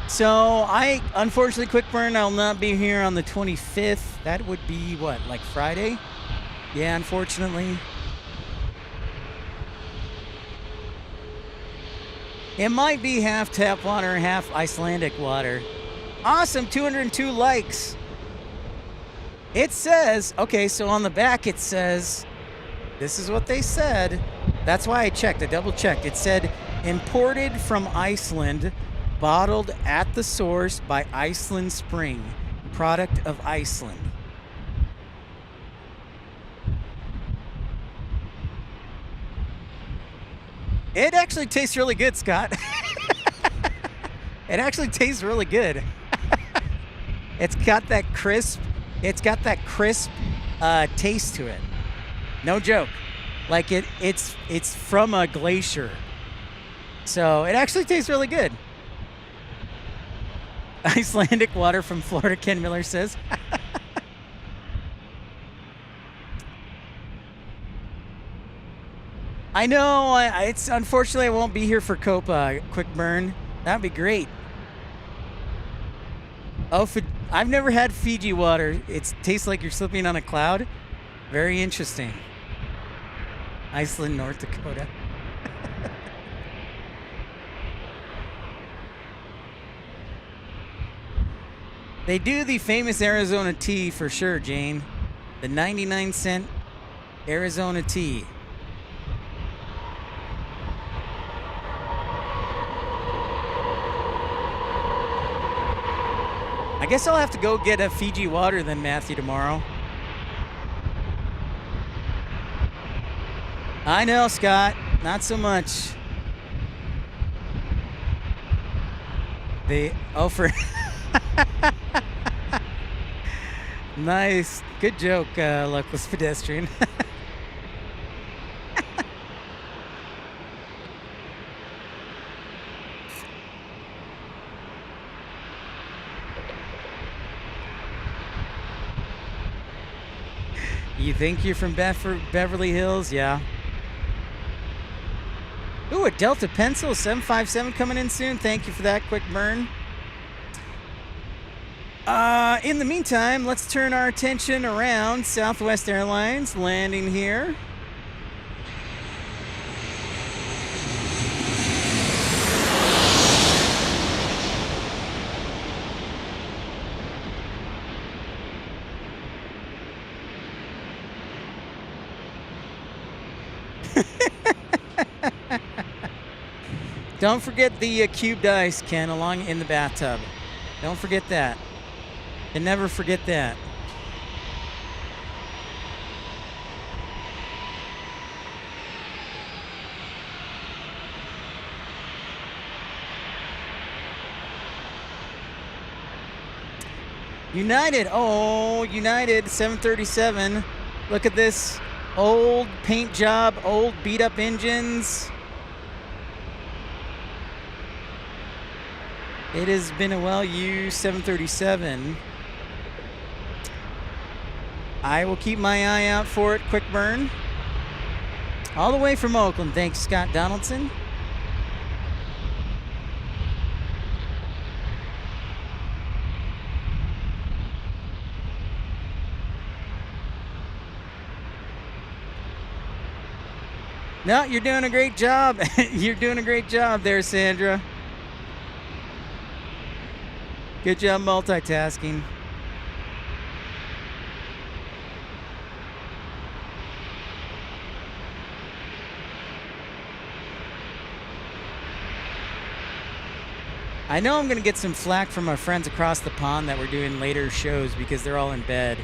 So I, unfortunately, quick burn, I'll not be here on the 25th. That would be what, like Friday? Yeah, unfortunately. It might be half tap water, half Icelandic water. Awesome, 202 likes. It says, okay, so on the back it says, this is what they said. That's why I checked, I double checked. It said, imported from Iceland, bottled at the source by Iceland Spring, product of Iceland. It actually tastes really good, Scott. It actually tastes really good. It's got that crisp taste to it. No joke. Like it's from a glacier. So it actually tastes really good. Icelandic water from Florida, Ken Miller says. I know. It's unfortunately I won't be here for Copa. Quick burn. That'd be great. Oh, I've never had Fiji water. It tastes like you're slipping on a cloud. Very interesting. Iceland, North Dakota. They do the famous Arizona tea for sure, Jane. The 99-cent Arizona tea. I guess I'll have to go get a Fiji water then, Matthew, tomorrow. I know, Scott. Not so much. For... Nice. Good joke, luckless pedestrian. You think you're from Beverly Hills? Yeah. Ooh, a Delta Pencil 757 coming in soon. Thank you for that quick burn. In the meantime, let's turn our attention around. Southwest Airlines landing here. Don't forget the cubed ice, Ken, along in the bathtub. Don't forget that. And never forget that. United. Oh, United 737. Look at this. Old paint job, old beat up engines. It has been a well-used 737. I will keep my eye out for it. Quick burn. All the way from Oakland. Thanks, Scott Donaldson. No, you're doing a great job. You're doing a great job there, Sandra. Good job multitasking. I know I'm going to get some flack from our friends across the pond that we're doing later shows because they're all in bed.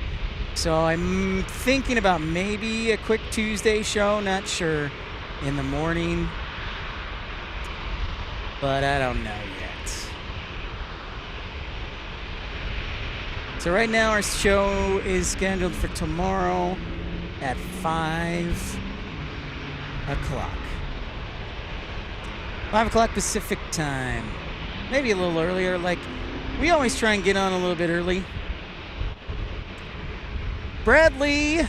So I'm thinking about maybe a quick Tuesday show, not sure, in the morning. But I don't know yet. So right now our show is scheduled for tomorrow at 5 o'clock. 5 o'clock Pacific time. Maybe a little earlier. Like, we always try and get on a little bit early. Bradley,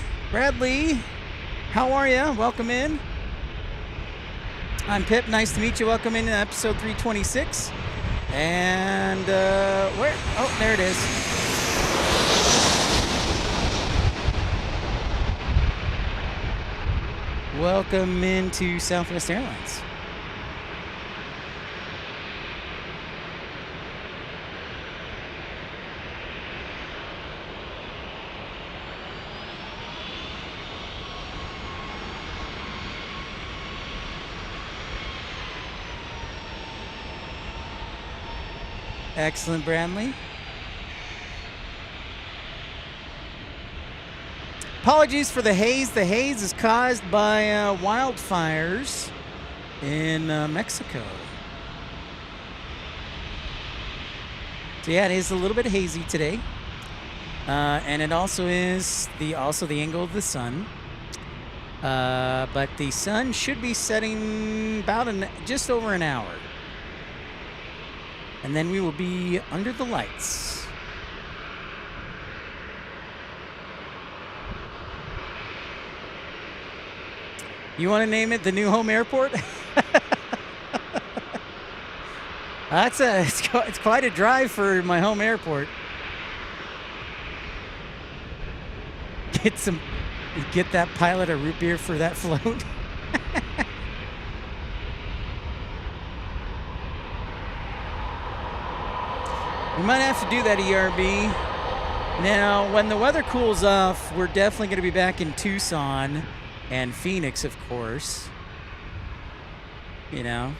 how are you? Welcome in. I'm Pip. Nice to meet you. Welcome in episode 326. And where? Oh, there it is. Welcome into Southwest Airlines. Excellent, Brandley. Apologies for the haze. The haze is caused by wildfires in Mexico. So yeah, it is a little bit hazy today. And it also is the angle of the sun. But the sun should be setting about just over an hour. And then we will be under the lights. You want to name it the new home airport? It's quite a drive for my home airport. Get that pilot a root beer for that float. We might have to do that, ERB. Now, when the weather cools off, we're definitely going to be back in Tucson and Phoenix, of course. You know.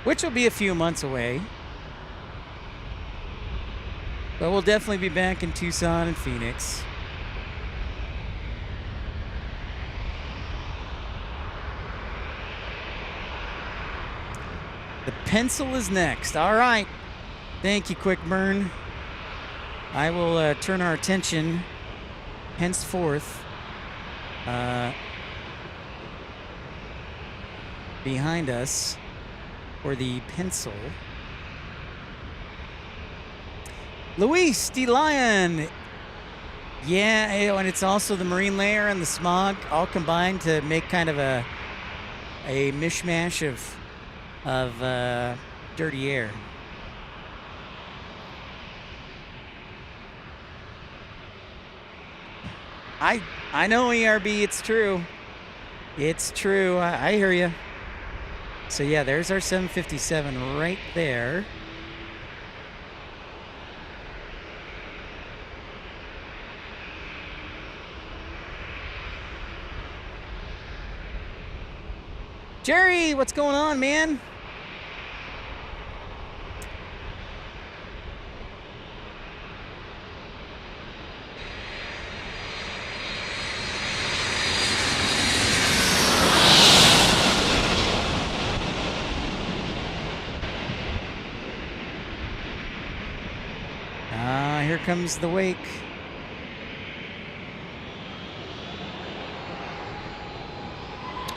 Which will be a few months away. But we'll definitely be back in Tucson and Phoenix. The pencil is next. All right. Thank you, Quick Burn. I will turn our attention henceforth behind us for the pencil. Luis D. Lion. Yeah, and it's also the marine layer and the smog all combined to make kind of a mishmash of dirty air. I know, ERB, it's true. It's true. I hear you. So yeah, there's our 757 right there. Jerry, what's going on, man? Here comes the wake.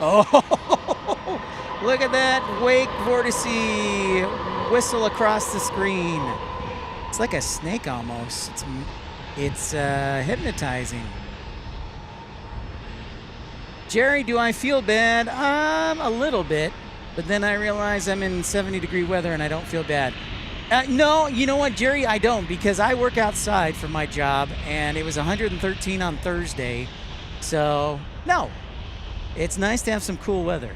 Oh, look at that wake vortice whistle across the screen. It's like a snake almost. It's hypnotizing. Jerry, do I feel bad? A little bit, but then I realize I'm in 70-degree weather and I don't feel bad. No, you know what, Jerry? I don't, because I work outside for my job, and it was 113 on Thursday. So, no. It's nice to have some cool weather.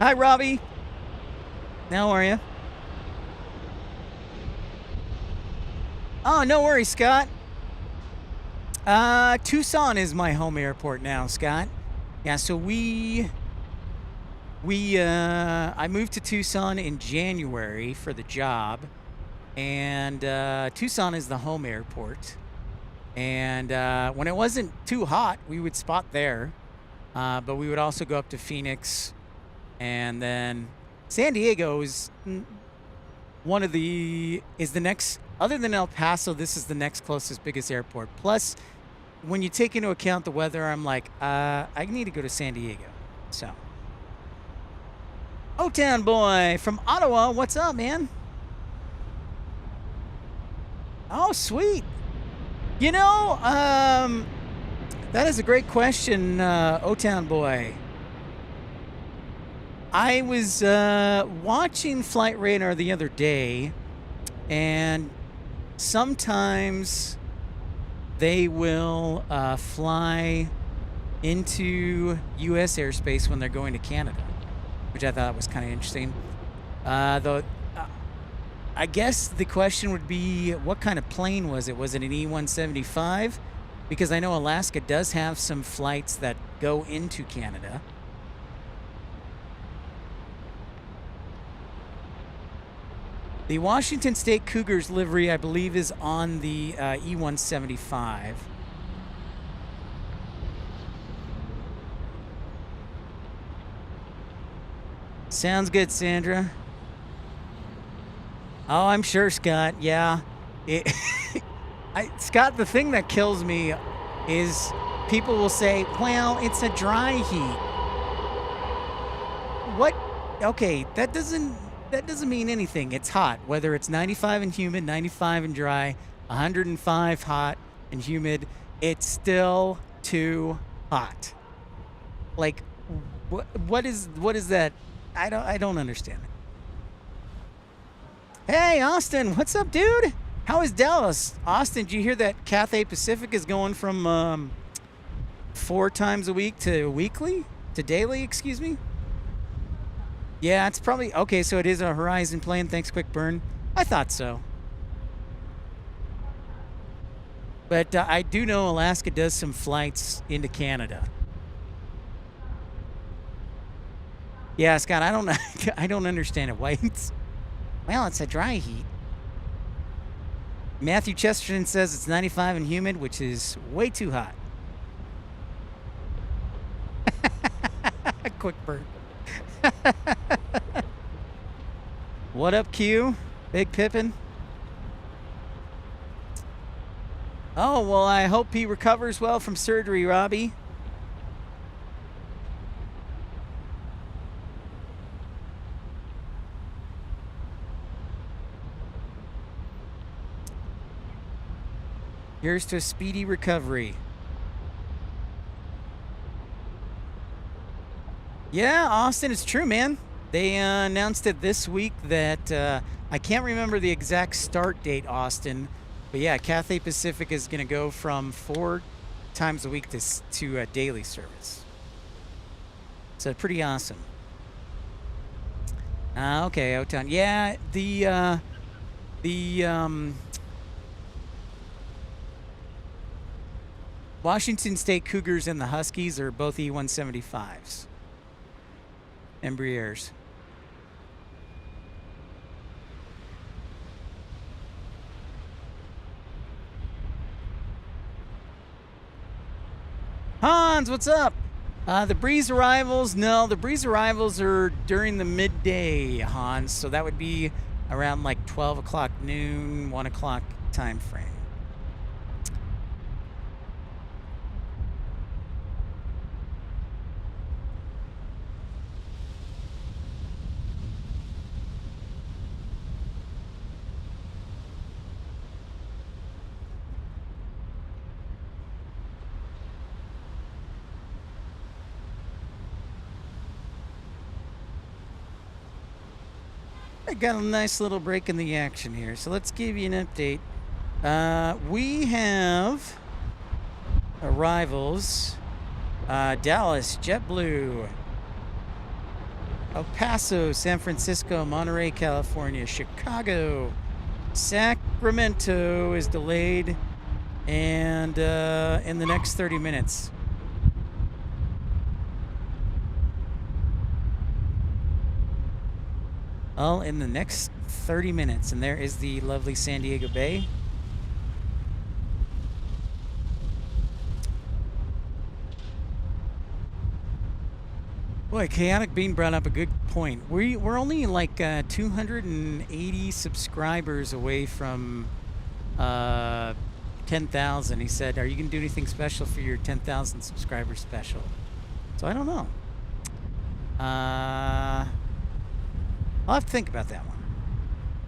Hi, Robbie. How are you? Oh, no worries, Scott. Tucson is my home airport now, Scott. Yeah, so I moved to Tucson in January for the job, and Tucson is the home airport. And when it wasn't too hot, we would spot there, but we would also go up to Phoenix, and then San Diego is the next, other than El Paso, this is the next closest, biggest airport. Plus, when you take into account the weather, I'm like, I need to go to San Diego, so. O-Town Boy from Ottawa, what's up, man? Oh, sweet. You know, that is a great question, O-Town Boy. I was watching Flight Radar the other day, and sometimes they will fly into U.S. airspace when they're going to Canada, which I thought was kind of interesting. Though, I guess the question would be, what kind of plane was it? Was it an E-175? Because I know Alaska does have some flights that go into Canada. The Washington State Cougars livery, I believe, is on the E-175. Sounds good, Sandra. Oh, I'm sure, Scott. Yeah. Scott, the thing that kills me is people will say, well, it's a dry heat. What? Okay, that doesn't mean anything. It's hot. Whether it's 95 and humid, 95 and dry, 105 hot and humid, it's still too hot. Like, what is that? I don't understand it. Hey, Austin, what's up, dude? How is Dallas? Austin, did you hear that Cathay Pacific is going from 4 times a week to weekly? To daily, excuse me? Yeah, it's probably... Okay, so it is a Horizon plane. Thanks, Quick Burn. I thought so. But I do know Alaska does some flights into Canada. Yeah, Scott, I don't understand it. Why it's... Well, it's a dry heat. Matthew Chesterton says it's 95 and humid, which is way too hot. Quick burn. What up, Q? Big Pippin? Oh, well, I hope he recovers well from surgery, Robbie. Here's to a speedy recovery. Yeah, Austin, it's true, man. They announced it this week that I can't remember the exact start date, Austin, but yeah, Cathay Pacific is going to go from 4 times a week to a daily service. So pretty awesome. Okay, O-Town. Yeah, the Washington State Cougars and the Huskies are both E-175s. Embraers. Hans, what's up? The Breeze arrivals? No, the Breeze arrivals are during the midday, Hans. So that would be around like 12 o'clock noon, 1 o'clock time frame. I got a nice little break in the action here, so let's give you an update. We have arrivals. Dallas, JetBlue. El Paso, San Francisco, Monterey, California, Chicago. Sacramento is delayed and in the next 30 minutes. All in the next 30 minutes. And there is the lovely San Diego Bay. Boy, Chaotic Bean brought up a good point. We're only like 280 subscribers away from 10,000. He said, are you going to do anything special for your 10,000 subscriber special? So I don't know. I'll have to think about that one.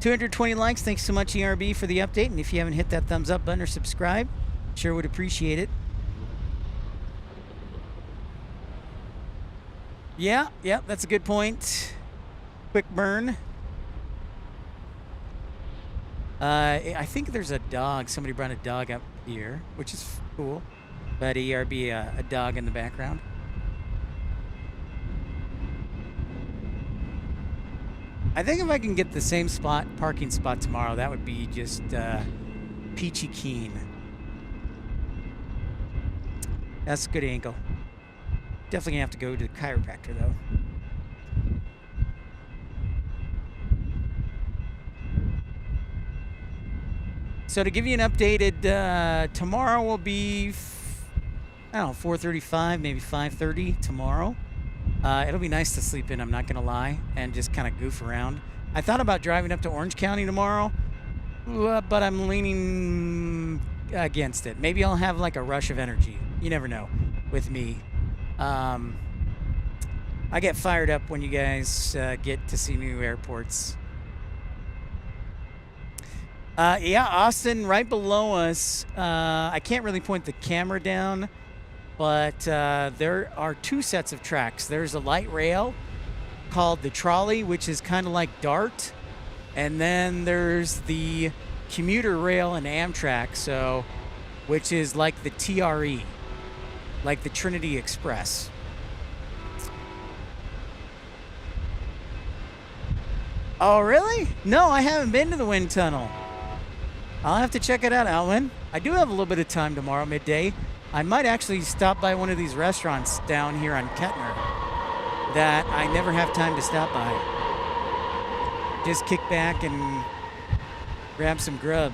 220 likes. Thanks so much, ERB, for the update. And if you haven't hit that thumbs up button or subscribe, sure would appreciate it. Yeah, that's a good point. Quick burn. I think there's a dog. Somebody brought a dog up here, which is cool. But ERB, a dog in the background. I think if I can get the same parking spot tomorrow, that would be just peachy keen. That's a good angle. Definitely gonna have to go to the chiropractor though. So to give you an updated, tomorrow will be, I don't know, 4:35, maybe 5:30 tomorrow. It'll be nice to sleep in, I'm not gonna lie, and just kind of goof around. I thought about driving up to Orange County tomorrow, but I'm leaning against it. Maybe I'll have like a rush of energy. You never know with me. I get fired up when you guys get to see new airports. Yeah, Austin, right below us. I can't really point the camera down, but there are two sets of tracks. There's a light rail called the trolley, which is kind of like DART, and then there's the commuter rail and Amtrak, so which is like the TRE, like the Trinity Express. Oh, really? No, I haven't been to the wind tunnel. I'll have to check it out, Alwyn. I do have a little bit of time tomorrow, midday. I might actually stop by one of these restaurants down here on Kettner that I never have time to stop by. Just kick back and grab some grub.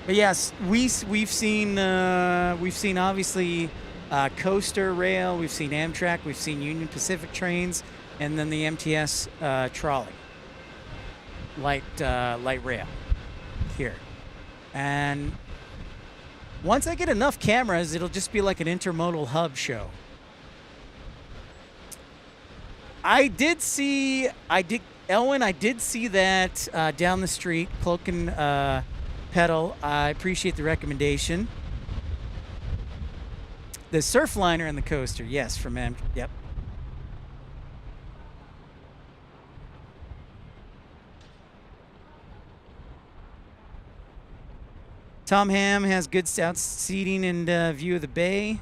But yes, we've seen obviously coaster rail, we've seen Amtrak, we've seen Union Pacific trains, and then the MTS trolley, light rail here. And once I get enough cameras, it'll just be like an intermodal hub show. Elwyn, I did see that down the street, Cloak and Pedal. I appreciate the recommendation. The Surfliner and the coaster, yes, from yep. Tom Ham has good out seating and view of the bay.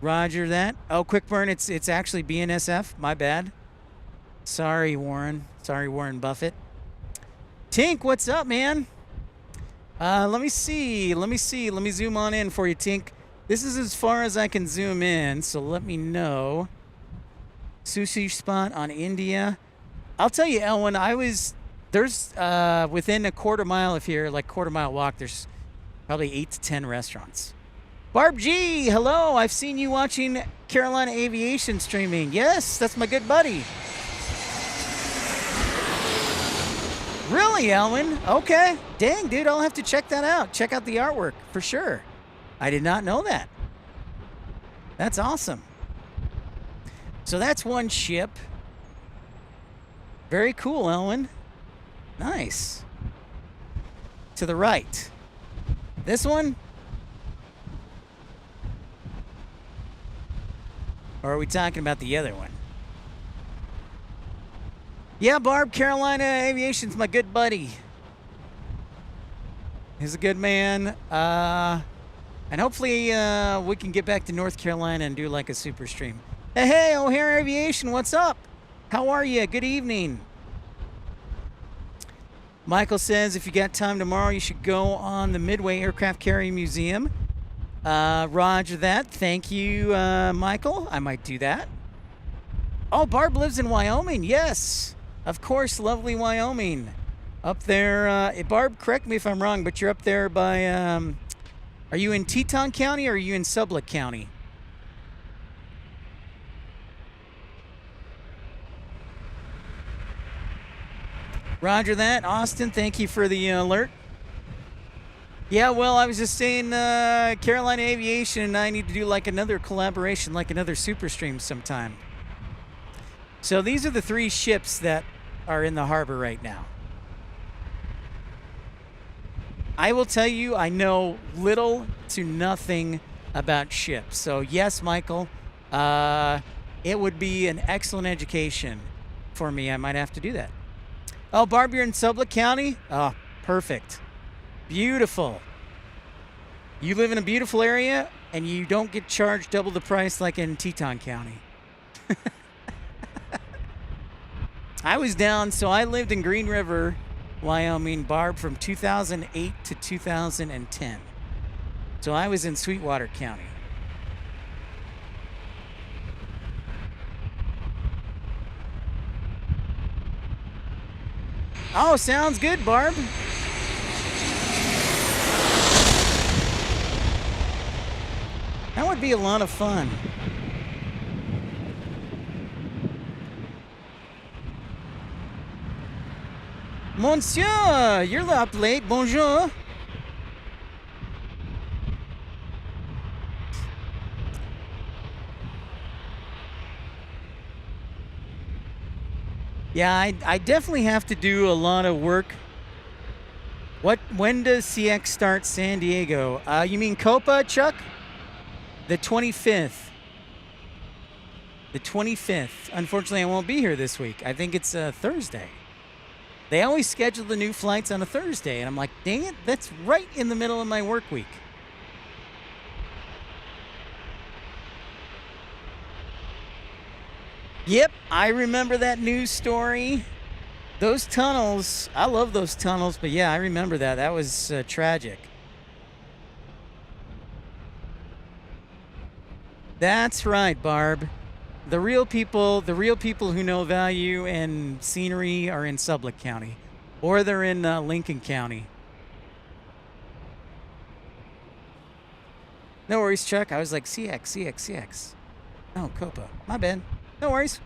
Roger that. Oh, quick burn. It's actually BNSF. My bad. Sorry, Warren. Sorry, Warren Buffett. Tink, what's up, man? Let me see. Let me zoom on in for you, Tink. This is as far as I can zoom in, so let me know. Sushi spot on India. I'll tell you, Elwyn, there's within a quarter mile of here, like quarter mile walk, there's probably 8 to 10 restaurants. Barb G, hello. I've seen you watching Carolina Aviation streaming. Yes, that's my good buddy. Really, Elwyn? Okay. Dang, dude, I'll have to check that out. Check out the artwork for sure. I did not know that. That's awesome. So that's one ship. Very cool, Elwyn. Nice. To the right. This one? Or are we talking about the other one? Yeah, Barb, Carolina Aviation's my good buddy. He's a good man. And hopefully we can get back to North Carolina and do like a super stream. Hey, O'Hare Aviation, what's up? How are you? Good evening. Michael says if you got time tomorrow, you should go on the Midway Aircraft Carrier Museum. Roger that. Thank you, Michael. I might do that. Oh, Barb lives in Wyoming. Yes, of course, lovely Wyoming. Up there, Barb, correct me if I'm wrong, but you're up there by, are you in Teton County or are you in Sublette County? Roger that. Austin, thank you for the alert. Yeah, well, I was just saying Carolina Aviation and I need to do like another collaboration, like another super stream sometime. So these are the 3 ships that are in the harbor right now. I will tell you, I know little to nothing about ships. So yes, Michael, it would be an excellent education for me. I might have to do that. Oh, Barb, you're in Sublette County? Oh, perfect. Beautiful. You live in a beautiful area and you don't get charged double the price like in Teton County. I was down, so I lived in Green River, Wyoming, Barb, from 2008 to 2010. So I was in Sweetwater County. Oh, sounds good, Barb. That would be a lot of fun. Monsieur, you're up late. Bonjour. Yeah, I definitely have to do a lot of work. When does CX start San Diego? You mean Copa, Chuck? The 25th. The 25th. Unfortunately, I won't be here this week. I think it's Thursday. They always schedule the new flights on a Thursday, and I'm like, dang it, that's right in the middle of my work week. Yep, I remember that news story. Those tunnels, I love those tunnels, but yeah, I remember that. That was tragic. That's right, Barb. The real people who know value and scenery are in Sublette County, or they're in Lincoln County. No worries, Chuck. I was like, CX. Oh, Copa. My bad. No worries.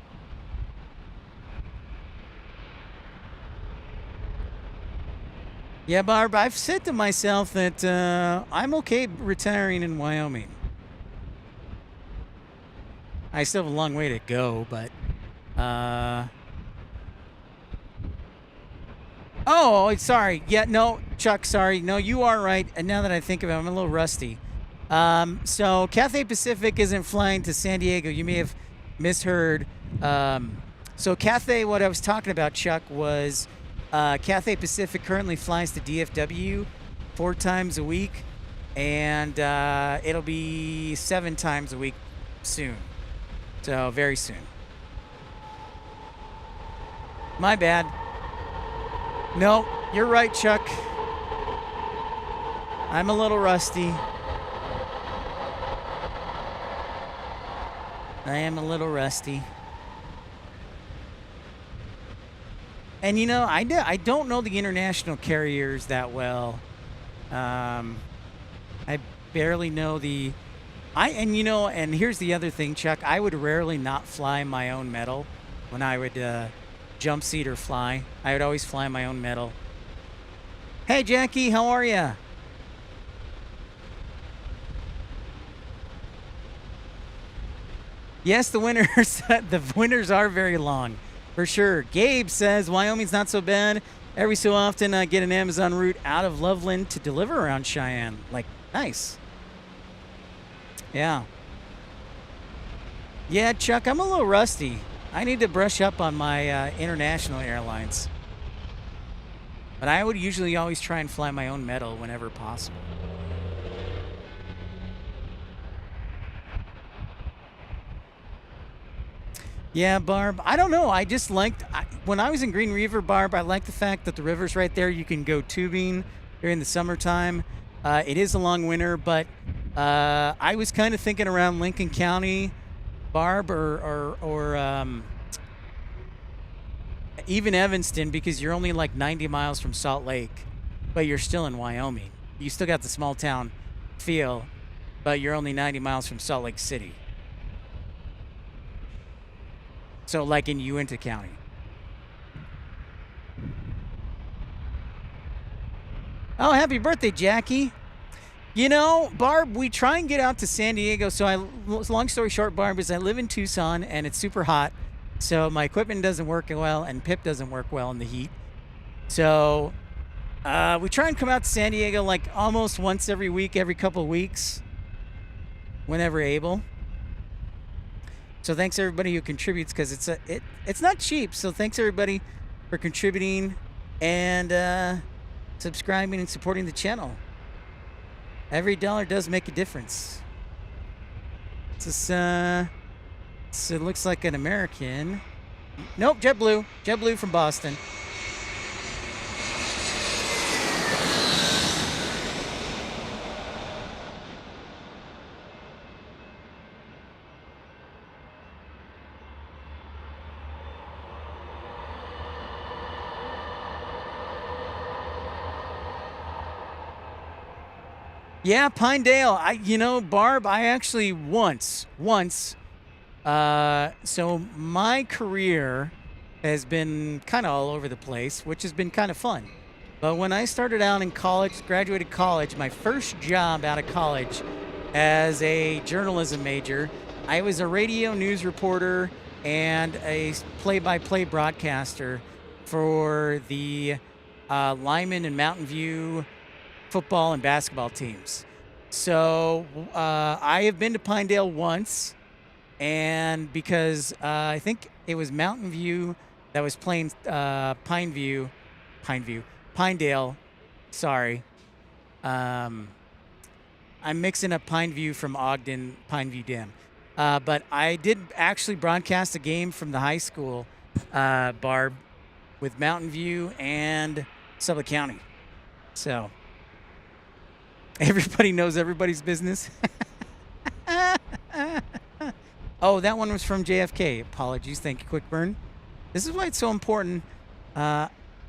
Yeah, Barb, I've said to myself that I'm okay retiring in Wyoming. I still have a long way to go, but... Oh, sorry. Yeah, no, Chuck, sorry. No, you are right. And now that I think of it, I'm a little rusty. So Cathay Pacific isn't flying to San Diego. You may have misheard. So Cathay, what I was talking about, Chuck, was Cathay Pacific currently flies to DFW 4 times a week, and it'll be 7 times a week soon. So very soon. My bad. No, you're right, Chuck. I'm a little rusty. I am a little rusty. And you know, I don't know the international carriers that well. I barely know the... And you know, and here's the other thing, Chuck. I would rarely not fly my own metal when I would jump seat or fly. I would always fly my own metal. Hey, Jackie, how are ya? Yes, the winters are very long, for sure. Gabe says Wyoming's not so bad. Every so often, I get an Amazon route out of Loveland to deliver around Cheyenne. Like, nice. Yeah. Yeah, Chuck, I'm a little rusty. I need to brush up on my international airlines. But I would usually always try and fly my own metal whenever possible. Yeah, Barb. I don't know. I just liked... when I was in Green River, Barb, I liked the fact that the river's right there. You can go tubing during the summertime. It is a long winter, but I was kind of thinking around Lincoln County, Barb, or even Evanston, because you're only like 90 miles from Salt Lake, but you're still in Wyoming. You still got the small town feel, but you're only 90 miles from Salt Lake City. So like in Uinta County. Oh, happy birthday, Jackie. You know, Barb, we try and get out to San Diego. So long story short, Barb, is I live in Tucson and it's super hot. So my equipment doesn't work well and Pip doesn't work well in the heat. So we try and come out to San Diego like almost once every week, every couple of weeks, whenever able. So thanks everybody who contributes, because it's not cheap. So thanks everybody for contributing and subscribing and supporting the channel. Every dollar does make a difference. It looks like an American. Nope, JetBlue. JetBlue from Boston. Yeah, Pinedale. You know, Barb, I actually once, so my career has been kind of all over the place, which has been kind of fun. But when I started out in college, graduated college, my first job out of college as a journalism major, I was a radio news reporter and a play-by-play broadcaster for the Lyman and Mountain View football and basketball teams. So I have been to Pinedale once, and because I think it was Mountain View that was playing Pinedale. Sorry. I'm mixing up Pineview from Ogden, Pineview Dam. But I did actually broadcast a game from the high school, Barb, with Mountain View and Sublette County. So everybody knows everybody's business. Oh, that one was from JFK. Apologies. Thank you, Quickburn. This is why it's so important.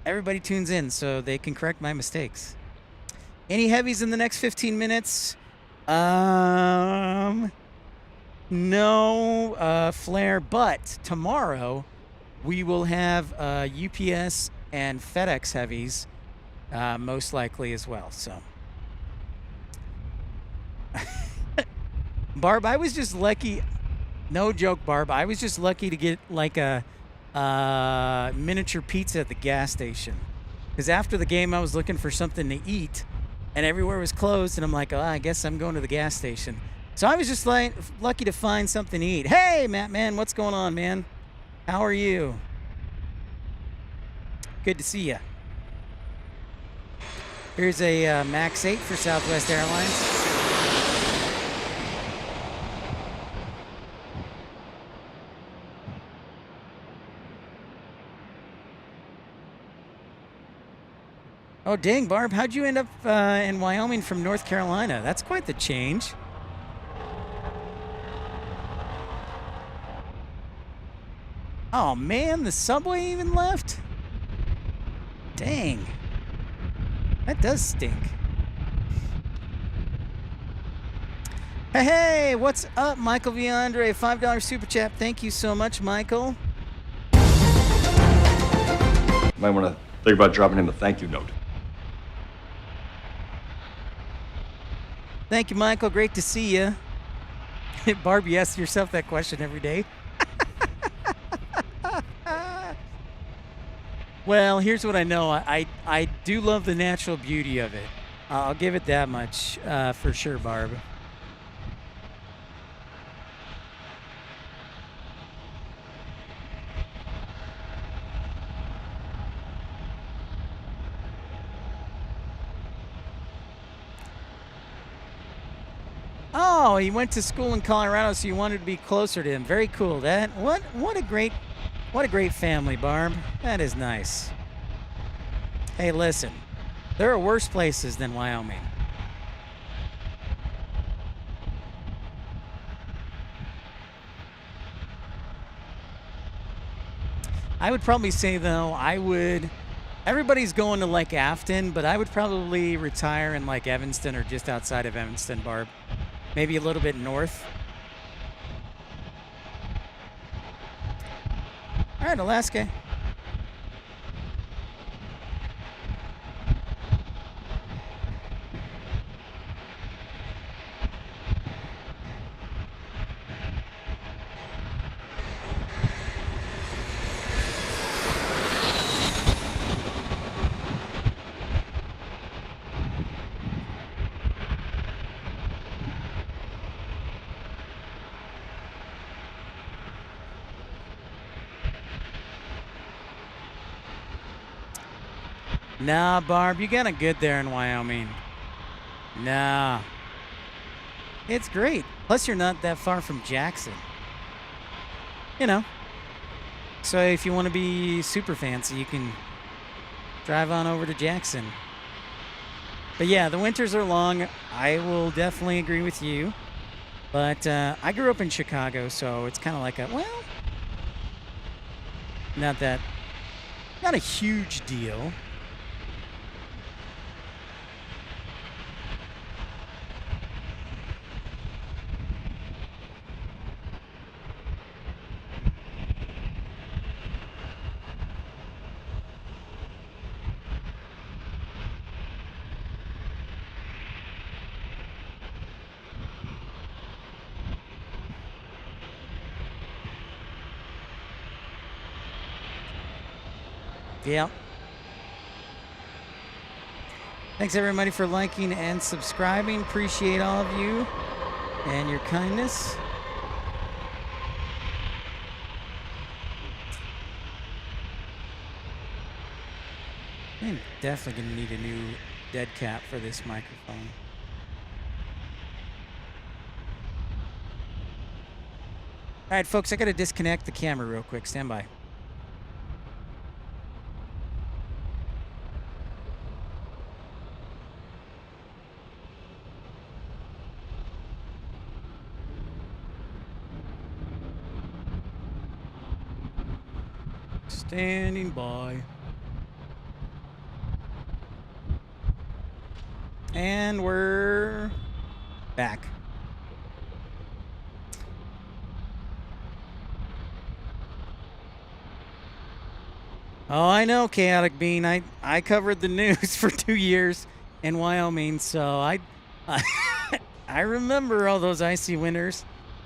Everybody tunes in so they can correct my mistakes. Any heavies in the next 15 minutes? No flare, but tomorrow we will have UPS and FedEx heavies most likely as well. So, Barb, I was just lucky. No joke, Barb. I was just lucky to get like a miniature pizza at the gas station. Because after the game, I was looking for something to eat, and everywhere was closed. And I'm like, oh, I guess I'm going to the gas station. So I was just like lucky to find something to eat. Hey, Matt, man, what's going on, man? How are you? Good to see you. Here's a Max 8 for Southwest Airlines. Oh, dang, Barb, how'd you end up in Wyoming from North Carolina? That's quite the change. Oh, man, the subway even left? Dang. That does stink. Hey, hey, what's up, Michael Viandre? $5 super chat. Thank you so much, Michael. Might want to think about dropping him a thank you note. Thank you, Michael. Great to see you. Barb, you ask yourself that question every day. Well, here's what I know. I do love the natural beauty of it. I'll give it that much for sure, Barb. Oh, he went to school in Colorado, so you wanted to be closer to him. Very cool. What a great family, Barb. That is nice. Hey, listen, there are worse places than Wyoming. I would probably say, though, everybody's going to like Afton, but I would probably retire in like Evanston or just outside of Evanston, Barb. Maybe a little bit north. All right, Alaska. Nah, Barb, you got it good there in Wyoming. Nah. It's great. Plus, you're not that far from Jackson. You know. So if you want to be super fancy, you can drive on over to Jackson. But yeah, the winters are long. I will definitely agree with you. But I grew up in Chicago, so it's kind of like not a huge deal. Yeah. Thanks everybody for liking and subscribing. Appreciate all of you and your kindness. I'm definitely going to need a new dead cap for this microphone. All right, folks, I got to disconnect the camera real quick. Stand by. Standing by. And we're back. Oh, I know, Chaotic Bean. I covered the news for 2 years in Wyoming, so I remember all those icy winters.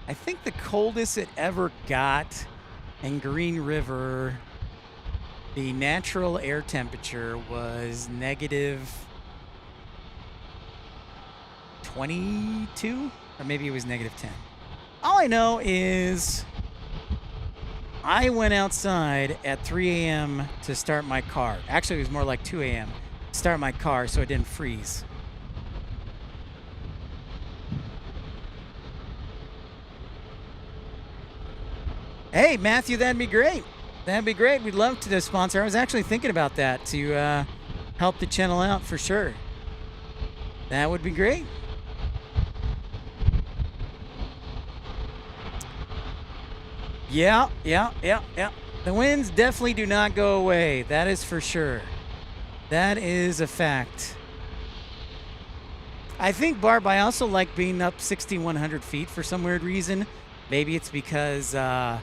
I think the coldest it ever got in Green River, the natural air temperature was negative 22, or maybe it was negative 10. All I know is I went outside at 3 a.m. to start my car. Actually, it was more like 2 a.m. to start my car so it didn't freeze. Hey, Matthew, that'd be great. That'd be great. We'd love to sponsor. I was actually thinking about that to help the channel out for sure. That would be great. Yeah. The winds definitely do not go away. That is for sure. That is a fact. I think, Barb, I also like being up 6,100 feet for some weird reason. Maybe it's because I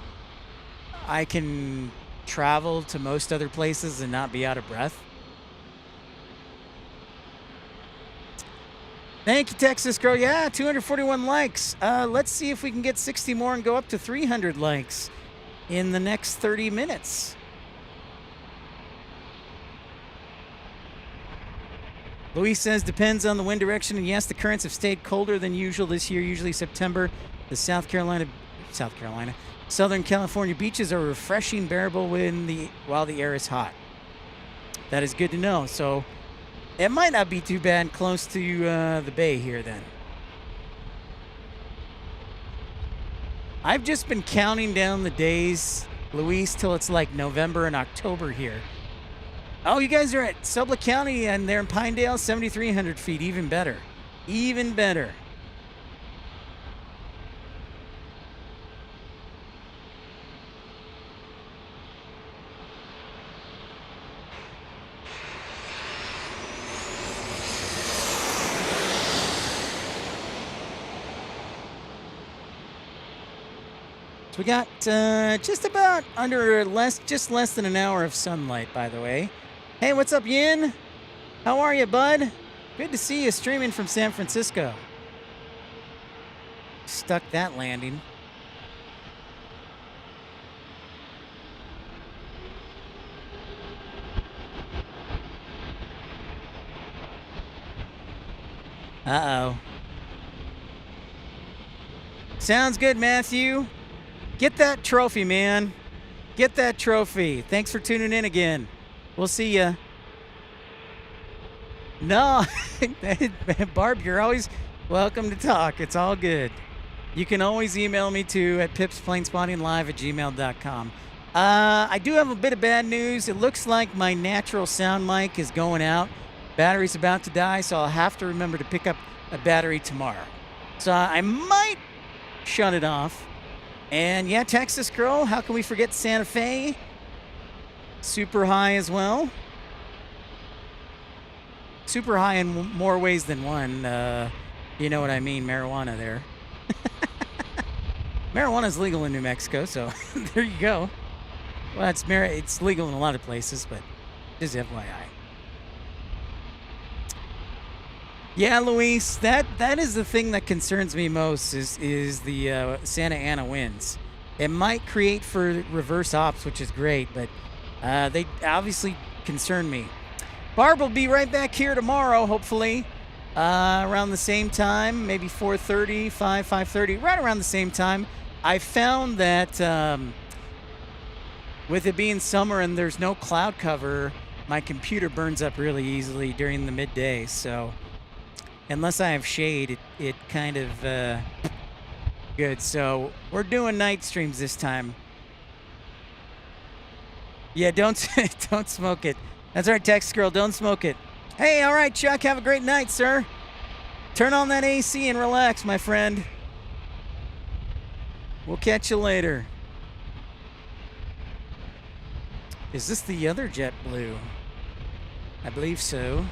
can travel to most other places and not be out of breath. Thank you, Texas Girl. Yeah, 241 likes. Let's see if we can get 60 more and go up to 300 likes in the next 30 minutes. Luis says, depends on the wind direction. And yes, the currents have stayed colder than usual this year. Usually September, the Southern California beaches are refreshing, bearable while the air is hot. That is good to know. So it might not be too bad close to the bay here then. I've just been counting down the days, Luis, till it's like November and October here. Oh, you guys are at Sublette County and they're in Pinedale, 7,300 feet. Even better. Even better. So we got just about just less than an hour of sunlight, by the way. Hey, what's up, Yin? How are you, bud? Good to see you streaming from San Francisco. Stuck that landing. Uh-oh. Sounds good, Matthew. Get that trophy, man. Get that trophy. Thanks for tuning in again. We'll see ya. No, Barb, you're always welcome to talk. It's all good. You can always email me too at pipsplanespottinglive@gmail.com. I do have a bit of bad news. It looks like my natural sound mic is going out. Battery's about to die, so I'll have to remember to pick up a battery tomorrow. So I might shut it off. And yeah, Texas Girl, how can we forget Santa Fe? Super high as well. Super high in more ways than one. You know what I mean, marijuana there. Marijuana's legal in New Mexico, so there you go. Well, it's legal in a lot of places, but just FYI. Yeah, Luis, that is the thing that concerns me most is the Santa Ana winds. It might create for reverse ops, which is great, but They obviously concern me. Barb will be right back here tomorrow, hopefully, around the same time, maybe 4:30, 5:30, right around the same time. I found that with it being summer and there's no cloud cover, my computer burns up really easily during the midday. So unless I have shade, it kind of good. So we're doing night streams this time. Yeah, don't smoke it. That's right, Text Girl, don't smoke it. Hey, all right, Chuck, have a great night, sir. Turn on that AC and relax, my friend. We'll catch you later. Is this the other JetBlue? I believe so.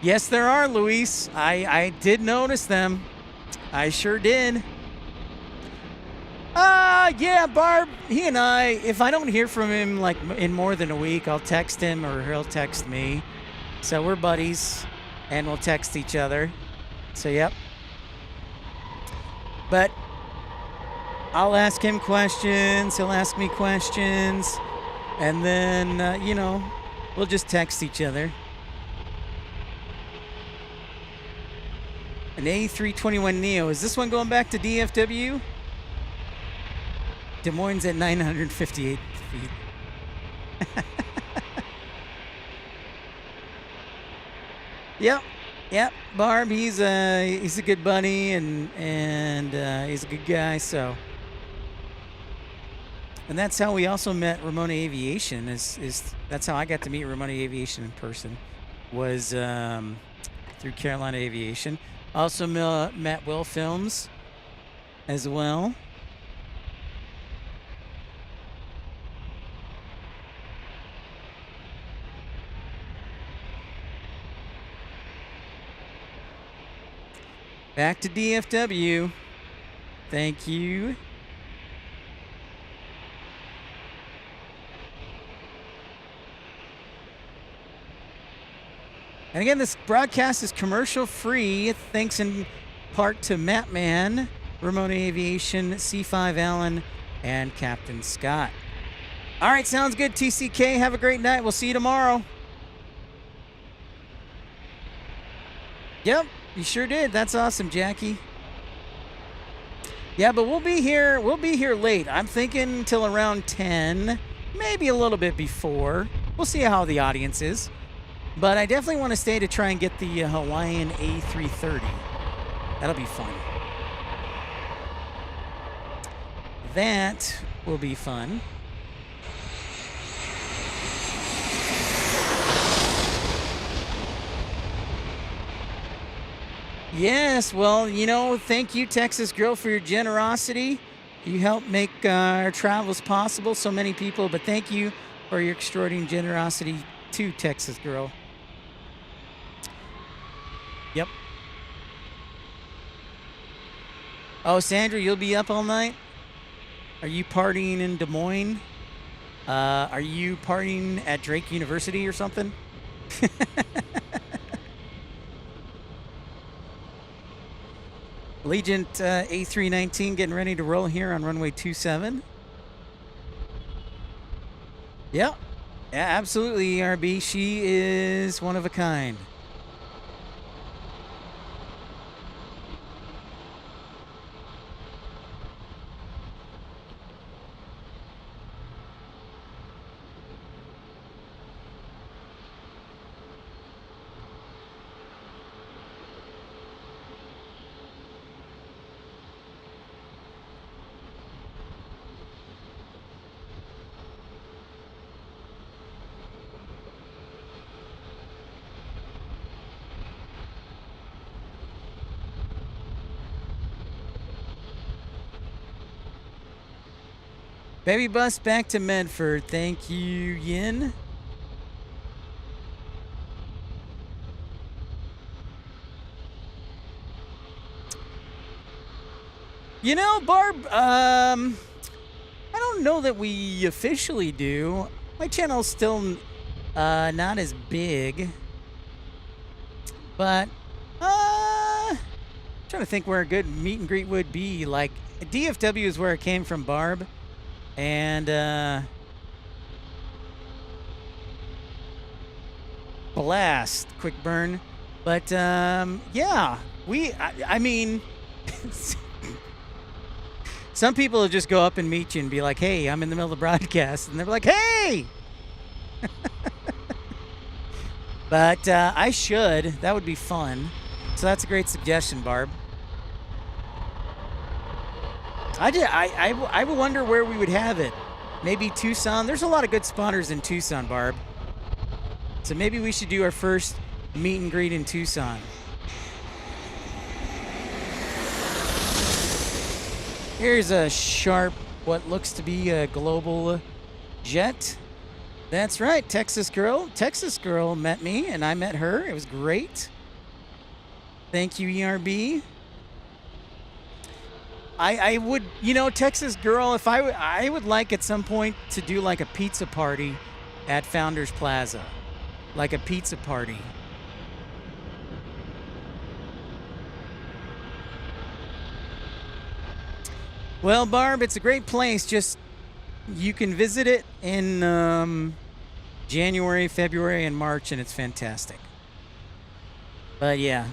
Yes, there are, Luis. I did notice them. I sure did. Yeah, Barb, he and I, if I don't hear from him like in more than a week, I'll text him or he'll text me. So we're buddies and we'll text each other. So, yep. But I'll ask him questions, he'll ask me questions, and then, you know, we'll just text each other. An A321 Neo. Is this one going back to DFW? Des Moines at 958 feet. Yep. Barb, he's a good buddy and he's a good guy. So, and that's how we also met Ramona Aviation. Is that's how I got to meet Ramona Aviation in person. Was through Carolina Aviation. Also met Will Films as well. Back to DFW. Thank you. And again, this broadcast is commercial free, thanks in part to Mattman, Ramona Aviation, C5 Allen, and Captain Scott. All right, sounds good, TCK. Have a great night. We'll see you tomorrow. Yep, you sure did. That's awesome, Jackie. Yeah, but we'll be here late. I'm thinking till around 10, maybe a little bit before. We'll see how the audience is. But I definitely want to stay to try and get the Hawaiian A330. That'll be fun. That will be fun. Yes, well, you know, thank you, Texas Girl, for your generosity. You help make our travels possible, so many people, but thank you for your extraordinary generosity to Texas Girl. Yep. Oh, Sandra, you'll be up all night? Are you partying in Des Moines? Are you partying at Drake University or something? Allegiant A319 getting ready to roll here on runway 27. Yep. Yeah, absolutely, ERB. She is one of a kind. Baby bus back to Medford. Thank you, Yin. You know, Barb, I don't don't know that we officially do. My channel's still not as big. But, trying to think where a good meet and greet would be. Like, DFW is where it came from, Barb. And, Blast, quick burn. But, yeah, I mean, some people will just go up and meet you and be like, hey, I'm in the middle of the broadcast. And they're like, hey! But I should. That would be fun. So that's a great suggestion, Barb. I wonder where we would have it. Maybe Tucson. There's a lot of good spawners in Tucson, Barb. So maybe we should do our first meet and greet in Tucson. Here's a sharp, what looks to be a global jet. That's right, Texas girl. Texas girl met me, and I met her. It was great. Thank you, ERB. I would, you know, Texas girl, if I would like at some point to do like a pizza party at Founders Plaza. Like a pizza party. Well, Barb, it's a great place. Just, you can visit it in January, February, and March, and it's fantastic. But yeah.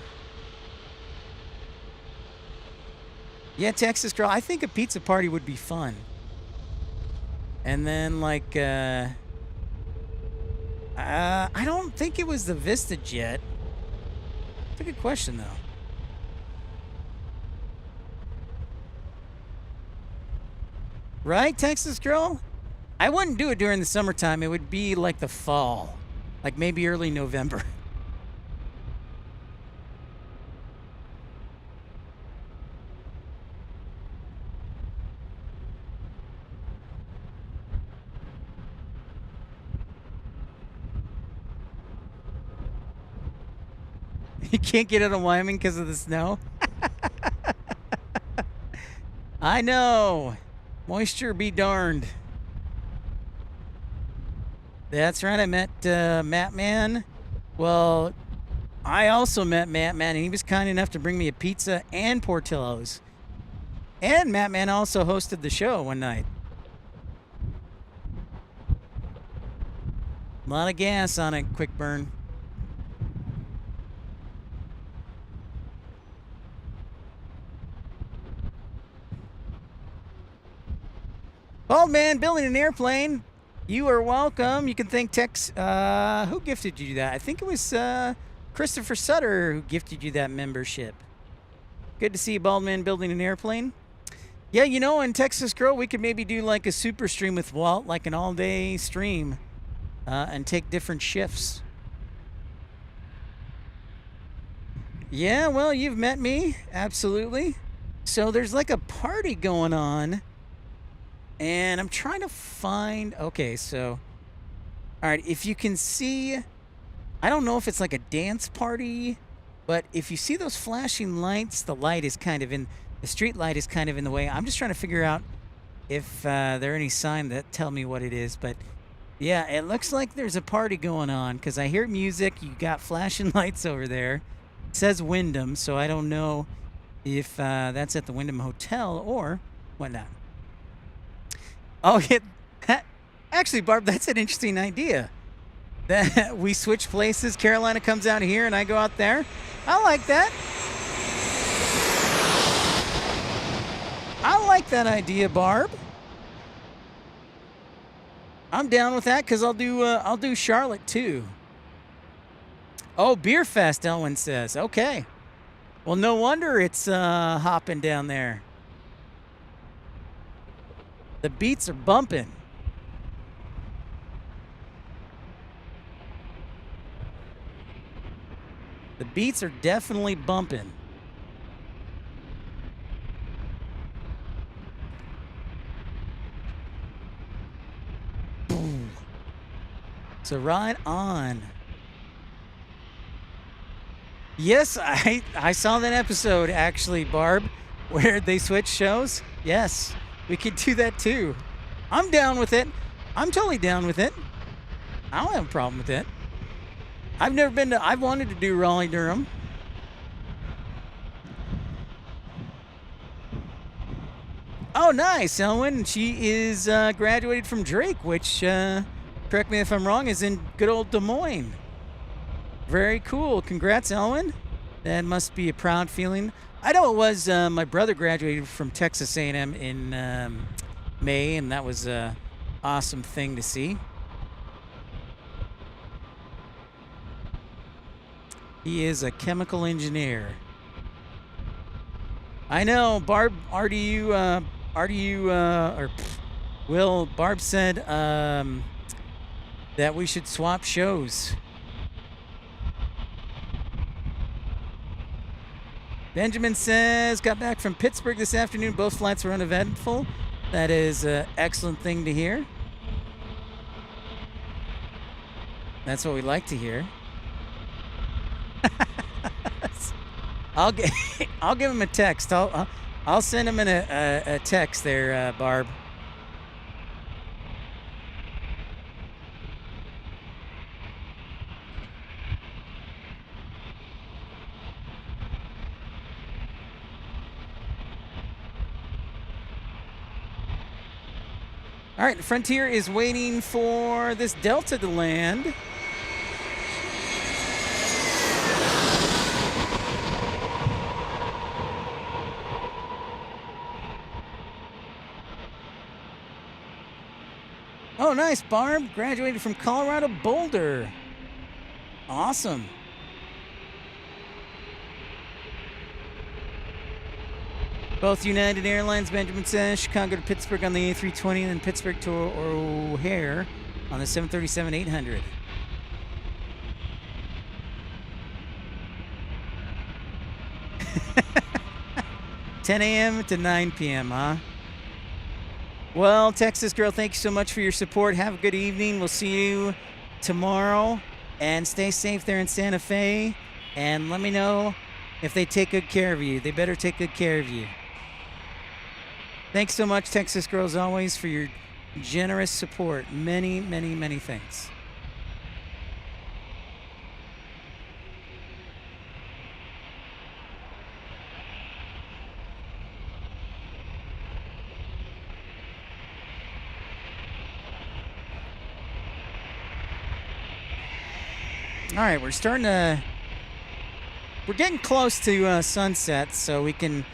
Yeah, Texas girl, I think a pizza party would be fun. And then, like, I don't think it was the Vista jet. That's a good question, though. Right, Texas girl? I wouldn't do it during the summertime. It would be like the fall. Like maybe early November. You can't get out of Wyoming because of the snow? I know. Moisture be darned. That's right, I met Mattman. Well, I also met Mattman, and he was kind enough to bring me a pizza and Portillo's. And Mattman also hosted the show one night. A lot of gas on it, quick burn. Bald man building an airplane. You are welcome. You can thank Tex. Who gifted you that? I think it was Christopher Sutter who gifted you that membership. Good to see you, bald man building an airplane. Yeah, you know, in Texas Girl, we could maybe do like a super stream with Walt, like an all-day stream, and take different shifts. Yeah, well, you've met me. Absolutely. So there's like a party going on. And I'm trying to find... Okay, so... Alright, if you can see... I don't know if it's like a dance party, but if you see those flashing lights, the light is kind of in... The street light is kind of in the way. I'm just trying to figure out if there are any signs that tell me what it is. But, yeah, it looks like there's a party going on, because I hear music. You got flashing lights over there. It says Wyndham, so I don't know if that's at the Wyndham Hotel or whatnot. Oh, yeah. Actually, Barb, that's an interesting idea. That we switch places. Carolina comes out here and I go out there. I like that. I like that idea, Barb. I'm down with that because I'll do Charlotte too. Oh, Beer Fest, Elwin says. Okay. Well, no wonder it's hopping down there. The beats are bumping. The beats are definitely bumping. Boom. So right on. Yes, I saw that episode actually, Barb, where they switched shows. Yes. We could do that too. I'm down with it. I'm totally down with it. I don't have a problem with it. I've never been to, I've wanted to do Raleigh-Durham. Oh, nice, Elwyn. She is graduated from Drake, which, correct me if I'm wrong, is in good old Des Moines. Very cool. Congrats, Elwyn. That must be a proud feeling. I know it was, my brother graduated from Texas A&M in May, and that was an awesome thing to see. He is a chemical engineer. I know, Barb, Barb said that we should swap shows. Benjamin says, got back from Pittsburgh this afternoon. Both flights were uneventful. That is an excellent thing to hear. That's what we like to hear. I'll give him a text. I'll send him a text there, Barb. All right, Frontier is waiting for this Delta to land. Oh, nice, Barb. Graduated from Colorado Boulder. Awesome. Both United Airlines, Benjamin says, Chicago to Pittsburgh on the A320, and then Pittsburgh to O'Hare on the 737-800. $10 a.m. to 9 p.m., huh? Well, Texas girl, thank you so much for your support. Have a good evening. We'll see you tomorrow. And stay safe there in Santa Fe. And let me know if they take good care of you. They better take good care of you. Thanks so much, Texas girl, as always, for your generous support. Many, many, many thanks. All right, we're getting close to sunset, so we can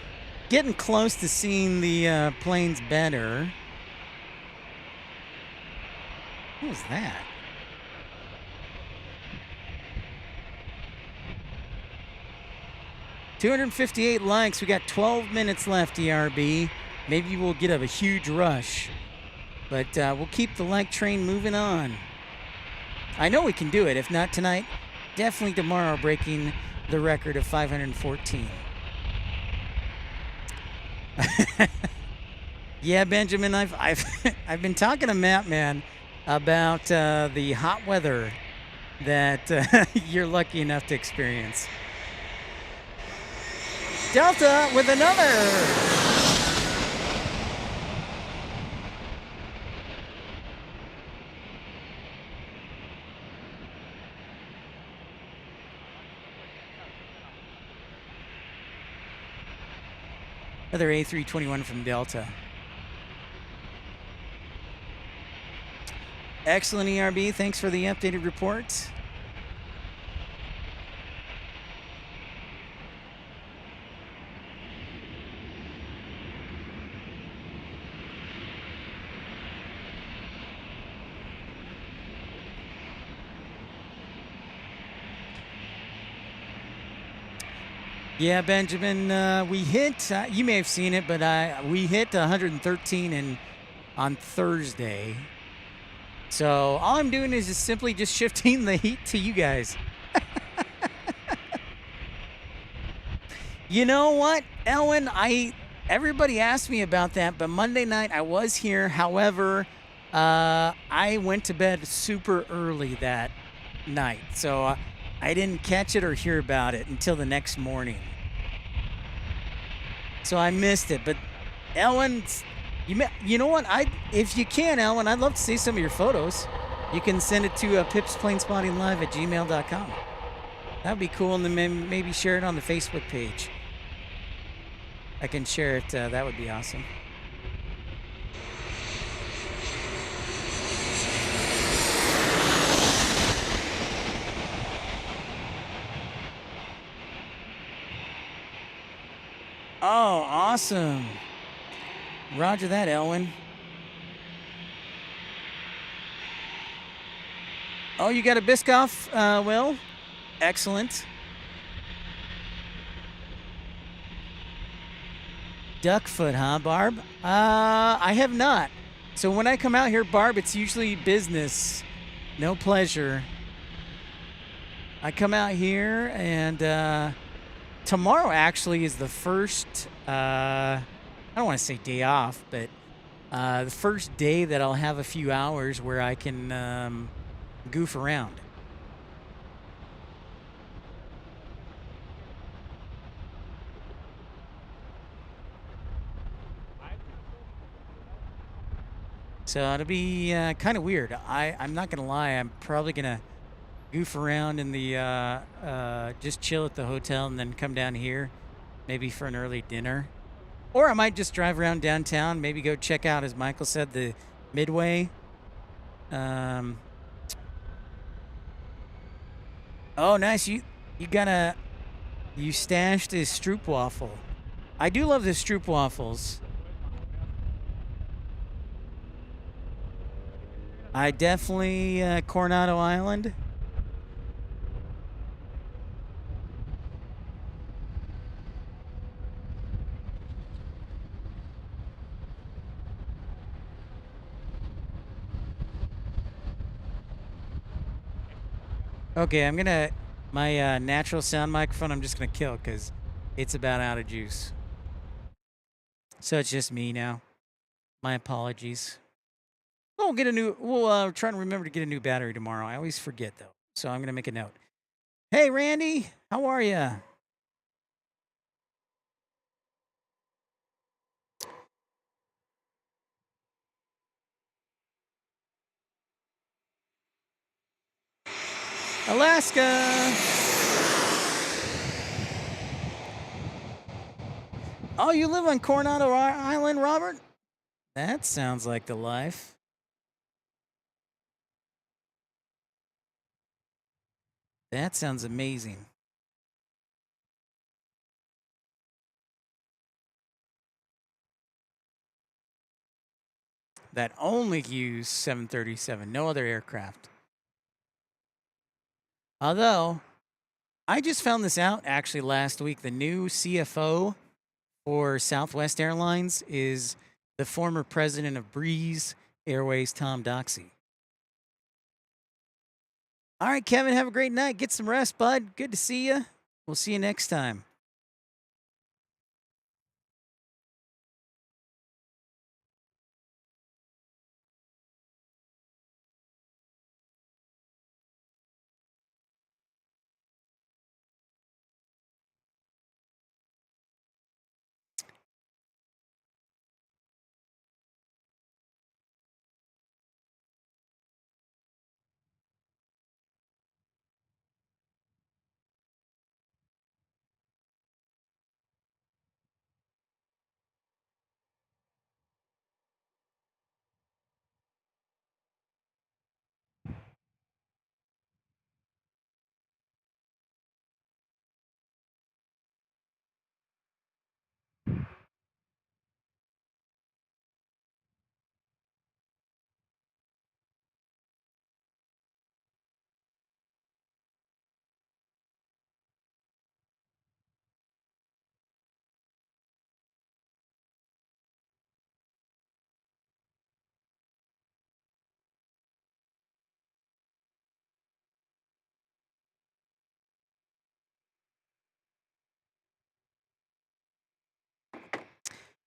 getting close to seeing the planes better. What was that? $258 likes. We got 12 minutes left, ERB. Maybe we'll get a huge rush, but we'll keep the like train moving on. I know we can do it. If not tonight, definitely tomorrow, breaking the record of 514. Yeah, Benjamin, I've been talking to Matt, man, about the hot weather that you're lucky enough to experience. Delta with another. Another A321 from Delta. Excellent, ERB. Thanks for the updated report. Yeah, Benjamin, we hit, you may have seen it, but we hit 113 on Thursday. So all I'm doing is just simply just shifting the heat to you guys. You know what, Ellen, everybody asked me about that, but Monday night I was here. However, I went to bed super early that night. So I didn't catch it or hear about it until the next morning. So I missed it. But Ellen, You know what? If you can, Alan, I'd love to see some of your photos. You can send it to pipsplanespottinglive@gmail.com. That'd be cool, and then maybe share it on the Facebook page. I can share it. That would be awesome. Oh, awesome. Roger that, Elwin. Oh, you got a Biscoff, Will? Excellent. Duckfoot, huh, Barb? I have not. So when I come out here, Barb, it's usually business. No pleasure. I come out here, and tomorrow actually is the first, I don't want to say day off, but the first day that I'll have a few hours where I can goof around. So it'll be kind of weird. I'm not going to lie. I'm probably going to goof around in the, just chill at the hotel and then come down here, maybe for an early dinner. Or I might just drive around downtown, maybe go check out, as Michael said, the Midway. Oh, nice. You stashed a stroopwafel. I do love the stroopwafels. I definitely Coronado Island. Okay, my natural sound microphone, I'm just gonna kill because it's about out of juice. So it's just me now. My apologies. We'll try to remember to get a new battery tomorrow. I always forget though, so I'm gonna make a note. Hey, Randy, how are you? Alaska. Oh, you live on Coronado Island, Robert? That sounds like the life. That sounds amazing. That only use 737, no other aircraft. Although, I just found this out actually last week. The new CFO for Southwest Airlines is the former president of Breeze Airways, Tom Doxey. All right, Kevin, have a great night. Get some rest, bud. Good to see you. We'll see you next time.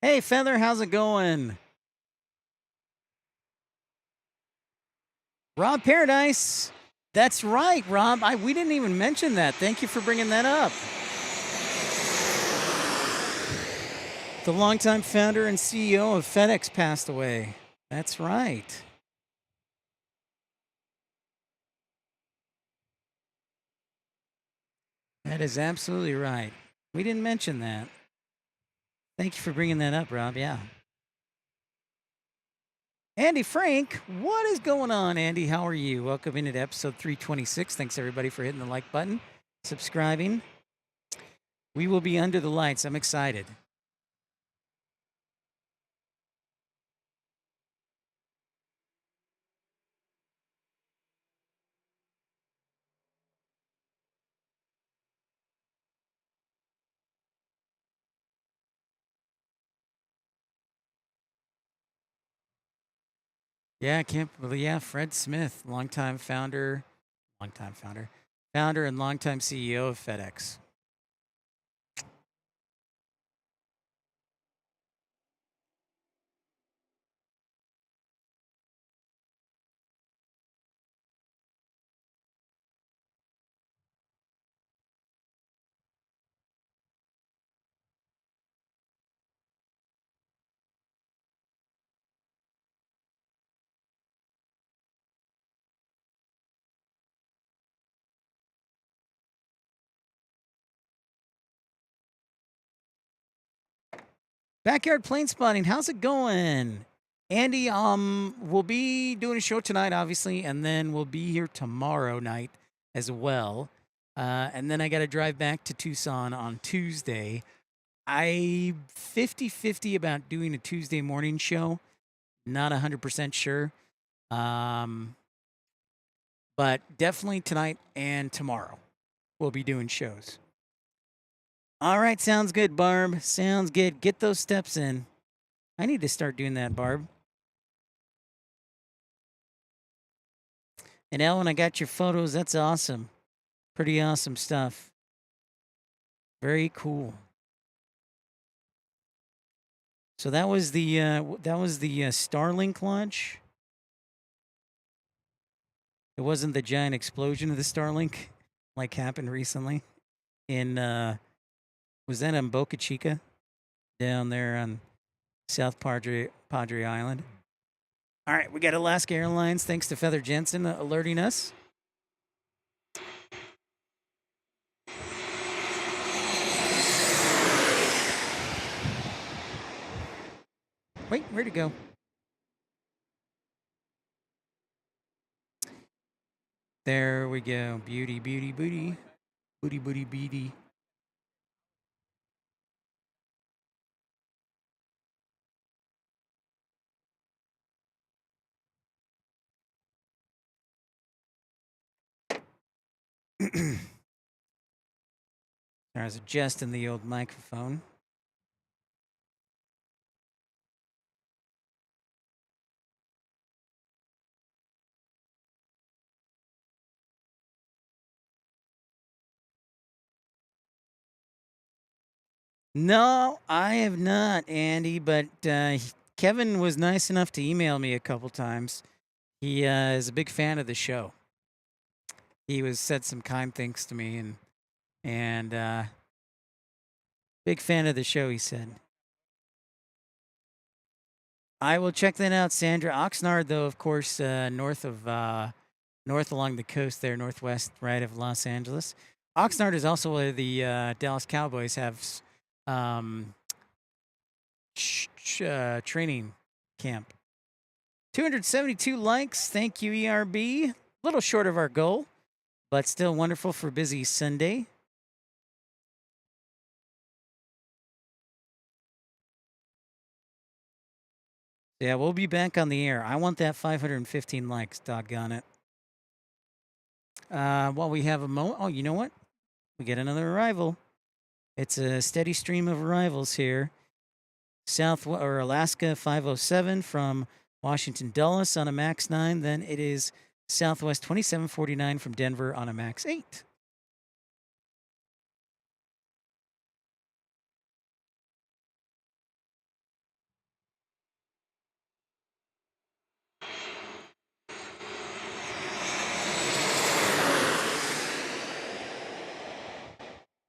Hey, Feather, how's it going? Rob Paradise. That's right, Rob. We didn't even mention that. Thank you for bringing that up. The longtime founder and CEO of FedEx passed away. That's right. That is absolutely right. We didn't mention that. Thank you for bringing that up, Rob. Yeah. Andy Frank, what is going on, Andy? How are you? Welcome into episode 326. Thanks, everybody, for hitting the like button, subscribing. We will be under the lights. I'm excited. Yeah, I can't believe. Yeah, Fred Smith, founder and longtime CEO of FedEx. Backyard plane spotting, how's it going? Andy, we'll be doing a show tonight, obviously, and then we'll be here tomorrow night as well. And then I got to drive back to Tucson on Tuesday. I'm 50-50 about doing a Tuesday morning show. Not 100% sure. But definitely tonight and tomorrow we'll be doing shows. All right, sounds good, Barb. Sounds good. Get those steps in. I need to start doing that, Barb. And Ellen, I got your photos. That's awesome. Pretty awesome stuff. Very cool. So that was the Starlink launch. It wasn't the giant explosion of the Starlink like happened recently in was that in Boca Chica down there on South Padre Island. All right, we got Alaska Airlines. Thanks to Feather Jensen alerting us. Wait, where'd it go? There we go. Beauty, beauty, booty. Booty, booty, beauty. I was adjusting the old microphone. No, I have not, Andy, but Kevin was nice enough to email me a couple times. He is a big fan of the show. He said some kind things to me, and big fan of the show, he said. I will check that out, Sandra. Oxnard, though, of course, north along the coast there, northwest, right of Los Angeles. Oxnard is also where the Dallas Cowboys have training camp. 272 likes. Thank you, ERB. A little short of our goal, but still wonderful for busy Sunday. Yeah, we'll be back on the air. I want that 515 likes, doggone it. While we have a moment. Oh, you know what? We get another arrival. It's a steady stream of arrivals here. Alaska 507 from Washington Dulles on a MAX 9. Then it is Southwest 2749 from Denver on a MAX 8.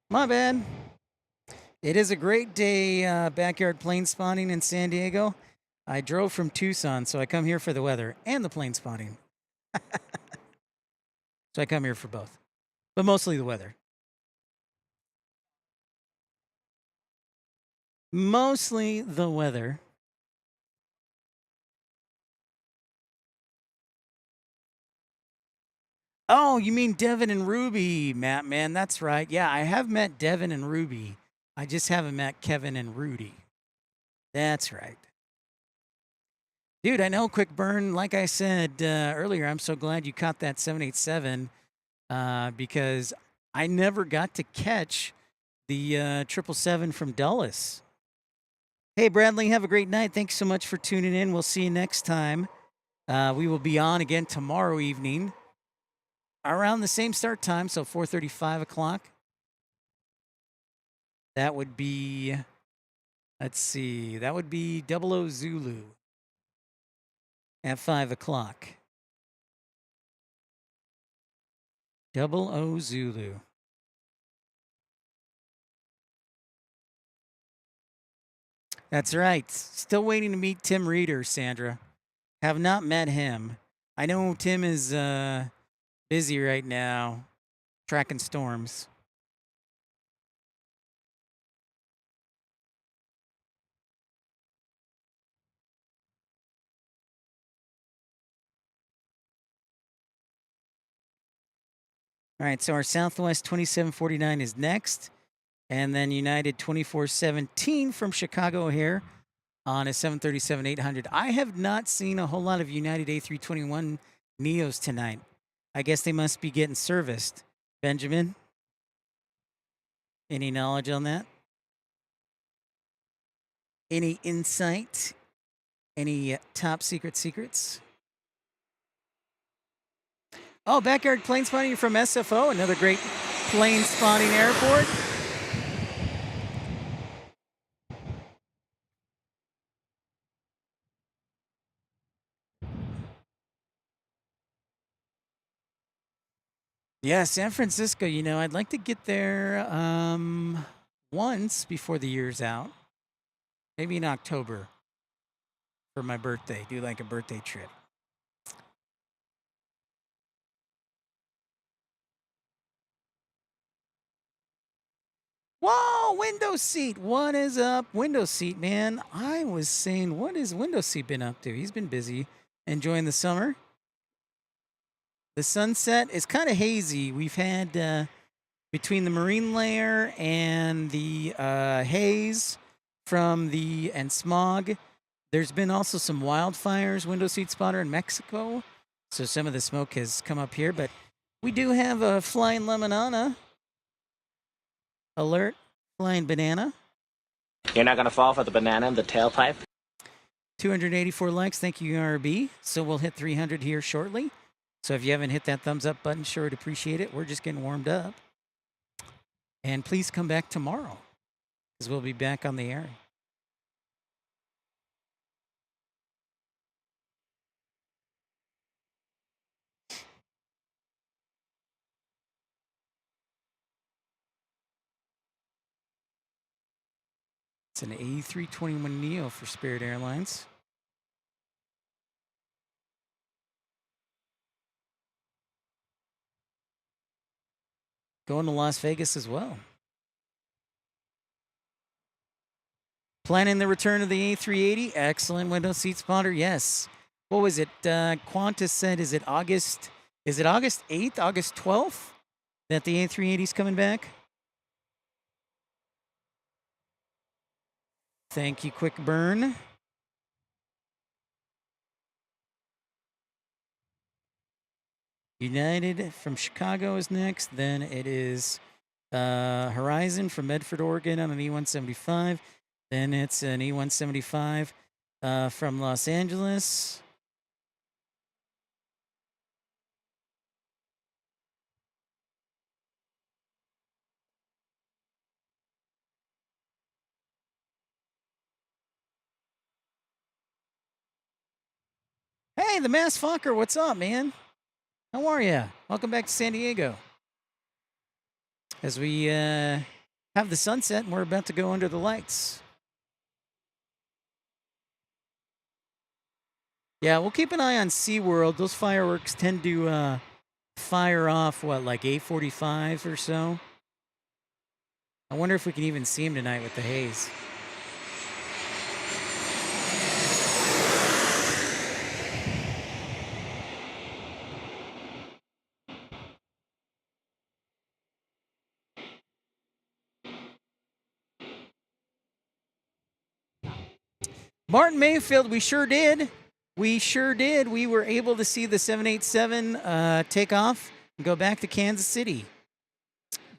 My bad. It is a great day backyard plane spotting in San Diego. I drove from Tucson, so I come here for the weather and the plane spotting. So I come here for both, but mostly the weather. Mostly the weather. Oh, you mean Devin and Ruby, Matt, man. That's right. Yeah, I have met Devin and Ruby. I just haven't met Kevin and Rudy. That's right. Dude, I know, quick burn. Like I said earlier, I'm so glad you caught that 787 because I never got to catch the 777 from Dulles. Hey, Bradley, have a great night. Thanks so much for tuning in. We'll see you next time. We will be on again tomorrow evening around the same start time, so 4:30, 5 o'clock. That would be, let's see, that would be 00 Zulu at 5 o'clock. 00 Zulu. That's right. Still waiting to meet Tim Reeder, Sandra. Have not met him. I know Tim is busy right now tracking storms. All right, so our Southwest 2749 is next, and then United 2417 from Chicago O'Hare on a 737-800. I have not seen a whole lot of United A321 Neos tonight. I guess they must be getting serviced. Benjamin, any knowledge on that? Any insight? Any top secret secrets? Oh, backyard plane spotting from SFO, another great plane spotting airport. Yeah, San Francisco, you know, I'd like to get there once before the year's out. Maybe in October for my birthday. Do like a birthday trip. Whoa, window seat. What is up, window seat, man? I was saying, what has window seat been up to? He's been busy enjoying the summer. The sunset is kind of hazy. We've had between the marine layer and the haze from the and smog. There's been also some wildfires, window seat spotter in Mexico. So some of the smoke has come up here, but we do have a flying lemonana alert, flying banana. You're not gonna fall for the banana in the tailpipe? 284 likes. Thank you, RB. So we'll hit 300 here shortly. So if you haven't hit that thumbs up button, sure would appreciate it. We're just getting warmed up. And please come back tomorrow because we'll be back on the air. It's an A321neo for Spirit Airlines. Going to Las Vegas as well. Planning the return of the A380. Excellent window seat spotter. Yes. What was it? Qantas said, is it August 8th, August 12th that the A380 is coming back? Thank you, Quick Burn. United from Chicago is next. Then it is Horizon from Medford, Oregon on an E175. Then it's an E175 from Los Angeles. Hey, the Mass Fokker, what's up, man? How are you? Welcome back to San Diego. As we have the sunset, and we're about to go under the lights. Yeah, we'll keep an eye on SeaWorld. Those fireworks tend to fire off, what, like 8:45 or so? I wonder if we can even see them tonight with the haze. Martin Mayfield, we sure did. We sure did. We were able to see the 787 take off and go back to Kansas City.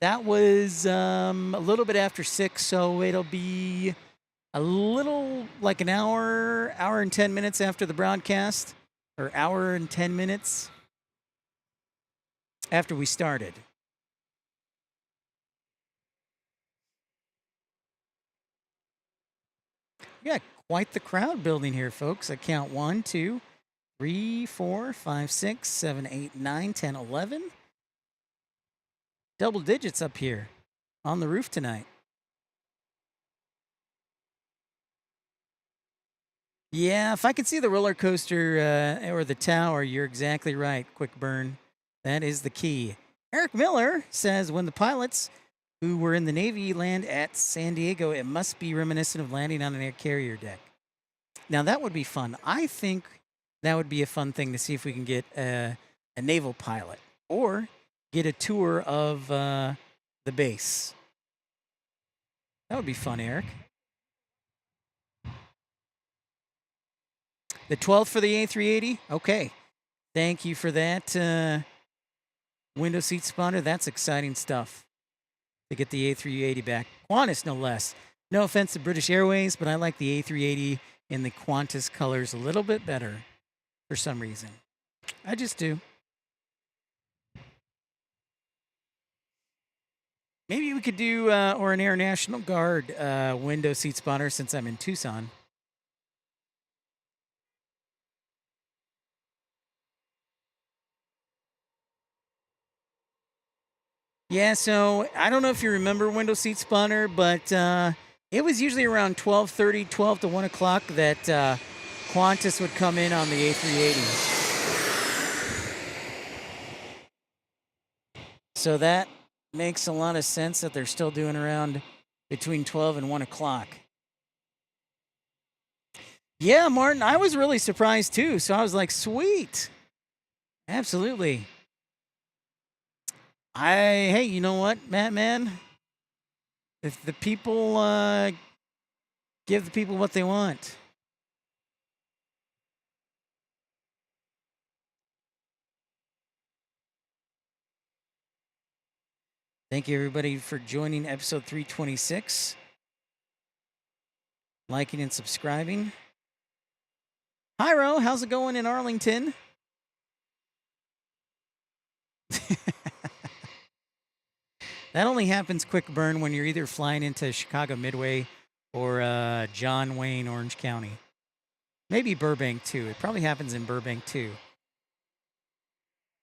That was a little bit after 6, so it'll be a little like an hour and 10 minutes after the broadcast, or hour and 10 minutes after we started. Yeah, quite the crowd building here, folks. I count 1, 2, 3, 4, 5, 6, 7, 8, 9, 10, 11. Double digits up here on the roof tonight. Yeah, if I could see the roller coaster or the tower, you're exactly right. Quick burn. That is the key. Eric Miller says, when the pilots who were in the Navy land at San Diego, it must be reminiscent of landing on an air carrier deck. Now, that would be fun. I think that would be a fun thing to see if we can get a naval pilot or get a tour of the base. That would be fun, Eric. The 12th for the A380? Okay. Thank you for that window seat spawner. That's exciting stuff to get the A380 back. Qantas, no less. No offense to British Airways, but I like the A380 in the Qantas colors a little bit better for some reason. I just do. Maybe we could do, or an Air National Guard window seat spawner since I'm in Tucson. Yeah, so I don't know if you remember window seat spawner, but it was usually around 12:30, 12 to 1 o'clock that Qantas would come in on the A380. So that makes a lot of sense that they're still doing around between 12 and 1 o'clock. Yeah, Martin, I was really surprised too. So I was like, sweet. Absolutely. Hey, you know what, Matt, man? If the people give the people what they want. Thank you, everybody, for joining episode 326. Liking and subscribing. Hi, Ro. How's it going in Arlington? That only happens quick burn when you're either flying into Chicago Midway or John Wayne, Orange County. Maybe Burbank, too. It probably happens in Burbank, too.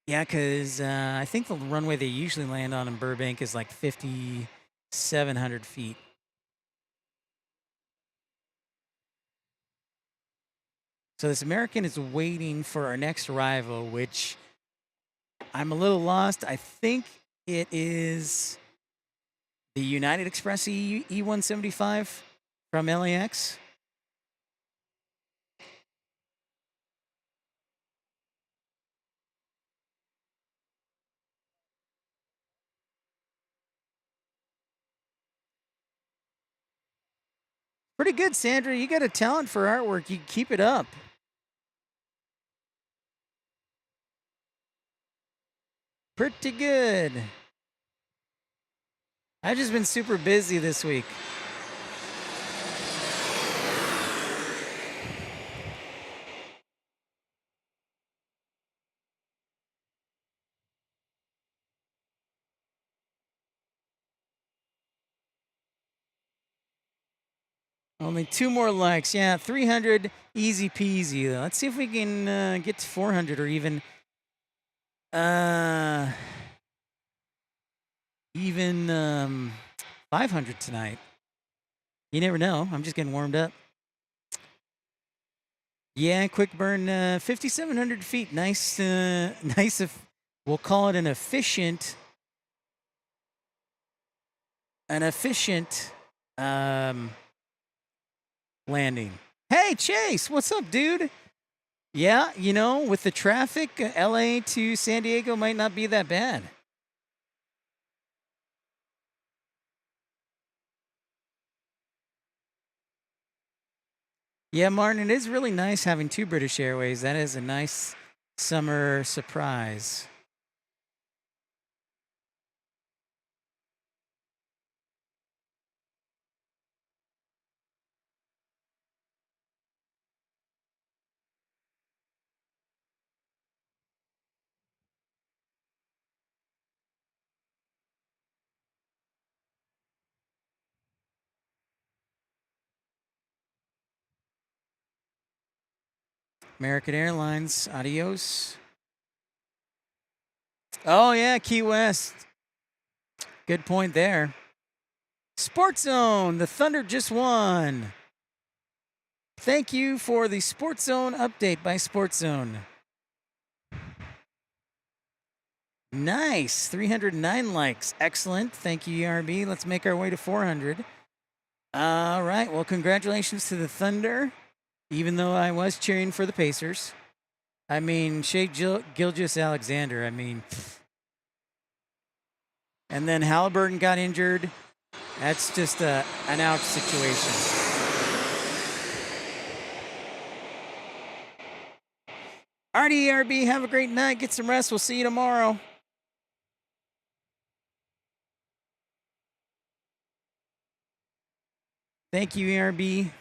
Yeah, because I think the runway they usually land on in Burbank is like 5,700 feet. So this American is waiting for our next arrival, which I'm a little lost. I think it is the United Express E175 from LAX. Pretty good, Sandra. You got a talent for artwork. You keep it up. Pretty good. I've just been super busy this week. Only 2 more likes. Yeah, 300, easy peasy. Let's see if we can get to 400 or even 500. 500 tonight. You never know. I'm just getting warmed up. Yeah, quick burn, 5,700 feet. Nice, nice. We'll call it an efficient landing. Hey, Chase, what's up, dude? Yeah, you know, with the traffic, LA to San Diego might not be that bad. Yeah, Martin, it is really nice having 2 British Airways. That is a nice summer surprise. American Airlines, adios. Oh, yeah, Key West. Good point there. Sports Zone, the Thunder just won. Thank you for the Sports Zone update by Sports Zone. Nice, 309 likes. Excellent. Thank you, ERB. Let's make our way to 400. All right, well, congratulations to the Thunder, even though I was cheering for the Pacers. I mean, Shea Gilgeous-Alexander, I mean. And then Halliburton got injured. That's just an ouch situation. Alrighty, ERB, have a great night. Get some rest. We'll see you tomorrow. Thank you, ERB.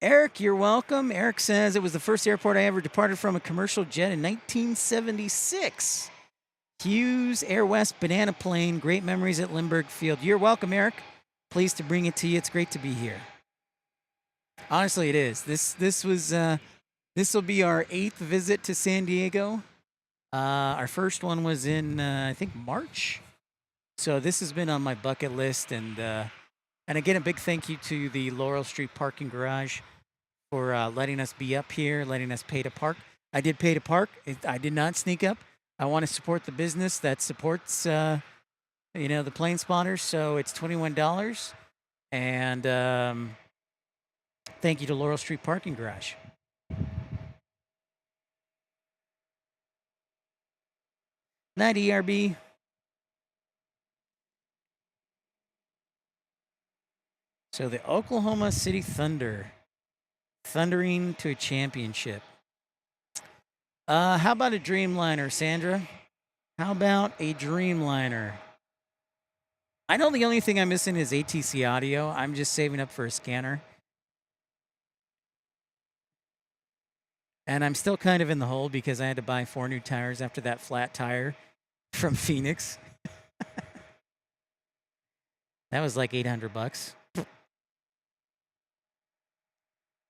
Eric, you're welcome. Eric says it was the first airport I ever departed from a commercial jet in 1976. Hughes Air West banana plane. Great memories at Lindbergh Field. You're welcome, Eric. Pleased to bring it to you. It's great to be here. Honestly, it is. This will be our 8th visit to San Diego. Our first one was in I think March. So this has been on my bucket list, and again, a big thank you to the Laurel Street Parking Garage for letting us be up here, letting us pay to park. I did pay to park. I did not sneak up. I want to support the business that supports, the plane spotters. So it's $21, and thank you to Laurel Street Parking Garage. Night, ERB. So the Oklahoma City Thunder, thundering to a championship. How about a Dreamliner, Sandra? How about a Dreamliner? I know the only thing I'm missing is ATC audio. I'm just saving up for a scanner. And I'm still kind of in the hole because I had to buy 4 new tires after that flat tire from Phoenix. That was like $800.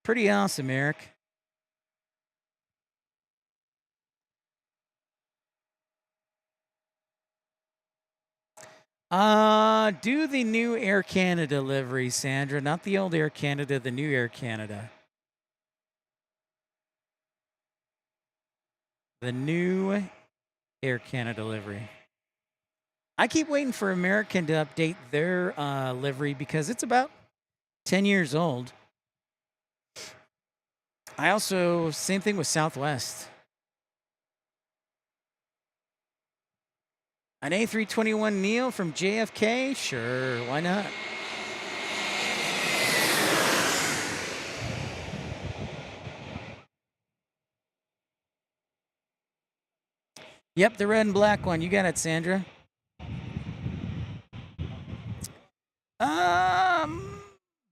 Pretty awesome, Eric. Do the new Air Canada livery, Sandra. Not the old Air Canada, the new Air Canada. The new Air Canada livery. I keep waiting for American to update their livery because it's about 10 years old. I also, same thing with Southwest. An A321neo from JFK? Sure, why not? Yep, the red and black one. You got it, Sandra.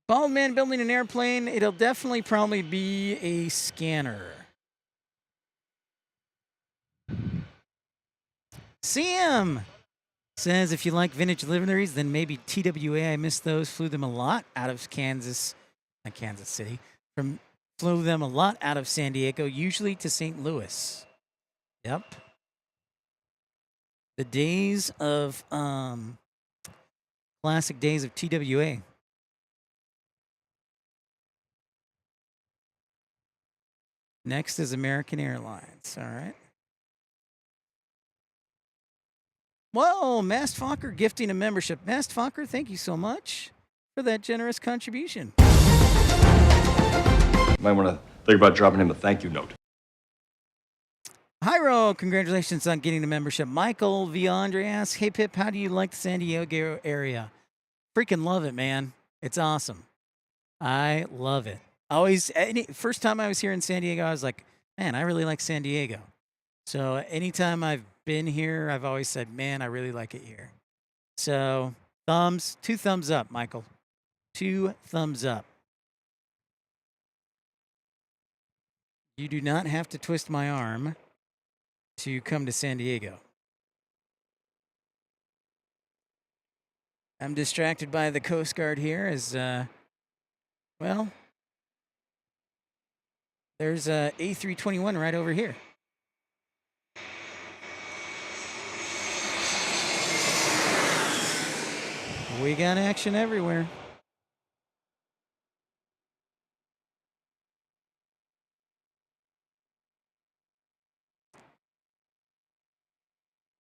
Bald man building an airplane. It'll definitely probably be a scanner. Sam says if you like vintage liveries, then maybe TWA. I miss those. Flew them a lot out of Kansas, not Kansas City. Flew them a lot out of San Diego, usually to St. Louis. Yep. The days of Classic days of TWA. Next is American Airlines. All right. Whoa, Mast Fokker gifting a membership. Mast Fokker, thank you so much for that generous contribution. Might want to think about dropping him a thank you note. Hyro, congratulations on getting the membership. Michael V. Andre asks, hey, Pip, how do you like the San Diego area? Freaking love it, man. It's awesome. I love it. First time I was here in San Diego, I was like, man, I really like San Diego. So anytime I've been here, I've always said, man, I really like it here. So 2 thumbs up, Michael. 2 thumbs up. You do not have to twist my arm to come to San Diego. I'm distracted by the Coast Guard here as, well, there's a A321 right over here. We got action everywhere.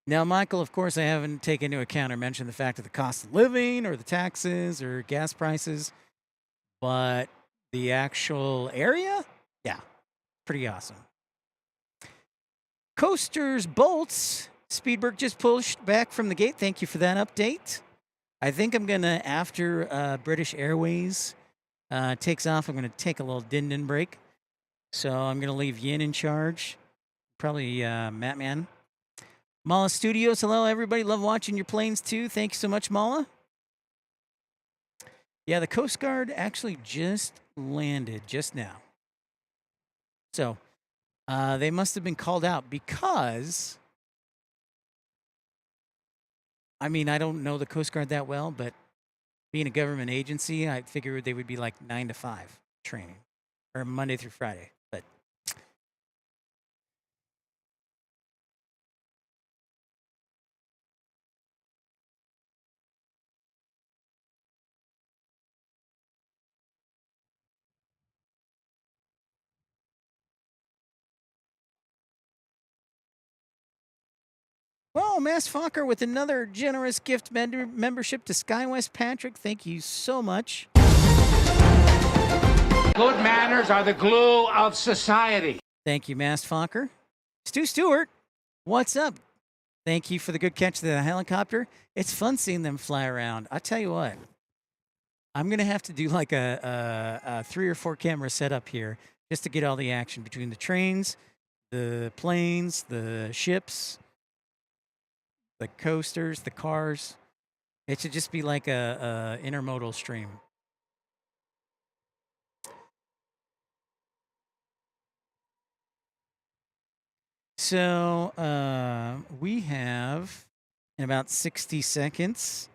Now, Michael, of course, I haven't taken into account or mentioned the fact of the cost of living or the taxes or gas prices, but the actual area, yeah, pretty awesome. Coasters, Bolts, Speedberg just pushed back from the gate. Thank you for that update. I think I'm going to, after British Airways takes off, I'm going to take a little din-din break. So I'm going to leave Yin in charge, probably Mattman. Mala Studios, hello everybody. Love watching your planes too. Thank you so much, Mala. Yeah, the Coast Guard actually just landed just now. So they must have been called out because, I mean, I don't know the Coast Guard that well, but being a government agency, I figured they would be like 9 to 5 training, or Monday through Friday. But well, Mass Fokker with another generous gift membership to SkyWest Patrick. Thank you so much. Good manners are the glue of society. Thank you, Mass Fokker. Stu Stewart, what's up? Thank you for the good catch of the helicopter. It's fun seeing them fly around. I'll tell you what, I'm going to have to do like a 3 or 4 camera setup here just to get all the action between the trains, the planes, the ships, the coasters, the cars. It should just be like a intermodal stream. So we have in about 60 seconds.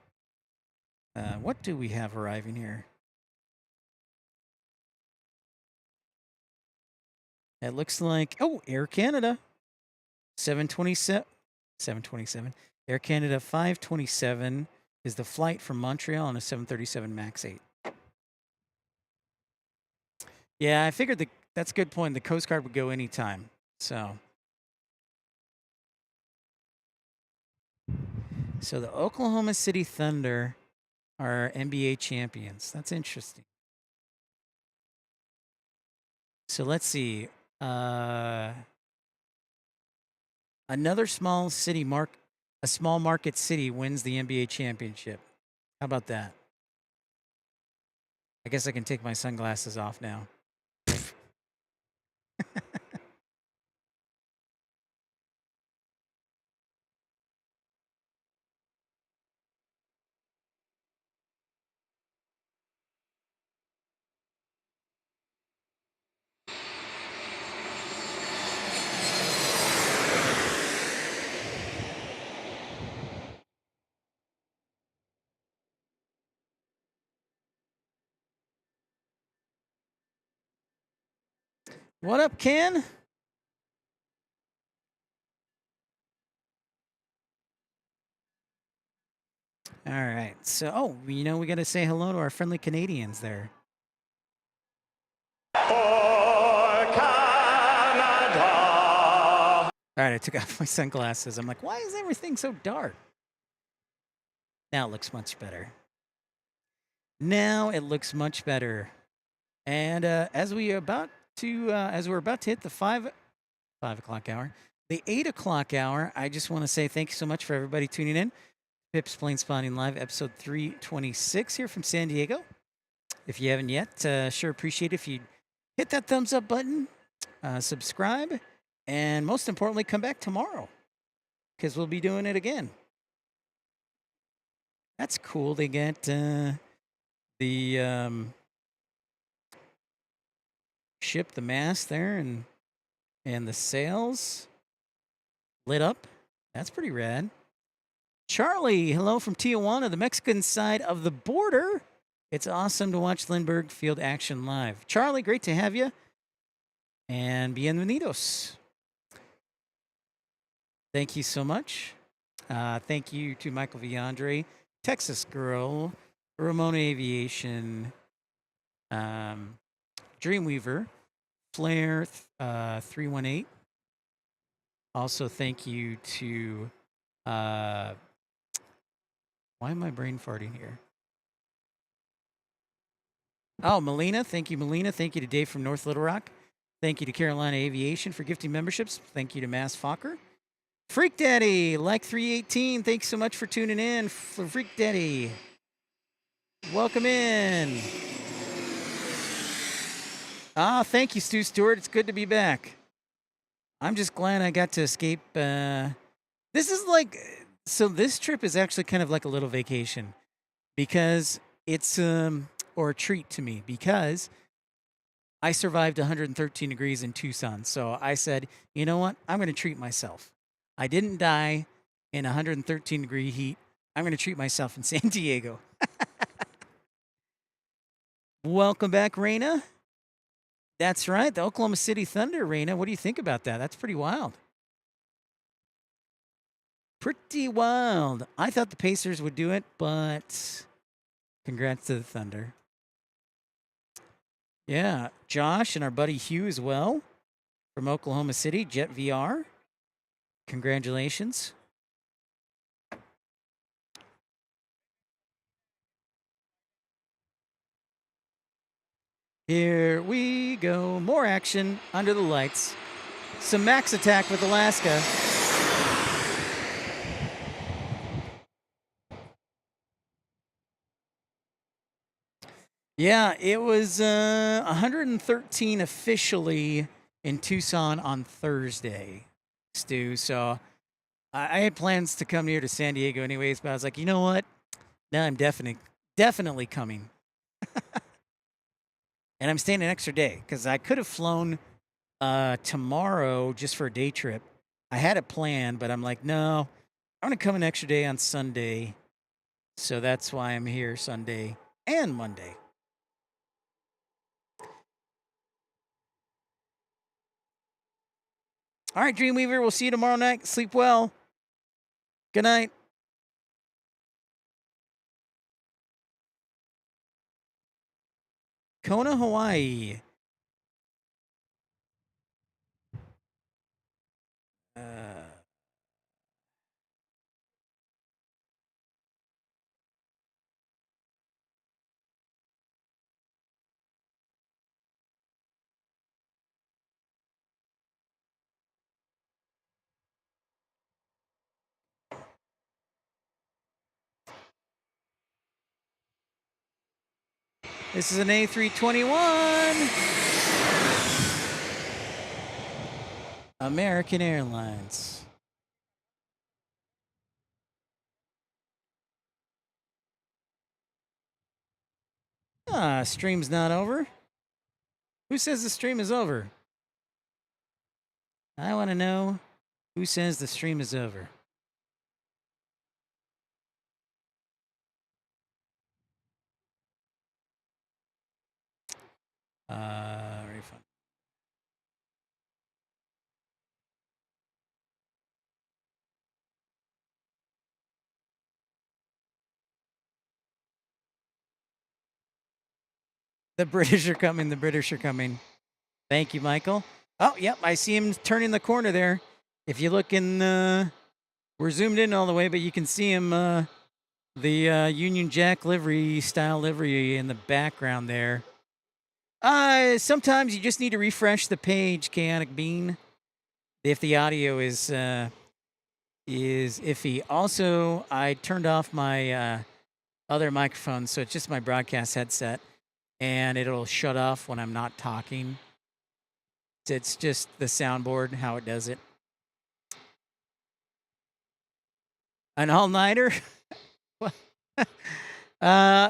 What do we have arriving here? It looks like, oh, Air Canada, 727. Air Canada 527 is the flight from Montreal on a 737 MAX 8. Yeah, I figured that's a good point. The Coast Guard would go anytime. So the Oklahoma City Thunder are NBA champions. That's interesting. So let's see. Another small market city wins the NBA championship. How about that? I guess I can take my sunglasses off now. What up, Ken? All right. So, oh, we got to say hello to our friendly Canadians there. All right, I took off my sunglasses. I'm like, why is everything so dark? Now it looks much better. Now it looks much better. And as we're about to hit the 5 o'clock hour, the 8 o'clock hour, I just want to say thank you so much for everybody tuning in. Pip's Plane Spotting Live, episode 326 here from San Diego. If you haven't yet, sure appreciate it if you hit that thumbs up button, subscribe, and most importantly, come back tomorrow because we'll be doing it again. That's cool. They get the ship, the mast there, and the sails lit up. That's pretty rad. Charlie, hello from Tijuana, the Mexican side of the border. It's awesome to watch Lindbergh Field action live. Charlie, great to have you. And bienvenidos. Thank you so much. Thank you to Michael Viandre, Texas Girl, Ramona Aviation, Dreamweaver, Flair 318. Also, thank you to why am I brain farting here? Oh, Melina. Thank you, Melina. Thank you to Dave from North Little Rock. Thank you to Carolina Aviation for gifting memberships. Thank you to Mass Fokker. Freak Daddy, like 318. Thanks so much for tuning in. For Freak Daddy. Welcome in. Thank you, Stu Stewart. It's good to be back. I'm just glad I got to escape. This is like, so this trip is actually kind of like a little vacation because it's, or a treat to me because I survived 113 degrees in Tucson. So I said, you know what? I'm going to treat myself. I didn't die in 113 degree heat. I'm going to treat myself in San Diego. Welcome back, Raina. That's right. The Oklahoma City Thunder, Raina. What do you think about that? That's pretty wild. Pretty wild. I thought the Pacers would do it, but congrats to the Thunder. Yeah. Josh and our buddy Hugh as well from Oklahoma City, Jet VR. Congratulations. Here we go. More action under the lights. Some max attack with Alaska. Yeah, it was 113 officially in Tucson on Thursday, Stu. So I had plans to come here to San Diego anyways, but I was like, you know what? Now I'm definitely coming. And I'm staying an extra day because I could have flown tomorrow just for a day trip. I had it planned, but I'm like, no, I'm going to come an extra day on Sunday. So that's why I'm here Sunday and Monday. All right, Dreamweaver, we'll see you tomorrow night. Sleep well. Good night. Kona, Hawaii. This is an A321. American Airlines. Stream's not over. Who says the stream is over? I want to know who says the stream is over. Refund. The British are coming. The British are coming. Thank you, Michael. Oh, yep. I see him turning the corner there. If you look in, we're zoomed in all the way, but you can see him, the Union Jack livery, style livery in the background there. Sometimes you just need to refresh the page, Chaotic Bean, if the audio is iffy. Also, I turned off my other microphone, so it's just my broadcast headset, and it'll shut off when I'm not talking. It's just the soundboard, how it does it. An all-nighter?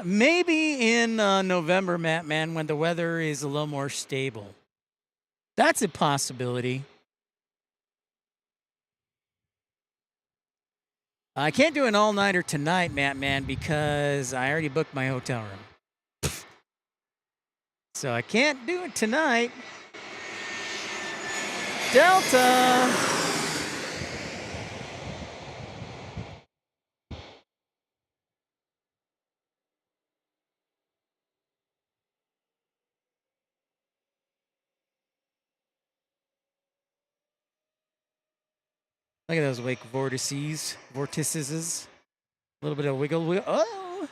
Maybe in November, Matt, man, when the weather is a little more stable. That's a possibility. I can't do an all-nighter tonight, Matt, man, because I already booked my hotel room. So I can't do it tonight. Delta! Look at those wake vortices. A little bit of wiggle. Oh!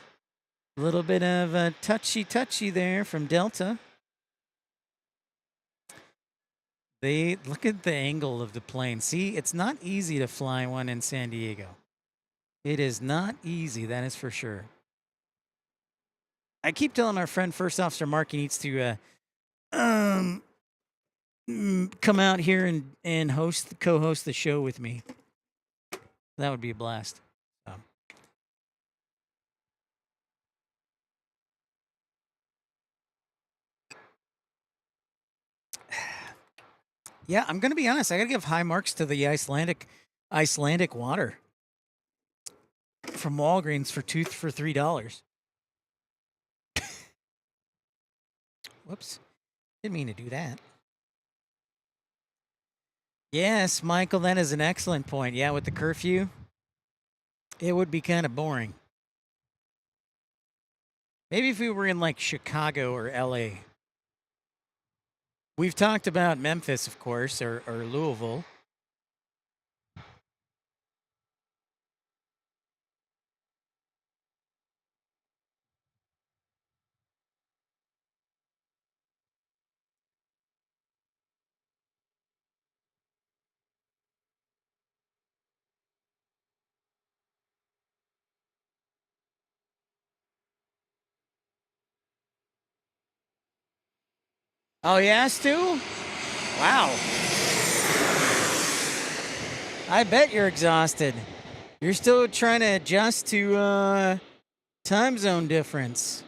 A little bit of touchy there from Delta. They look at the angle of the plane. See, it's not easy to fly one in San Diego. It is not easy, that is for sure. I keep telling our friend First Officer Mark he needs to come out here and co-host the show with me. That would be a blast. Yeah, I'm gonna be honest. I gotta give high marks to the Icelandic water from Walgreens for $3. Whoops, didn't mean to do that. Yes, Michael, that is an excellent point. Yeah, with the curfew, it would be kind of boring. Maybe if we were in like Chicago or LA. We've talked about Memphis, of course, or Louisville. Oh, yeah, Stu? Wow. I bet you're exhausted. You're still trying to adjust to time zone difference.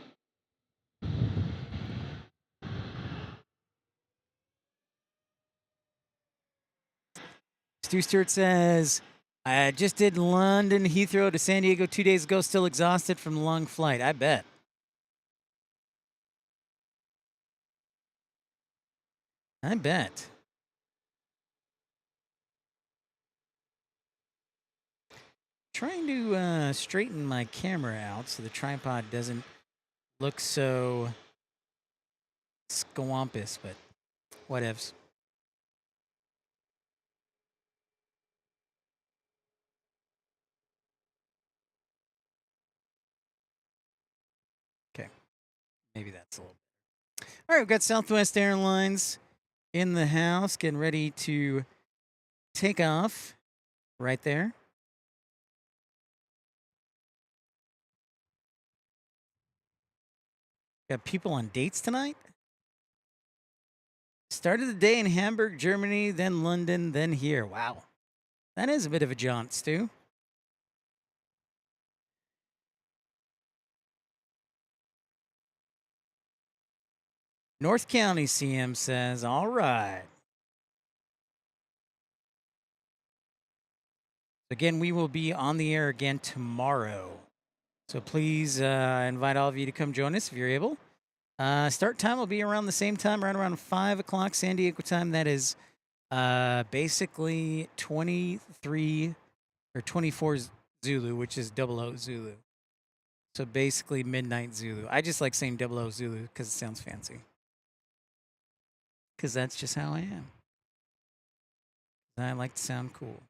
Stu Stewart says, I just did London Heathrow to San Diego 2 days ago, still exhausted from the long flight. I bet. I bet. Trying to straighten my camera out so the tripod doesn't look so squampus, but whatevs. Okay, maybe that's a little better. All right, we've got Southwest Airlines in the house, getting ready to take off right there. Got people on dates tonight? Started the day in Hamburg, Germany, then London, then here. Wow. That is a bit of a jaunt, Stu. North County CM says, all right. Again, we will be on the air again tomorrow. So please invite all of you to come join us if you're able. Start time will be around the same time, right around 5 o'clock San Diego time. That is basically 23 or 24 Zulu, which is 00 Zulu. So basically Midnight Zulu. I just like saying 00 Zulu because it sounds fancy. Because that's just how I am. I like to sound cool.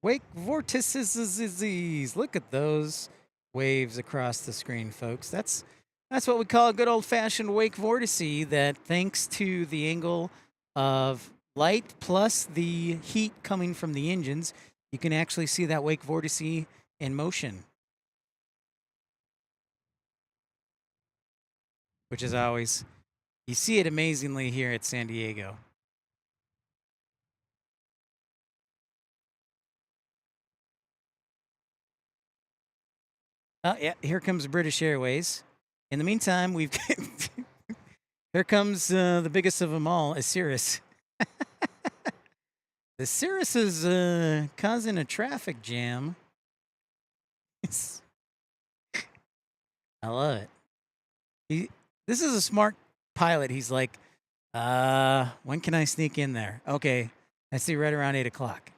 Wake vortices. Look at those waves across the screen, folks. That's what we call a good old-fashioned wake vortice. That, thanks to the angle of light plus the heat coming from the engines, you can actually see that wake vortice in motion, which is always, you see it amazingly here at San Diego. Oh, yeah, here comes British Airways. In the meantime, we've here comes the biggest of them all, a Cirrus. The Cirrus is causing a traffic jam. I love it. This is a smart pilot. He's like, when can I sneak in there? Okay, I see right around 8 o'clock.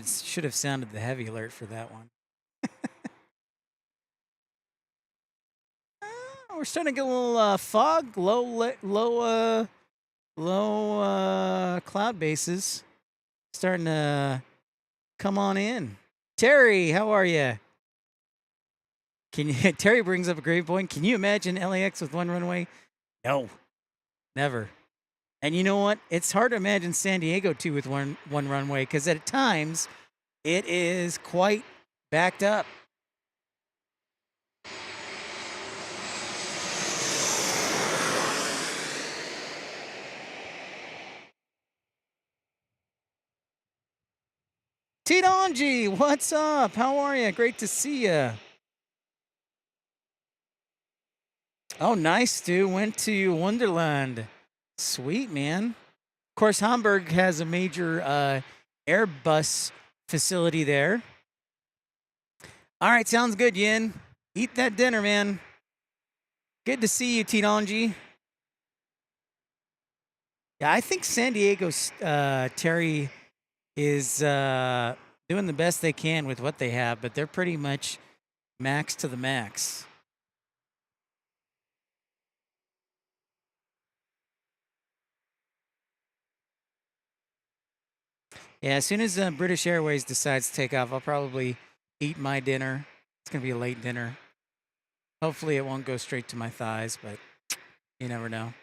Should have sounded the heavy alert for that one. We're starting to get a little fog, low cloud bases starting to come on in. Terry, how are you? Terry brings up a great point. Can you imagine LAX with one runway? No, never. And you know what? It's hard to imagine San Diego too with one runway, because at times it is quite backed up. Tidonji, what's up? How are you? Great to see you. Oh, nice, Stu. Went to Wonderland. Sweet, man. Of course, Hamburg has a major Airbus facility there. All right, sounds good, Yin. Eat that dinner, man. Good to see you, Tidonji. Yeah, I think San Diego's Terry is doing the best they can with what they have, but they're pretty much max to the max. Yeah, as soon as British Airways decides to take off, I'll probably eat my dinner. It's going to be a late dinner. Hopefully it won't go straight to my thighs, but you never know.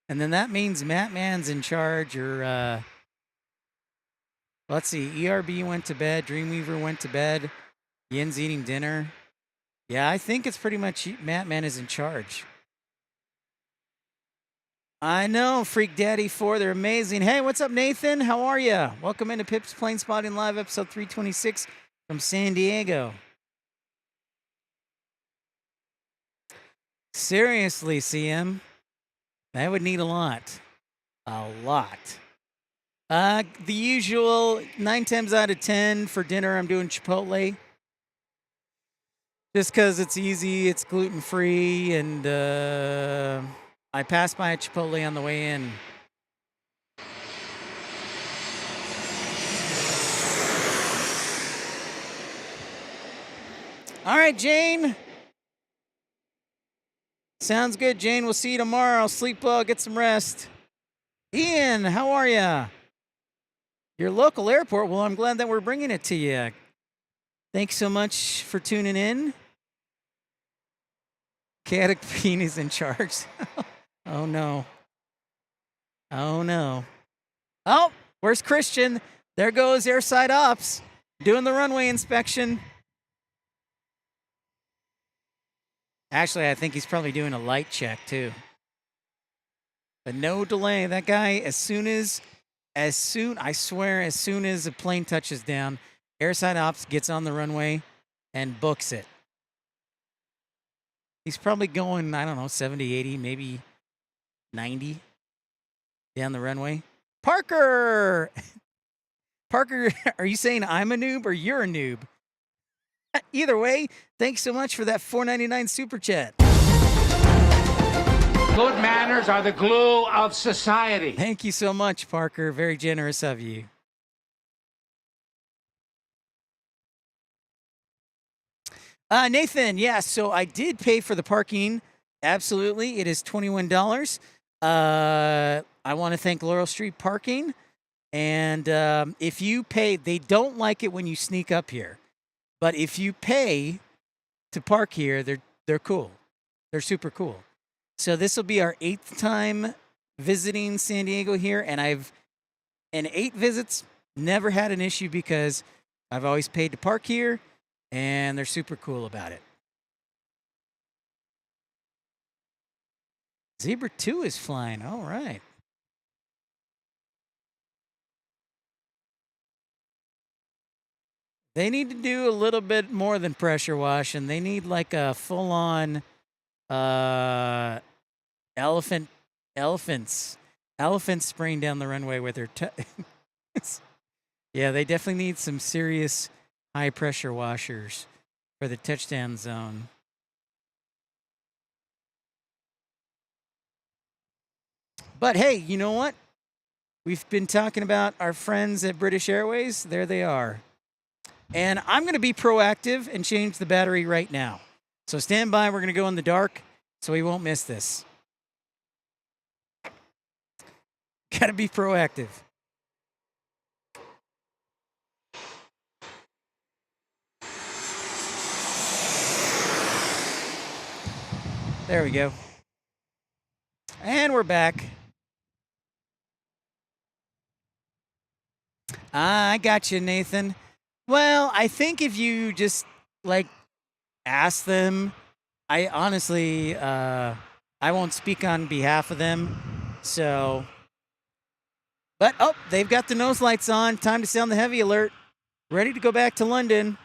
And then that means Matt Man's in charge, or let's see, ERB went to bed, Dreamweaver went to bed, Yin's eating dinner. Yeah, I think it's pretty much Matt Man is in charge. I know, Freak Daddy 4, they're amazing. Hey, what's up, Nathan? How are you? Welcome into Pip's Plane Spotting Live, episode 326 from San Diego. Seriously, CM, I would need a lot. A lot. The usual 9 times out of 10 for dinner, I'm doing Chipotle. Just because it's easy, it's gluten-free, and I passed by a Chipotle on the way in. All right, Jane. Sounds good, Jane. We'll see you tomorrow. Sleep well, get some rest. Ian, how are you? Your local airport. Well, I'm glad that we're bringing it to you. Thanks so much for tuning in. Catapine is in charge. Oh, no. Oh, no. Oh, where's Christian? There goes Airside Ops doing the runway inspection. Actually, I think he's probably doing a light check, too. But no delay. That guy, as soon as a plane touches down, Airside Ops gets on the runway and books it. He's probably going, I don't know, 70, 80, maybe 90 down the runway. Parker! Parker, are you saying I'm a noob or you're a noob? Either way, thanks so much for that $4.99 super chat. Good manners are the glue of society. Thank you so much, Parker. Very generous of you. Nathan, yeah, so I did pay for the parking. Absolutely. It is $21. I want to thank Laurel Street Parking. And if you pay, they don't like it when you sneak up here. But if you pay to park here, they're cool. They're super cool. So this will be our 8th time visiting San Diego here. And I've, in 8 visits, never had an issue because I've always paid to park here. And they're super cool about it. Zebra 2 is flying. All right. They need to do a little bit more than pressure wash, and they need like a full-on elephants spraying down the runway with their yeah, they definitely need some serious high-pressure washers for the touchdown zone. But hey, you know what? We've been talking about our friends at British Airways. There they are. And I'm going to be proactive and change the battery right now. So stand by. We're going to go in the dark so we won't miss this. Got to be proactive. There we go. And we're back. I got you, Nathan. Well, I think if you just, like, ask them, I honestly, I won't speak on behalf of them, so. But, oh, they've got the nose lights on. Time to sound the heavy alert. Ready to go back to London.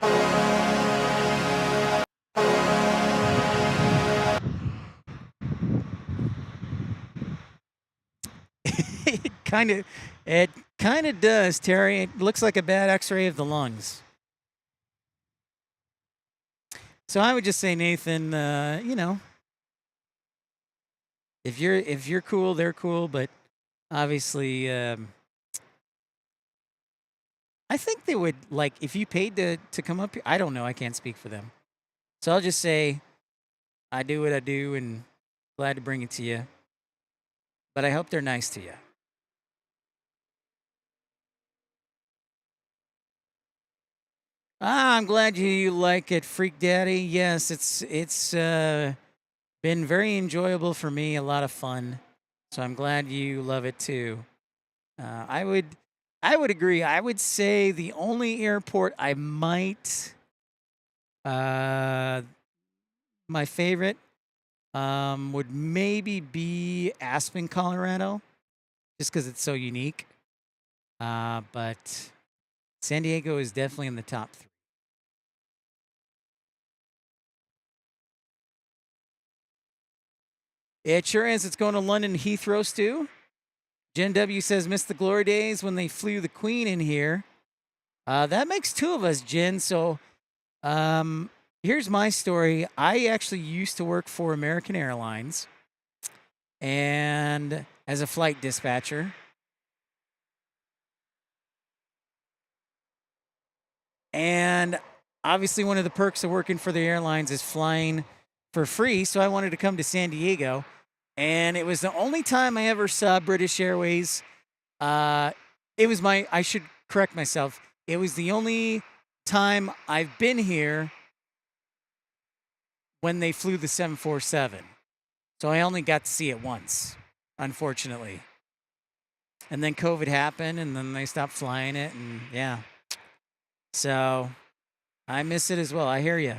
It kind of does, Terry. It looks like a bad X-ray of the lungs. So I would just say, Nathan, you know, if you're cool, they're cool. But obviously, I think they would like if you paid to come up here. I don't know. I can't speak for them. So I'll just say, I do what I do, and glad to bring it to you. But I hope they're nice to you. I'm glad you like it, Freak Daddy. Yes, it's been very enjoyable for me, a lot of fun. So I'm glad you love it too. I would agree. I would say the only airport I might my favorite would maybe be Aspen, Colorado, just because it's so unique. But San Diego is definitely in the top 3. It sure is. It's going to London Heathrow, Stu. Jen W says, missed the glory days when they flew the Queen in here. That makes 2 of us, Jen. So here's my story. I actually used to work for American Airlines and as a flight dispatcher. And obviously one of the perks of working for the airlines is flying for free. So I wanted to come to San Diego. And it was the only time I ever saw British Airways. I should correct myself. It was the only time I've been here when they flew the 747. So I only got to see it once, unfortunately. And then COVID happened, and then they stopped flying it, and yeah. So I miss it as well. I hear you.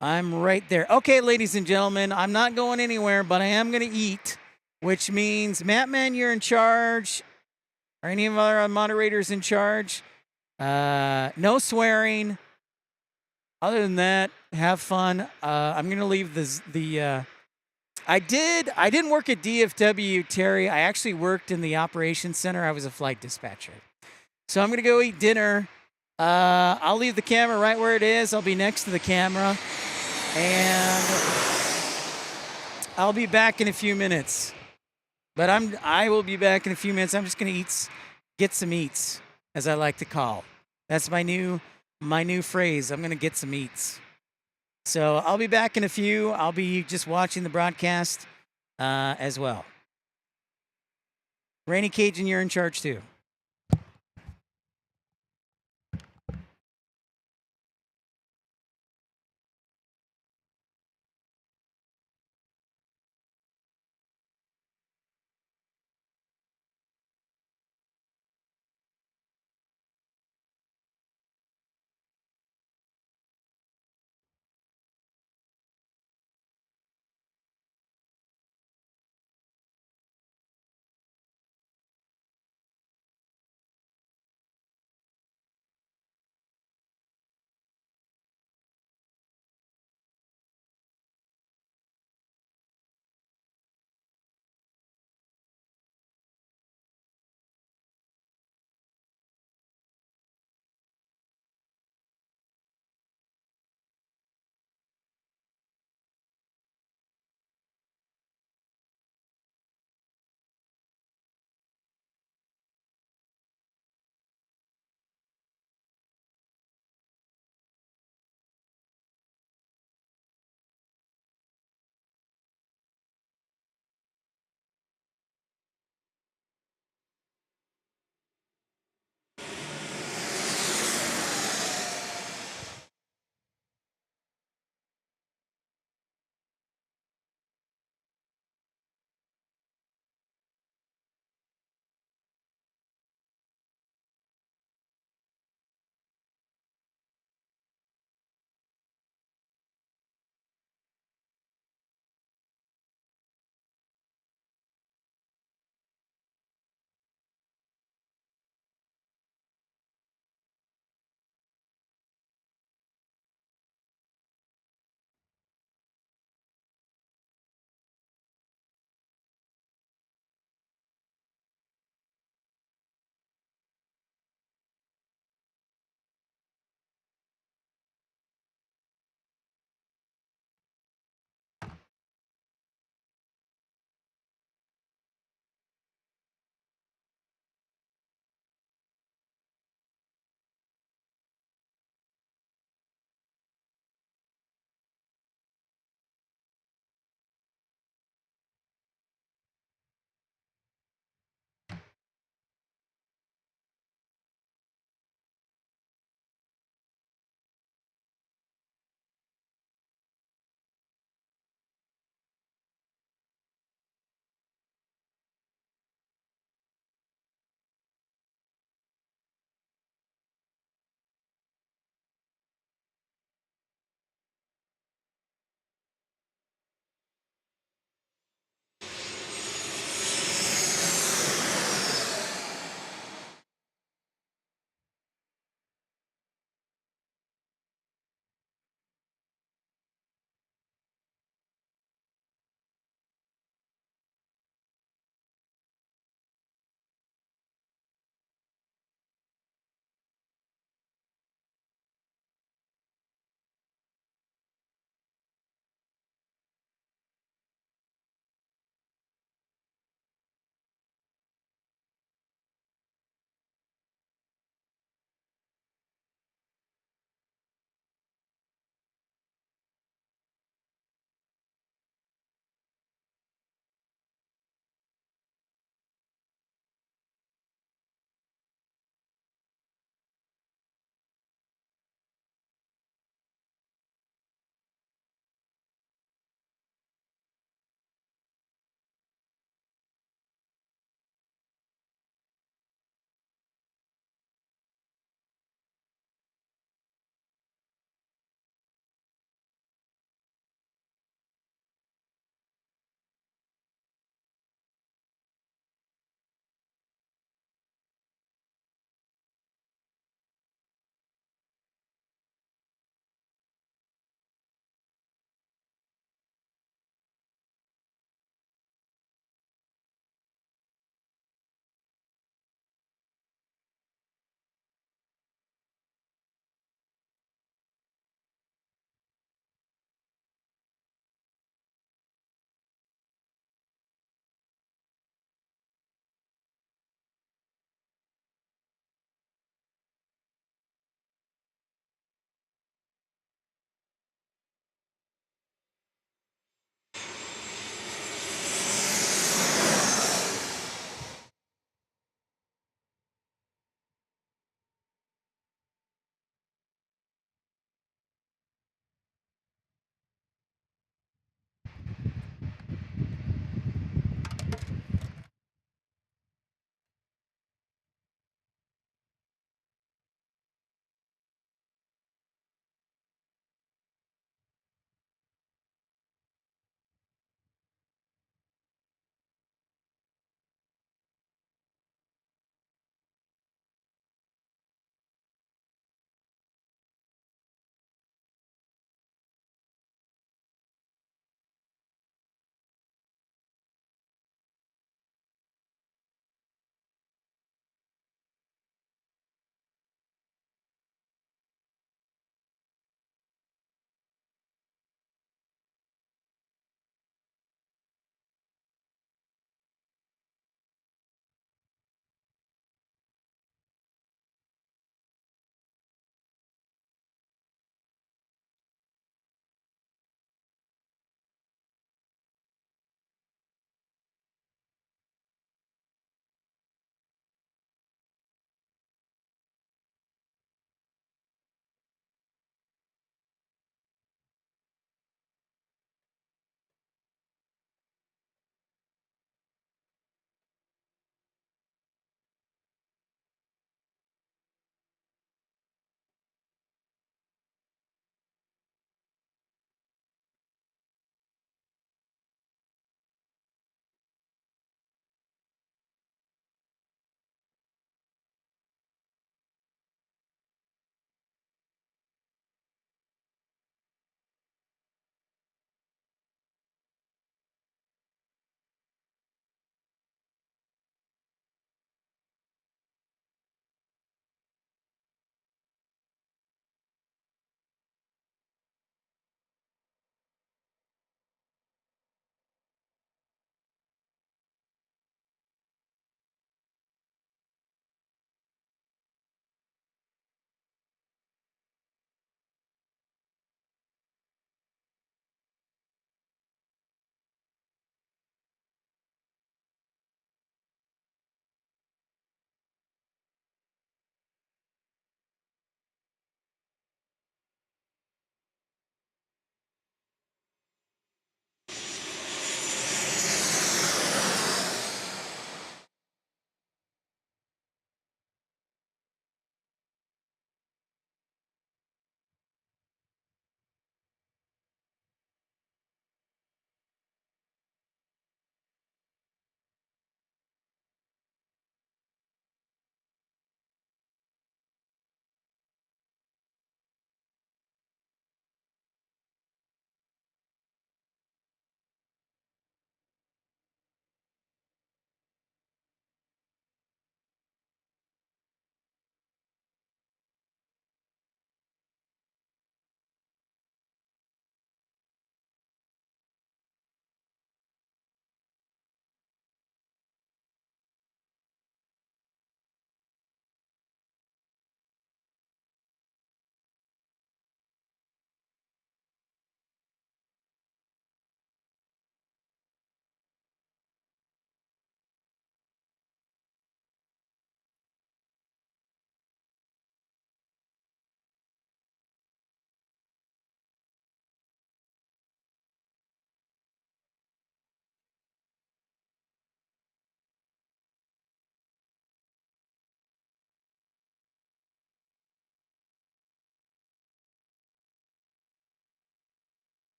I'm right there. Okay, ladies and gentlemen, I'm not going anywhere, but I am going to eat, which means, Mattman, you're in charge. Are any of our moderators in charge? No swearing. Other than that, have fun. I'm going to leave I didn't work at DFW, Terry. I actually worked in the operations center. I was a flight dispatcher. So I'm going to go eat dinner. I'll leave the camera right where it is. I'll be next to the camera. And I'll be back in a few minutes. But I will be back in a few minutes. I'm just going to get some eats, as I like to call. That's my new phrase. I'm going to get some eats. So I'll be back in a few. I'll be just watching the broadcast as well. Rainy Cajun, you're in charge too.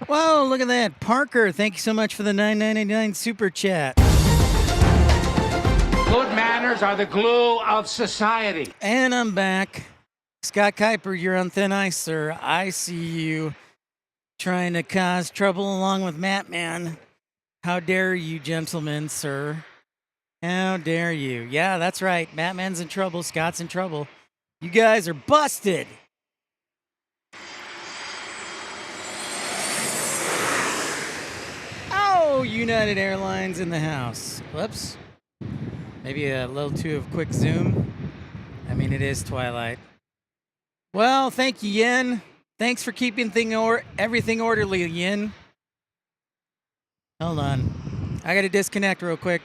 Whoa, look at that. Parker, thank you so much for the $9.99 super chat. Good manners are the glue of society. And I'm back. Scott Kuiper, you're on thin ice, sir. I see you trying to cause trouble along with Matt Man. How dare you, gentlemen, sir? How dare you? Yeah, that's right. Matt Man's in trouble. Scott's in trouble. You guys are busted. Oh, United Airlines in the house. Whoops. Maybe a little too of a quick zoom. I mean, it is Twilight. Well, thank you, Yen. Thanks for keeping everything orderly, Yen. Hold on. I got to disconnect real quick.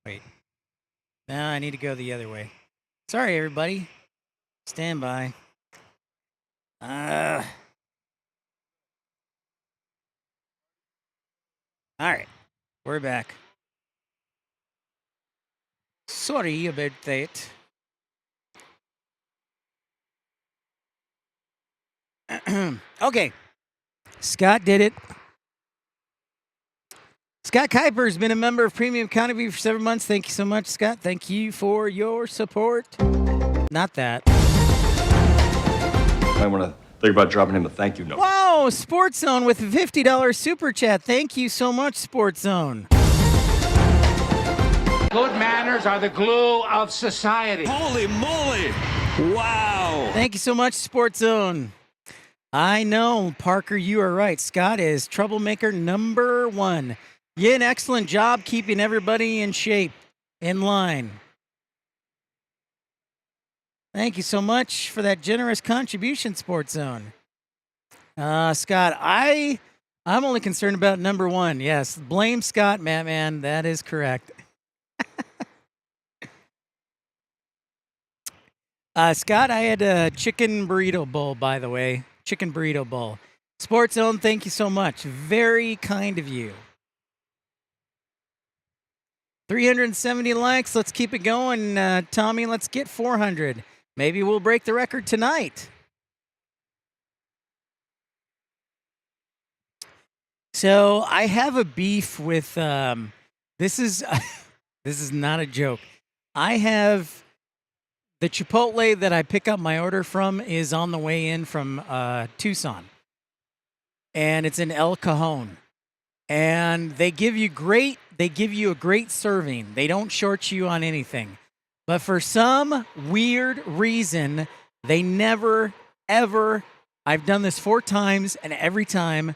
Wait. Now I need to go the other way. Sorry, everybody. Stand by. All right. We're back. Sorry about that. Okay. Scott did it. Scott Kuiper has been a member of Premium Economy for 7 months. Thank you so much, Scott. Thank you for your support. Not that. I want to think about dropping him a thank you note. Whoa, Sports Zone with a $50 super chat. Thank you so much, Sports Zone. Good manners are the glue of society. Holy moly! Wow! Thank you so much, Sports Zone. I know, Parker, you are right. Scott is troublemaker number one. Yin, excellent job keeping everybody in shape, in line. Thank you so much for that generous contribution, Sports Zone. Scott, I'm only concerned about number one. Yes, blame Scott, Matt. That is correct. Scott, I had a chicken burrito bowl, by the way. Chicken burrito bowl. Sports Zone, thank you so much. Very kind of you. 370 likes. Let's keep it going. Tommy, let's get 400. Maybe we'll break the record tonight. So I have a beef with, this is not a joke. I have the Chipotle that I pick up my order from is on the way in from Tucson. And it's in El Cajon. And they give you a great serving. They don't short you on anything. But for some weird reason, they never, ever, I've done this 4 times, and every time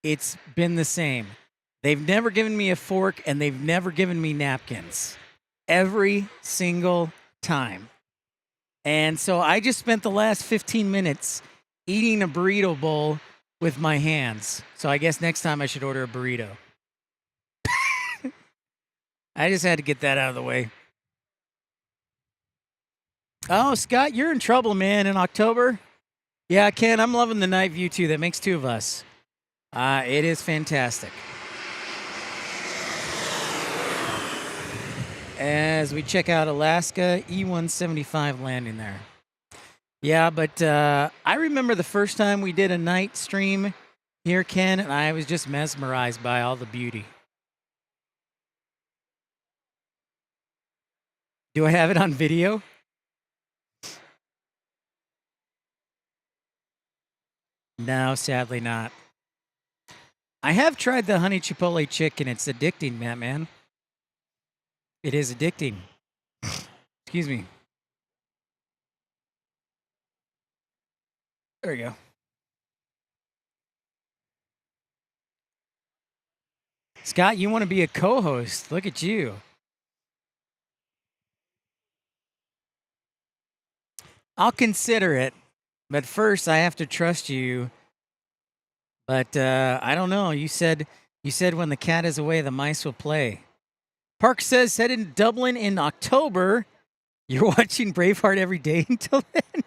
it's been the same. They've never given me a fork, and they've never given me napkins. Every single time. And so I just spent the last 15 minutes eating a burrito bowl with my hands. So I guess next time I should order a burrito. I just had to get that out of the way. Oh, Scott, you're in trouble, man, in October. Yeah, Ken, I'm loving the night view, too. That makes 2 of us. It is fantastic. As we check out Alaska, E-175 landing there. Yeah, but I remember the first time we did a night stream here, Ken, and I was just mesmerized by all the beauty. Do I have it on video? No, sadly not. I have tried the honey chipotle chicken. It's addicting, man. It is addicting. Excuse me. There we go. Scott, you want to be a co-host. Look at you. I'll consider it, but first I have to trust you. But I don't know. You said when the cat is away, the mice will play. Park says headed to Dublin in October. You're watching Braveheart every day until then?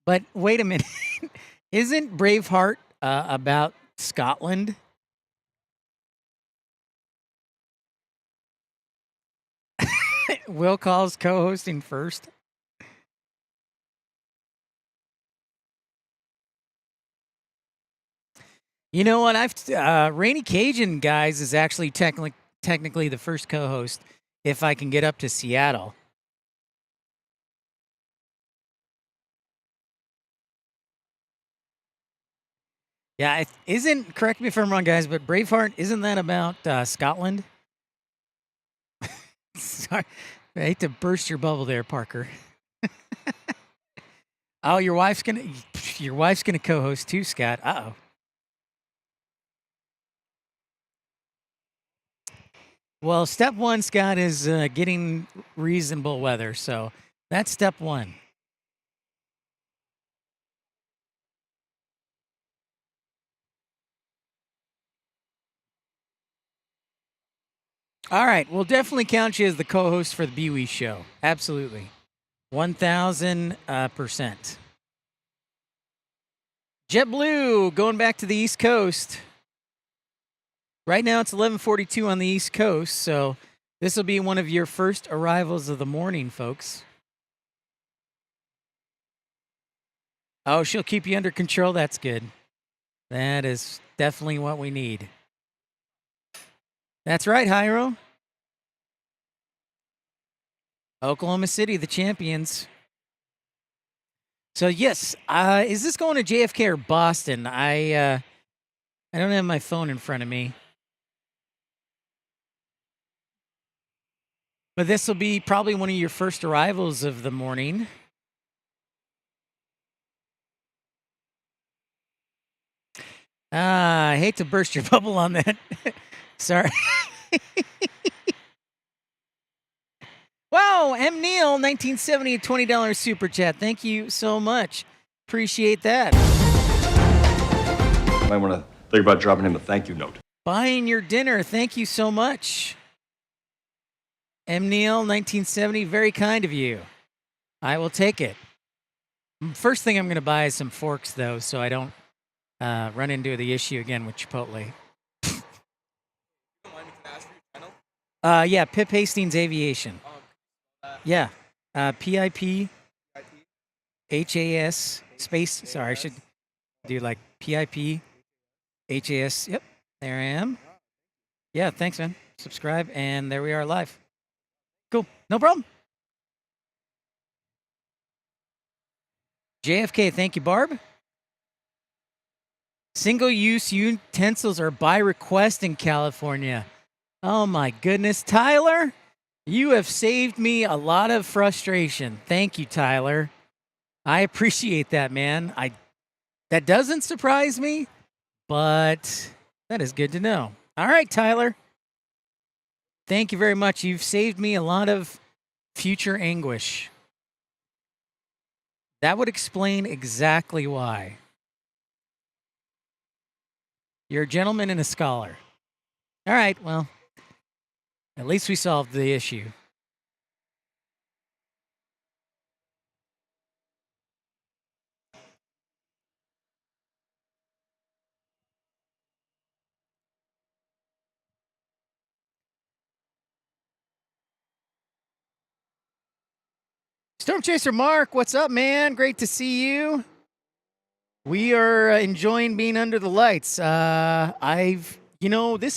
But wait a minute. Isn't Braveheart about Scotland? Will calls co-hosting first. You know what? Rainy Cajun guys is actually technically the first co-host if I can get up to Seattle. Yeah, correct me if I'm wrong, guys, but Braveheart, isn't that about Scotland? Sorry, I hate to burst your bubble there, Parker. Oh, your wife's gonna co-host too, Scott. Uh-oh. Well, step one, Scott, is getting reasonable weather. So that's step one. All right. We'll definitely count you as the co-host for the BWE show. Absolutely. 1,000%. JetBlue going back to the East Coast. Right now it's 11:42 on the East Coast, so this will be one of your first arrivals of the morning, folks. Oh, she'll keep you under control. That's good. That is definitely what we need. That's right, Hyro. Oklahoma City, the champions. So yes, is this going to JFK or Boston? I don't have my phone in front of me. But this will be probably one of your first arrivals of the morning. I hate to burst your bubble on that. Sorry. Wow, M. Neal, 1970, $20 super chat. Thank you so much. Appreciate that. Might want to think about dropping him a thank you note. Buying your dinner. Thank you so much. M. Neal, 1970, very kind of you. I will take it. First thing I'm going to buy is some forks, though, so I don't run into the issue again with Chipotle. Yeah, Pip Hastings Aviation. Yeah, PIP HAS space. Sorry, I should do like PIP HAS. Yep, there I am. Yeah, thanks, man. Subscribe, and there we are live. Cool, no problem. JFK, thank you, Barb. Single-use utensils are by request in California. Oh my goodness, Tyler, you have saved me a lot of frustration. Thank you, Tyler. I appreciate that, man. That doesn't surprise me, but that is good to know. All right, Tyler. Thank you very much. You've saved me a lot of future anguish. That would explain exactly why. You're a gentleman and a scholar. All right, well, at least we solved the issue. Storm Chaser Mark, what's up, man? Great to see you. We are enjoying being under the lights. This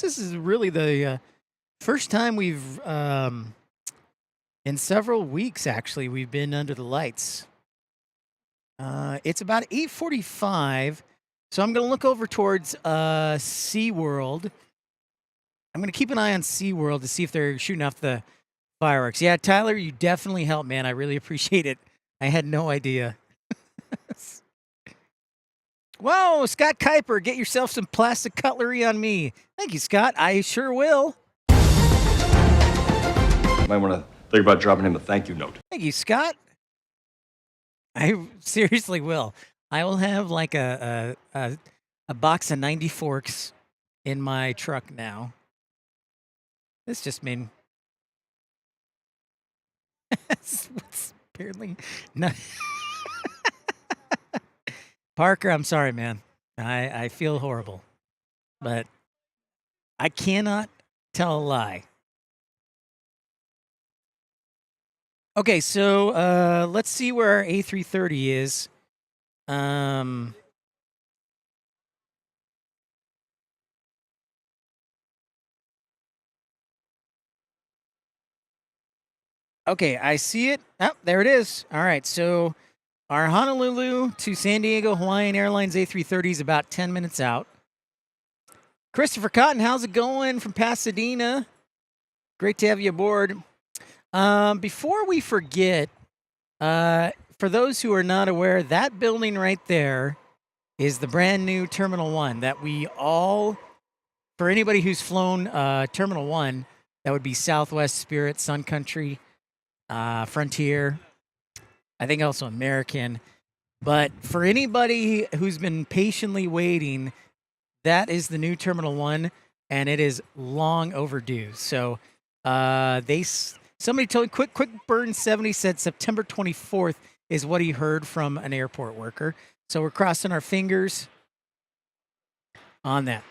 is really the first time we've, in several weeks, actually, we've been under the lights. It's about 8:45, so I'm going to look over towards SeaWorld. I'm going to keep an eye on SeaWorld to see if they're shooting off the fireworks. Yeah, Tyler, you definitely helped, man. I really appreciate it. I had no idea. Whoa, Scott Kuiper, get yourself some plastic cutlery on me. Thank you, Scott. I sure will. Might want to think about dropping him a thank you note. Thank you, Scott. I seriously will. I will have like a box of 90 forks in my truck now. This just made... What's apparently not. Parker, I'm sorry, man. I feel horrible, but I cannot tell a lie. Okay, so let's see where our A330 is. Okay, I see it. Oh, there it is. All right, so our Honolulu to San Diego Hawaiian Airlines A330 is about 10 minutes out. Christopher Cotton, how's it going from Pasadena? Great to have you aboard. Before we forget, for those who are not aware, that building right there is the brand new Terminal 1 that we all, for anybody who's flown Terminal 1, that would be Southwest, Spirit, Sun Country, Frontier, I think also American. But for anybody who's been patiently waiting, that is the new Terminal 1, and it is long overdue. So somebody told Quick Burn 70 said September 24th is what he heard from an airport worker. So we're crossing our fingers on that.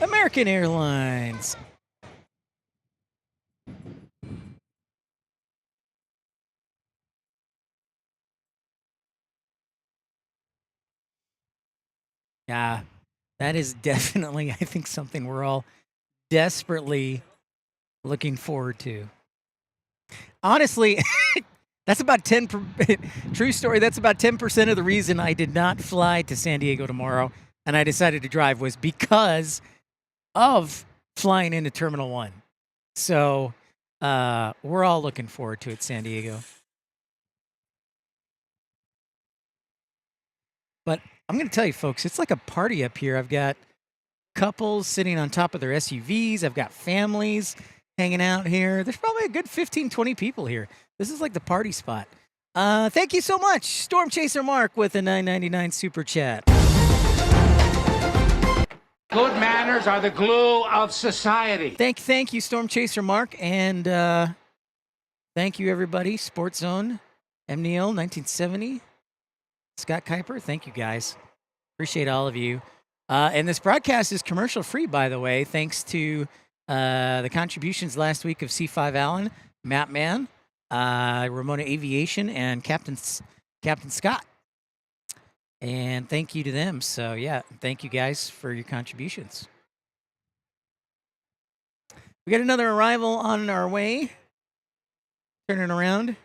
American Airlines. Yeah, that is definitely, I think, something we're all desperately looking forward to. Honestly, that's about 10, true story, that's about 10% of the reason I did not fly to San Diego tomorrow and I decided to drive was because of flying into Terminal 1. So we're all looking forward to it, San Diego. But I'm going to tell you, folks, it's like a party up here. I've got couples sitting on top of their SUVs. I've got families hanging out here. There's probably a good 15, 20 people here. This is like the party spot. Thank you so much, Storm Chaser Mark, with a $9.99 super chat. Good manners are the glue of society. Thank you, Storm Chaser Mark, and thank you, everybody. Sports Zone, M. Neal, 1970. Scott Kuiper, thank you, guys. Appreciate all of you. And this broadcast is commercial free, by the way, thanks to the contributions last week of C5 Allen, Matt Mann, Ramona Aviation, and Captain Scott. And thank you to them. So, yeah, thank you guys for your contributions. We got another arrival on our way. Turning around.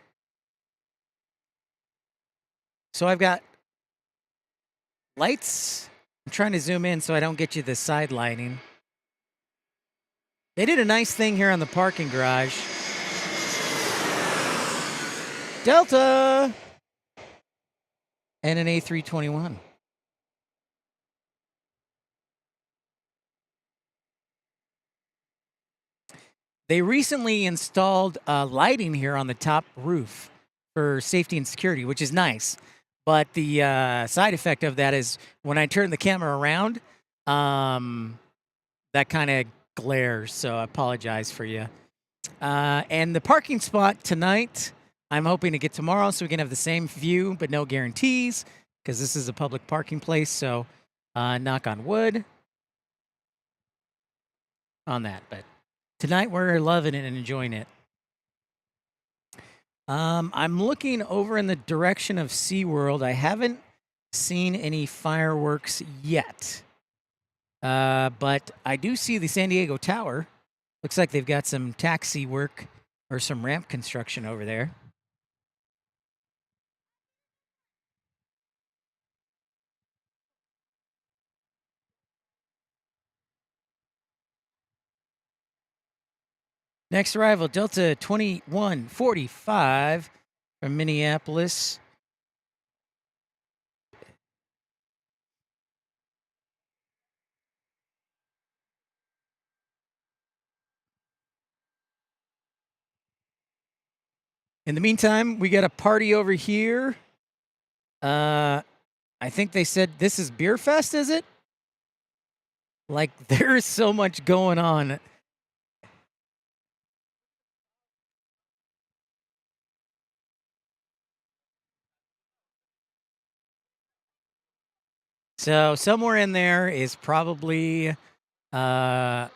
So I've got lights. I'm trying to zoom in so I don't get you the side lighting. They did a nice thing here on the parking garage. Delta! And an A321. They recently installed lighting here on the top roof for safety and security, which is nice. But the side effect of that is when I turn the camera around, that kind of glares. So I apologize for you. And the parking spot tonight, I'm hoping to get tomorrow so we can have the same view, but no guarantees because this is a public parking place. So knock on wood on that. But tonight we're loving it and enjoying it. I'm looking over in the direction of SeaWorld. I haven't seen any fireworks yet. But I do see the San Diego Tower. Looks like they've got some taxi work or some ramp construction over there. Next arrival, Delta 2145 from Minneapolis. In the meantime, we got a party over here. I think they said this is Beer Fest, is it? Like, there is so much going on. So somewhere in there is probably our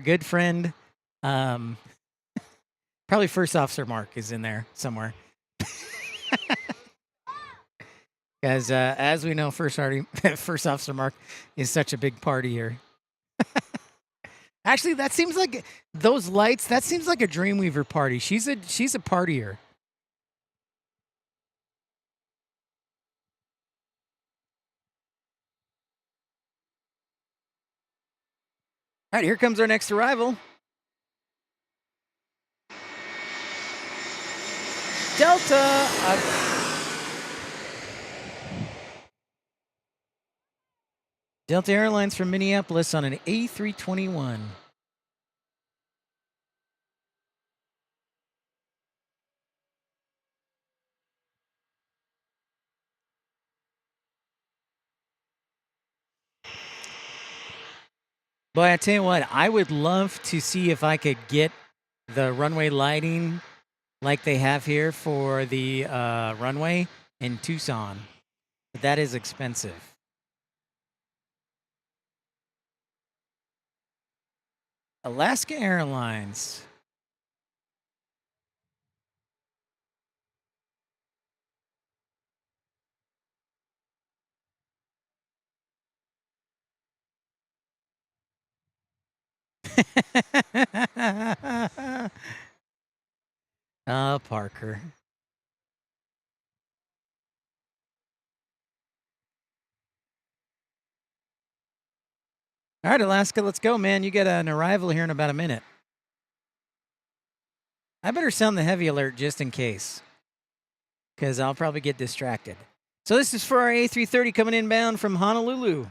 good friend, probably First Officer Mark is in there somewhere. Because as we know, First Officer Mark is such a big partier. Actually, that seems like those lights. That seems like a Dreamweaver party. She's a partier. All right, here comes our next arrival. Delta. Delta Airlines from Minneapolis on an A321. Boy, I tell you what, I would love to see if I could get the runway lighting like they have here for the runway in Tucson. But that is expensive. Alaska Airlines. Oh, Parker. All right, Alaska, let's go, man. You get an arrival here in about a minute. I better sound the heavy alert just in case, because I'll probably get distracted. So this is for our A330 coming inbound from Honolulu.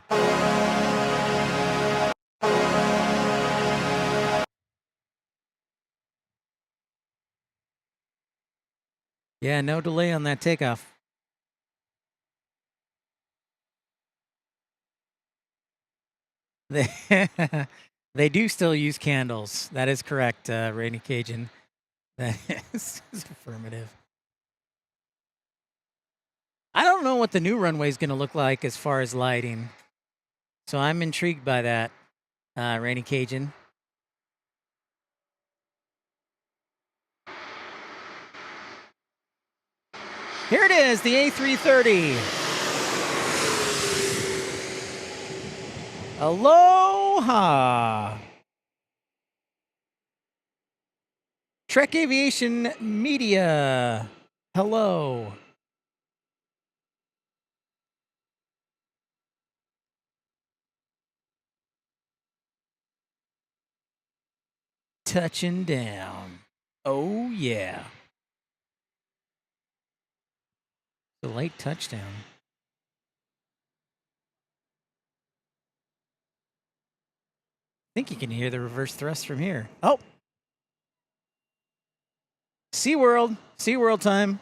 Yeah, no delay on that takeoff. They do still use candles. That is correct, Rainy Cajun. That is affirmative. I don't know what the new runway is going to look like as far as lighting. So I'm intrigued by that, Rainy Cajun. Here it is, the A330. Aloha. Trek Aviation Media. Hello. Touching down. Oh, yeah. The late touchdown. I think you can hear the reverse thrust from here. Oh. SeaWorld. SeaWorld time.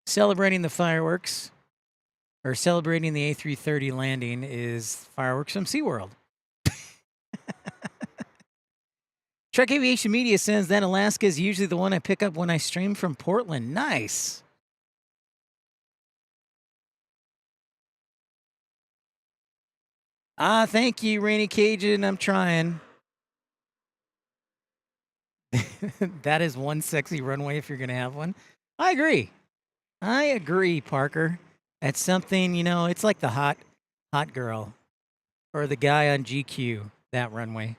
Celebrating the fireworks, or celebrating the A330 landing, is fireworks from SeaWorld. Trek Aviation Media says that Alaska is usually the one I pick up when I stream from Portland. Nice. Thank you, Rainy Cajun. I'm trying. That is one sexy runway if you're going to have one. I agree. I agree, Parker. That's something, you know, it's like the hot girl or the guy on GQ, that runway.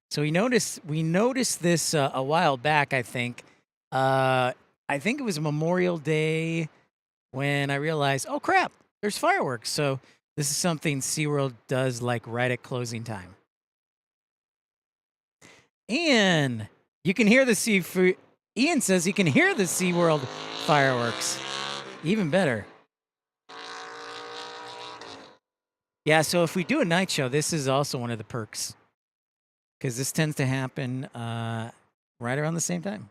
So we noticed this a while back, I think. I think it was Memorial Day when I realized, oh crap, there's fireworks. So this is something SeaWorld does like right at closing time. Ian, you can hear the seafood. Ian says he can hear the SeaWorld fireworks. Even better. Yeah, so if we do a night show, this is also one of the perks. because this tends to happen right around the same time.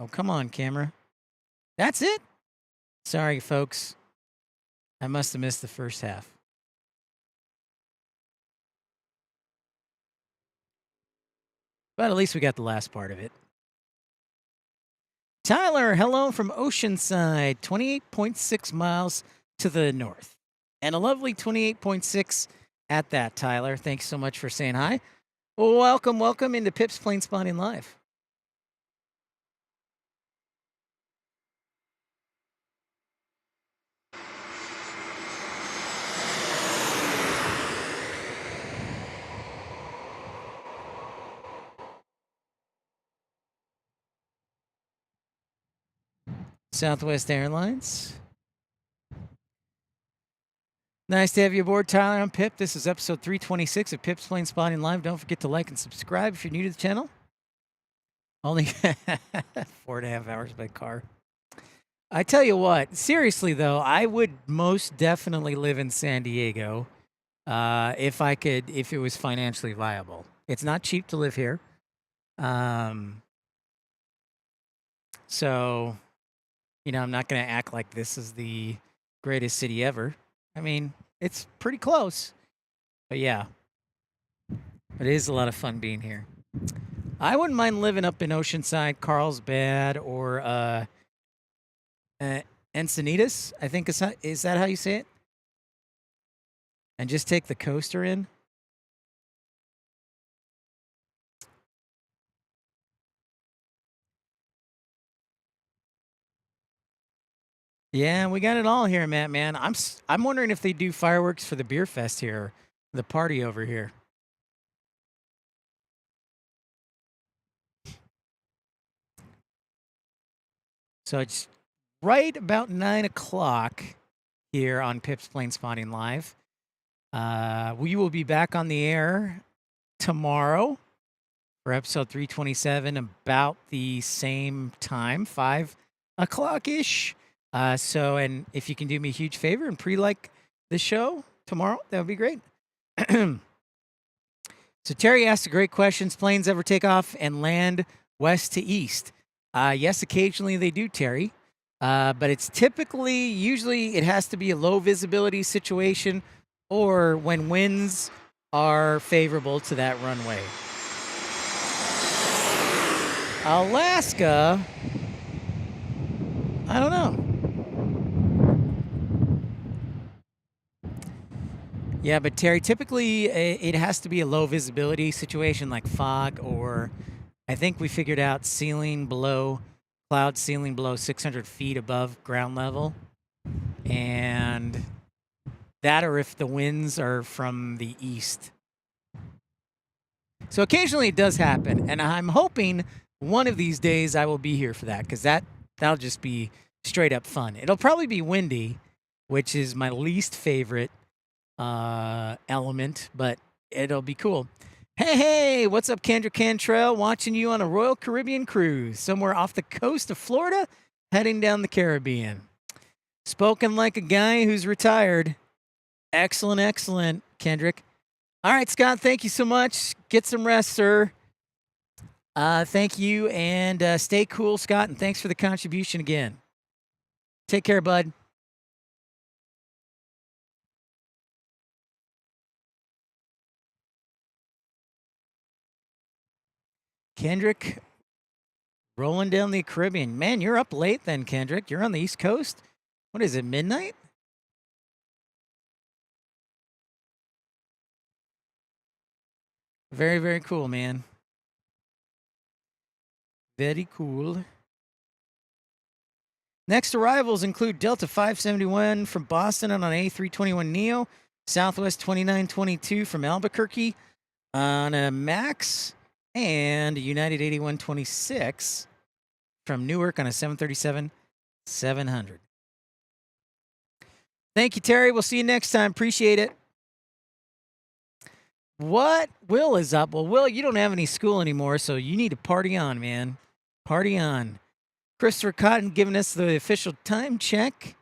Oh, come on, camera. That's it? Sorry, folks. I must have missed the first half. But at least we got the last part of it. Tyler, hello from Oceanside, 28.6 miles to the north. And a lovely 28.6 at that, Tyler. Thanks so much for saying hi. Well, welcome into Pip's Plane Spotting Live. Southwest Airlines. Nice to have you aboard, Tyler. I'm Pip. This is episode 326 of Pip's Plane Spotting Live. Don't forget to like and subscribe if you're new to the channel. Only 4.5 hours by car. I tell you what, seriously though, I would most definitely live in San Diego if it was financially viable. It's not cheap to live here. So, you know, I'm not going to act like this is the greatest city ever. I mean, it's pretty close. But yeah, it is a lot of fun being here. I wouldn't mind living up in Oceanside, Carlsbad, or Encinitas, I think is that how you say it? And just take the coaster in. Yeah, we got it all here, Matt, man. I'm wondering if they do fireworks for the beer fest here, the party over here. So it's right about 9 o'clock here on Pip's Plane Spotting Live. We will be back on the air tomorrow for episode 327 about the same time, 5 o'clock-ish. And if you can do me a huge favor and pre-like the show tomorrow, that would be great. So Terry asked a great question. Planes ever take off and land west to east? Yes, occasionally they do, Terry. But it's usually it has to be a low visibility situation or when winds are favorable to that runway. Alaska, I don't know. Yeah, but Terry, typically it has to be a low visibility situation like fog, or I think we figured out cloud ceiling below 600 feet above ground level. And that, or if the winds are from the east. So occasionally it does happen. And I'm hoping one of these days I will be here for that, because that'll just be straight up fun. It'll probably be windy, which is my least favorite element, but it'll be cool. Hey, what's up, Kendra Cantrell? Watching you on a Royal Caribbean cruise somewhere off the coast of Florida, heading down the Caribbean. Spoken like a guy who's retired. Excellent, Kendrick. All right, Scott, thank you so much. Get some rest, sir. Thank you, and stay cool, Scott, and thanks for the contribution again. Take care, bud. Kendrick, rolling down the Caribbean. Man, you're up late then, Kendrick. You're on the East Coast? What is it, midnight? Very, very cool, man. Very cool. Next arrivals include Delta 571 from Boston on A321neo, Southwest 2922 from Albuquerque on a MAX, and United 8126 from Newark on a 737-700. Thank you, Terry. We'll see you next time. Appreciate it. What? Will is up. Well, Will, you don't have any school anymore, so you need to party on, man. Party on. Christopher Cotton giving us the official time check.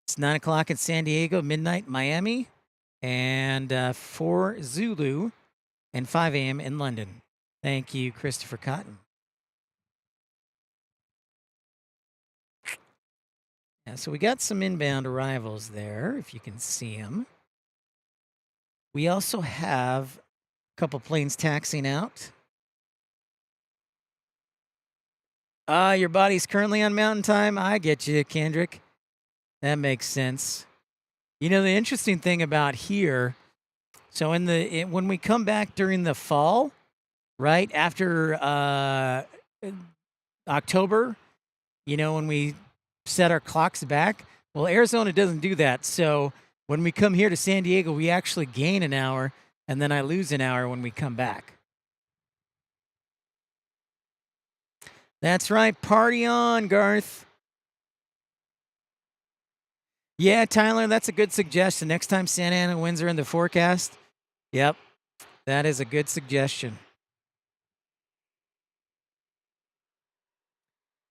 It's 9 o'clock in San Diego, midnight in Miami, and 4 Zulu, and 5 a.m. in London. Thank you, Christopher Cotton. Yeah, so we got some inbound arrivals there, if you can see them. We also have a couple planes taxiing out. Your body's currently on mountain time. I get you, Kendrick. That makes sense. You know, the interesting thing about here, so when we come back during the fall, right after October, you know, when we set our clocks back, well, Arizona doesn't do that. So when we come here to San Diego, we actually gain an hour, and then I lose an hour when we come back. That's right. Party on, Garth. Yeah, Tyler, that's a good suggestion. Next time Santa Ana winds are in the forecast, yep, that is a good suggestion.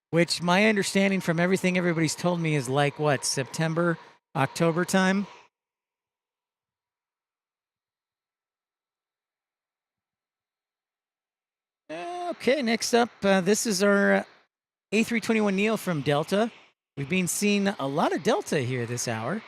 Which my understanding from everything everybody's told me is like what, September, October time? Okay, next up, this is our A321neo from Delta. We've been seeing a lot of Delta here this hour.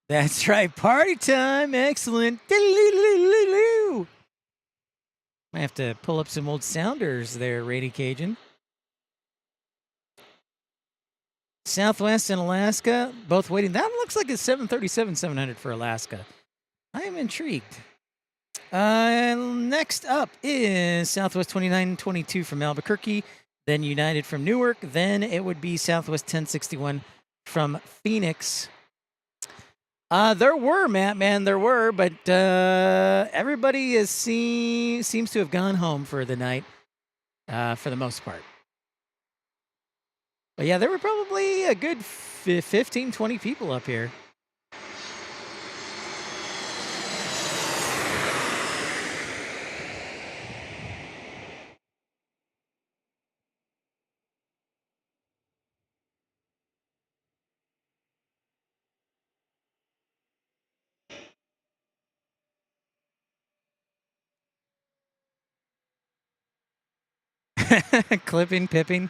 That's right, party time, excellent. Might have to pull up some old sounders there, Rady Cajun. Southwest and Alaska, both waiting. That looks like a 737-700 for Alaska. I am intrigued. Next up is Southwest 2922 from Albuquerque, then United from Newark, then it would be Southwest 1061 from Phoenix. There were, Matt, man, there were, but everybody seems to have gone home for the night, for the most part. But yeah, there were probably a good 15, 20 people up here. Clipping, pipping.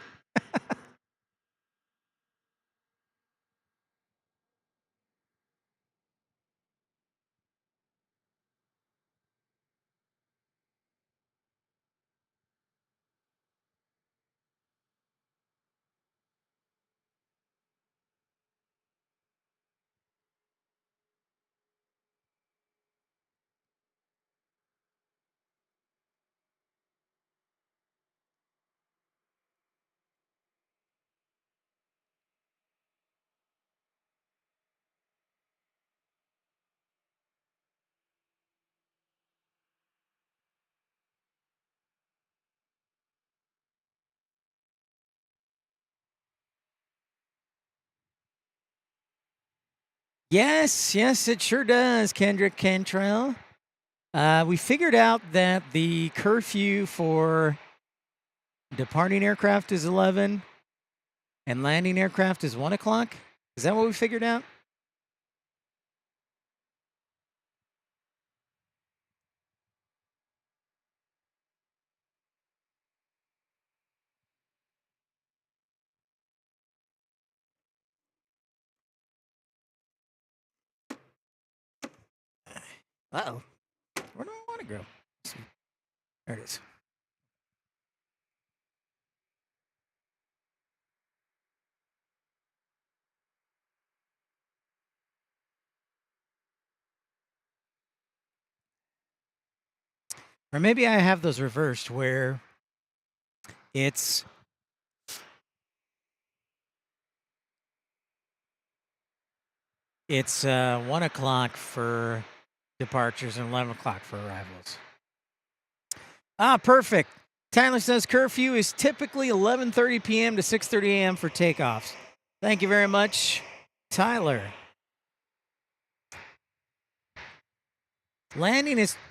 Yes, it sure does, Kendrick Cantrell. We figured out that the curfew for departing aircraft is 11 and landing aircraft is 1 o'clock. Is that what we figured out? Uh-oh. Where do I want to go? There it is. Or maybe I have those reversed where it's 1 o'clock for departures and 11 o'clock for arrivals. Ah, perfect. Tyler says curfew is typically 11:30 p.m. to 6:30 a.m. for takeoffs. Thank you very much, Tyler.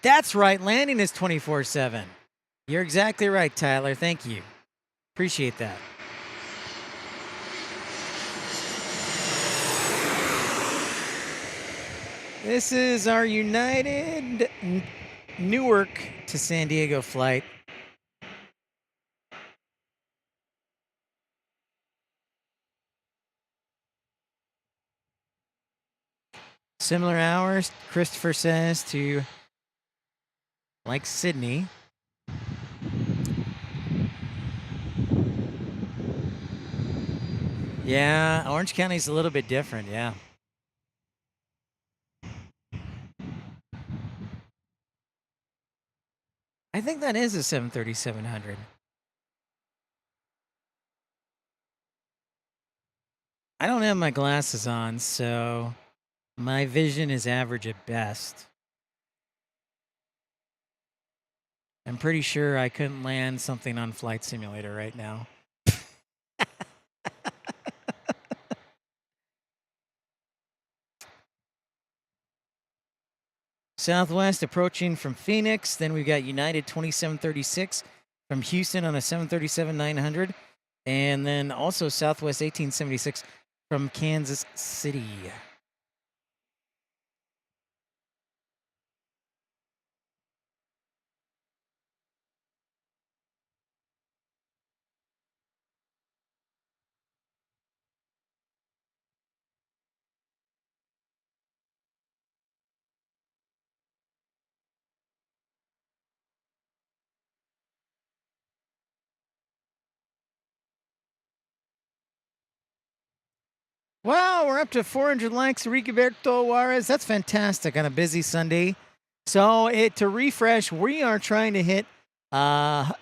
That's right, landing is 24/7. You're exactly right, Tyler. Thank you. Appreciate that. This is our United Newark to San Diego flight. Similar hours, Christopher says, to like Sydney. Yeah, Orange County's a little bit different, yeah. I think that is a 737-700. I don't have my glasses on, so my vision is average at best. I'm pretty sure I couldn't land something on Flight Simulator right now. Southwest approaching from Phoenix. Then we've got United 2736 from Houston on a 737-900. And then also Southwest 1876 from Kansas City. Wow, we're up to 400 likes, Rigoberto Juarez. That's fantastic on a busy Sunday. So to refresh, we are trying to hit a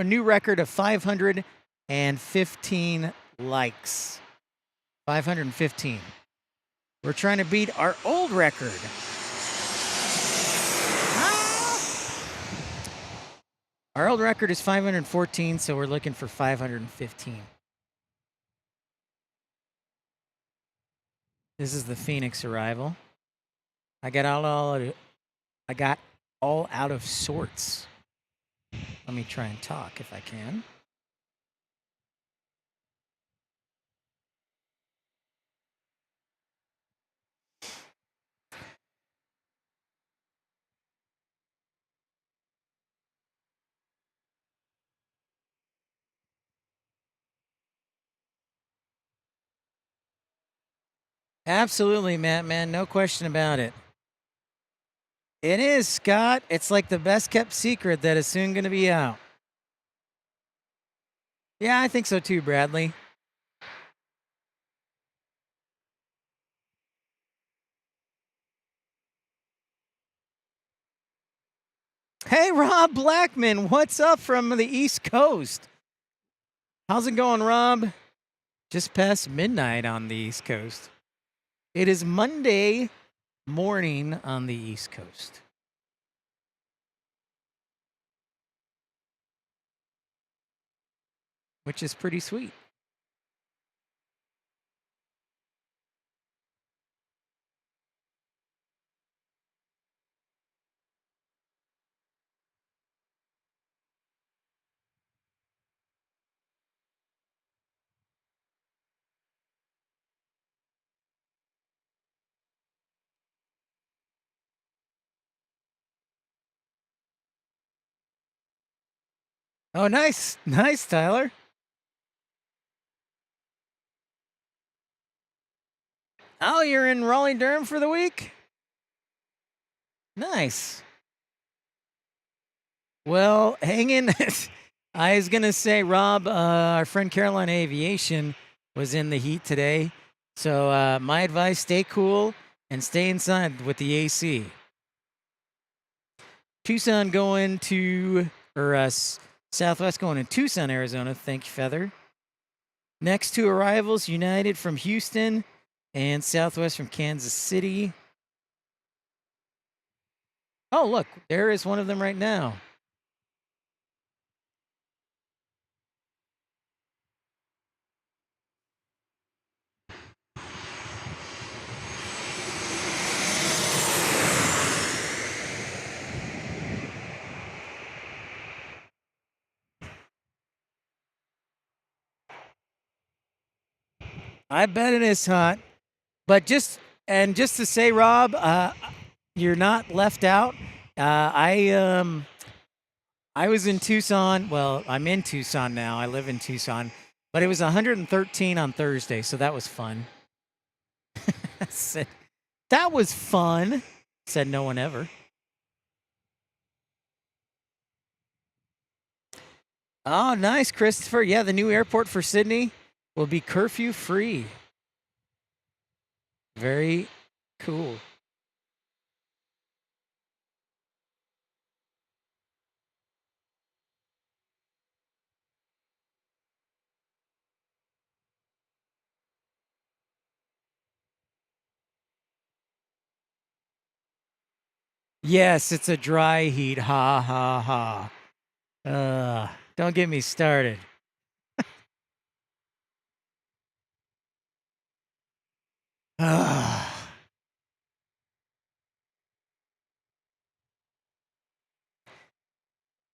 new record of 515 likes. 515. We're trying to beat our old record. Our old record is 514, so we're looking for 515. This is the Phoenix arrival. I got all out of sorts. Let me try and talk if I can. Absolutely, Matt, man. No question about it. It is, Scott. It's like the best kept secret that is soon going to be out. Yeah, I think so too, Bradley. Hey, Rob Blackman. What's up from the East Coast? How's it going, Rob? Just past midnight on the East Coast. It is Monday morning on the East Coast. Which is pretty sweet. Oh, nice. Nice, Tyler. Oh, you're in Raleigh-Durham for the week? Nice. Well, hang in. I was going to say, Rob, our friend Carolina Aviation was in the heat today. So my advice, stay cool and stay inside with the AC. Tucson going to, or Southwest going to Tucson, Arizona. Thank you, Feather. Next two arrivals, United from Houston and Southwest from Kansas City. Oh, look, there is one of them right now. I bet it is hot. But just to say, Rob, you're not left out. I was in Tucson. Well, I'm in Tucson now. I live in Tucson. But it was 113 on Thursday, so that was fun. That was fun, said no one ever. Oh, nice, Christopher. Yeah, the new airport for Sydney will be curfew free. Very cool. Yes, it's a dry heat. Ha, ha, ha. Don't get me started.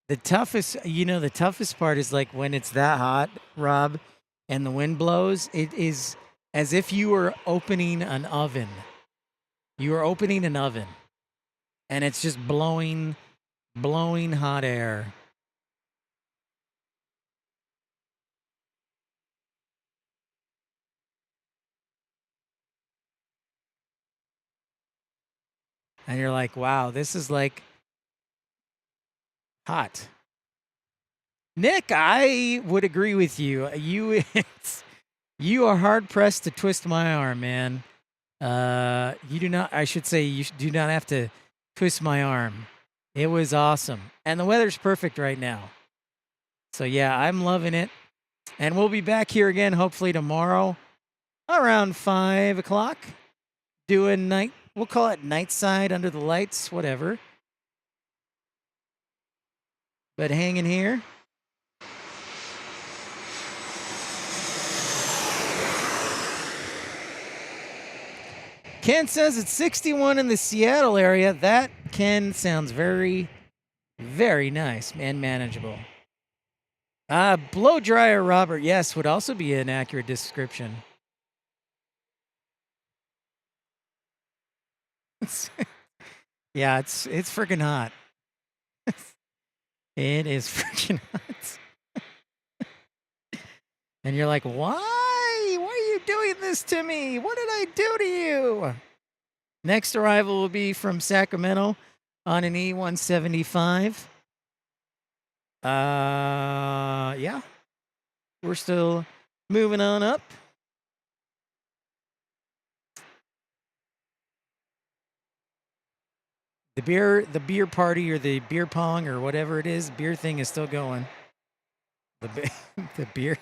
The toughest part is like when it's that hot, Rob, and the wind blows, it is as if you were opening an oven. You are opening an oven, and it's just blowing hot air. And you're like, wow, this is like hot. Nick, I would agree with you. You are hard pressed to twist my arm, man. You do not. I should say you do not have to twist my arm. It was awesome, and the weather's perfect right now. So yeah, I'm loving it, and we'll be back here again hopefully tomorrow around 5 o'clock, doing night. We'll call it night side under the lights, whatever. But hanging here. Ken says it's 61 in the Seattle area. That, Ken, sounds very, very nice and manageable. Blow dryer Robert, yes, would also be an accurate description. Yeah, it's freaking hot. It is freaking hot. And you're like, why? Why are you doing this to me? What did I do to you? Next arrival will be from Sacramento on an E-175. Yeah. We're still moving on up. The beer party or the beer pong or whatever it is, beer thing is still going. The beer,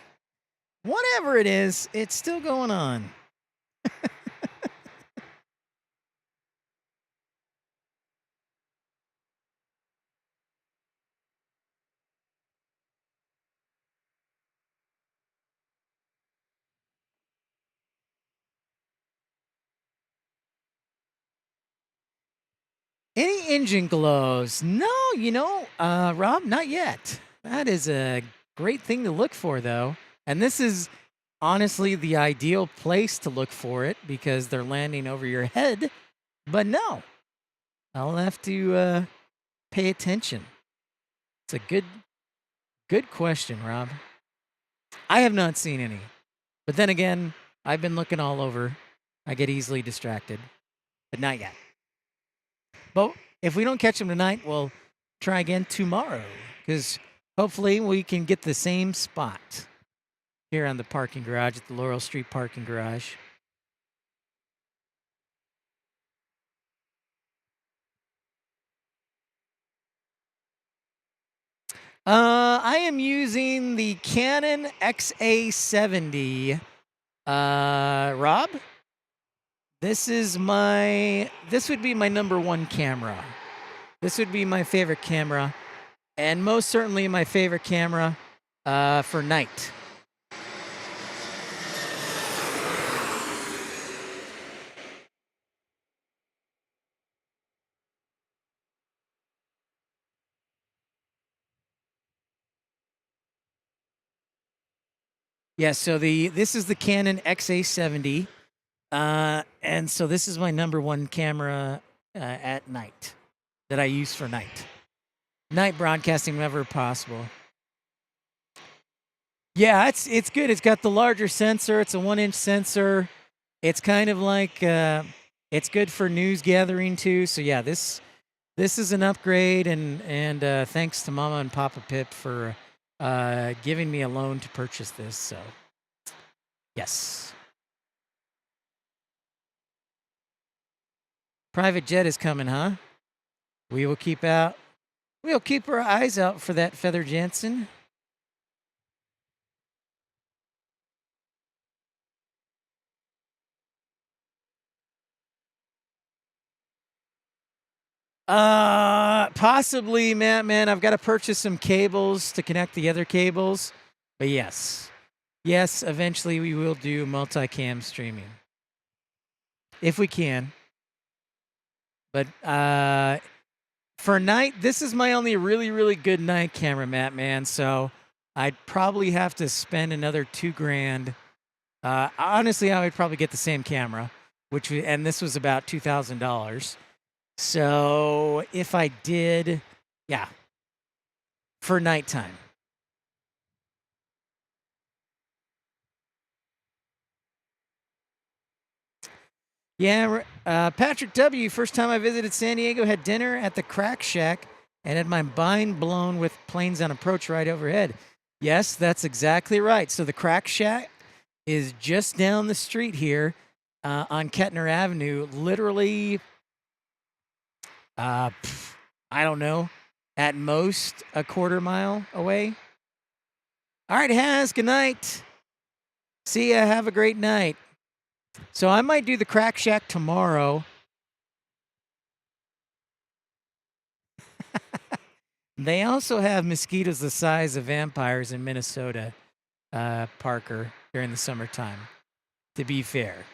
whatever it is, it's still going on. Any engine glows? No, Rob, not yet. That is a great thing to look for, though. And this is honestly the ideal place to look for it because they're landing over your head. But no, I'll have to pay attention. It's a good question, Rob. I have not seen any. But then again, I've been looking all over. I get easily distracted. But not yet. But if we don't catch them tonight, we'll try again tomorrow, because hopefully we can get the same spot here on the parking garage at the Laurel Street parking garage. I am using the Canon XA70. Rob, this would be my number one camera. This would be my favorite camera, and most certainly my favorite camera for night. Yeah, so this is the Canon XA70, and so this is my number one camera at night that I use for night broadcasting whenever possible. Yeah, it's good. It's got the larger sensor. It's a 1-inch sensor. It's kind of like it's good for news gathering too. So yeah, this is an upgrade, and thanks to Mama and Papa Pip for giving me a loan to purchase this. So yes, private jet is coming, huh? We'll keep our eyes out for that, Feather Jansen. Possibly, man. I've got to purchase some cables to connect the other cables. But yes, eventually we will do multicam streaming. If we can. But for night, this is my only really, really good night camera, man. So I'd probably have to spend another $2,000. Honestly, I would probably get the same camera, and this was about $2,000. So if I did, yeah, for nighttime. Yeah, Patrick W., first time I visited San Diego, had dinner at the Crack Shack and had my mind blown with planes on approach right overhead. Yes, that's exactly right. So the Crack Shack is just down the street here on Kettner Avenue, literally, I don't know, at most a quarter mile away. All right, Haz, good night. See ya, have a great night. So I might do the Crack Shack tomorrow. They also have mosquitoes the size of vampires in Minnesota, Parker, during the summertime, to be fair.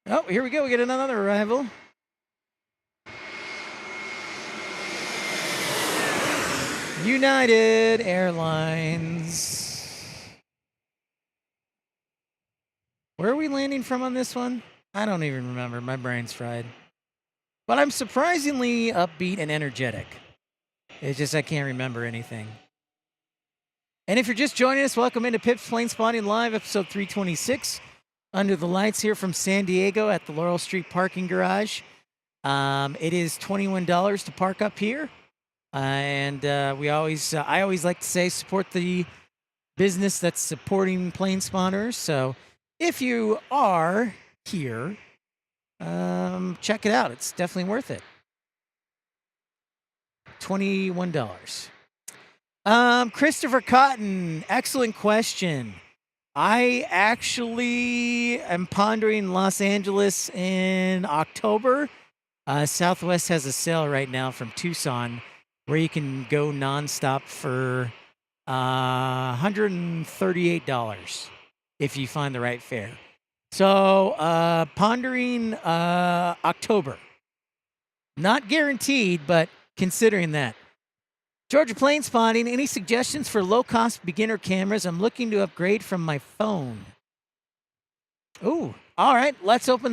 Oh, here we go. We get another arrival. United Airlines. Where are we landing from on this one? I don't even remember. My brain's fried. But I'm surprisingly upbeat and energetic. It's just I can't remember anything. And if you're just joining us, welcome into Pip's Plane Spotting Live, episode 326. Under the lights here from San Diego at the Laurel Street parking garage. It is $21 to park up here. And I always like to say support the business that's supporting plane spawners. So if you are here, check it out. It's definitely worth it. $21. Christopher Cotton, excellent question. I actually am pondering Los Angeles in October. Southwest has a sale right now from Tucson where you can go nonstop for $138 if you find the right fare. So pondering October. Not guaranteed, but considering that. Georgia Plane Spotting, any suggestions for low-cost beginner cameras? I'm looking to upgrade from my phone. Ooh, all right. Let's open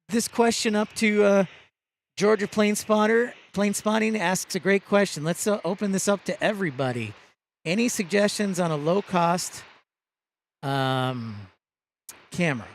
this question up to Georgia Plane Spotter. Plane Spotting asks a great question. Let's open this up to everybody. Any suggestions on a low-cost camera?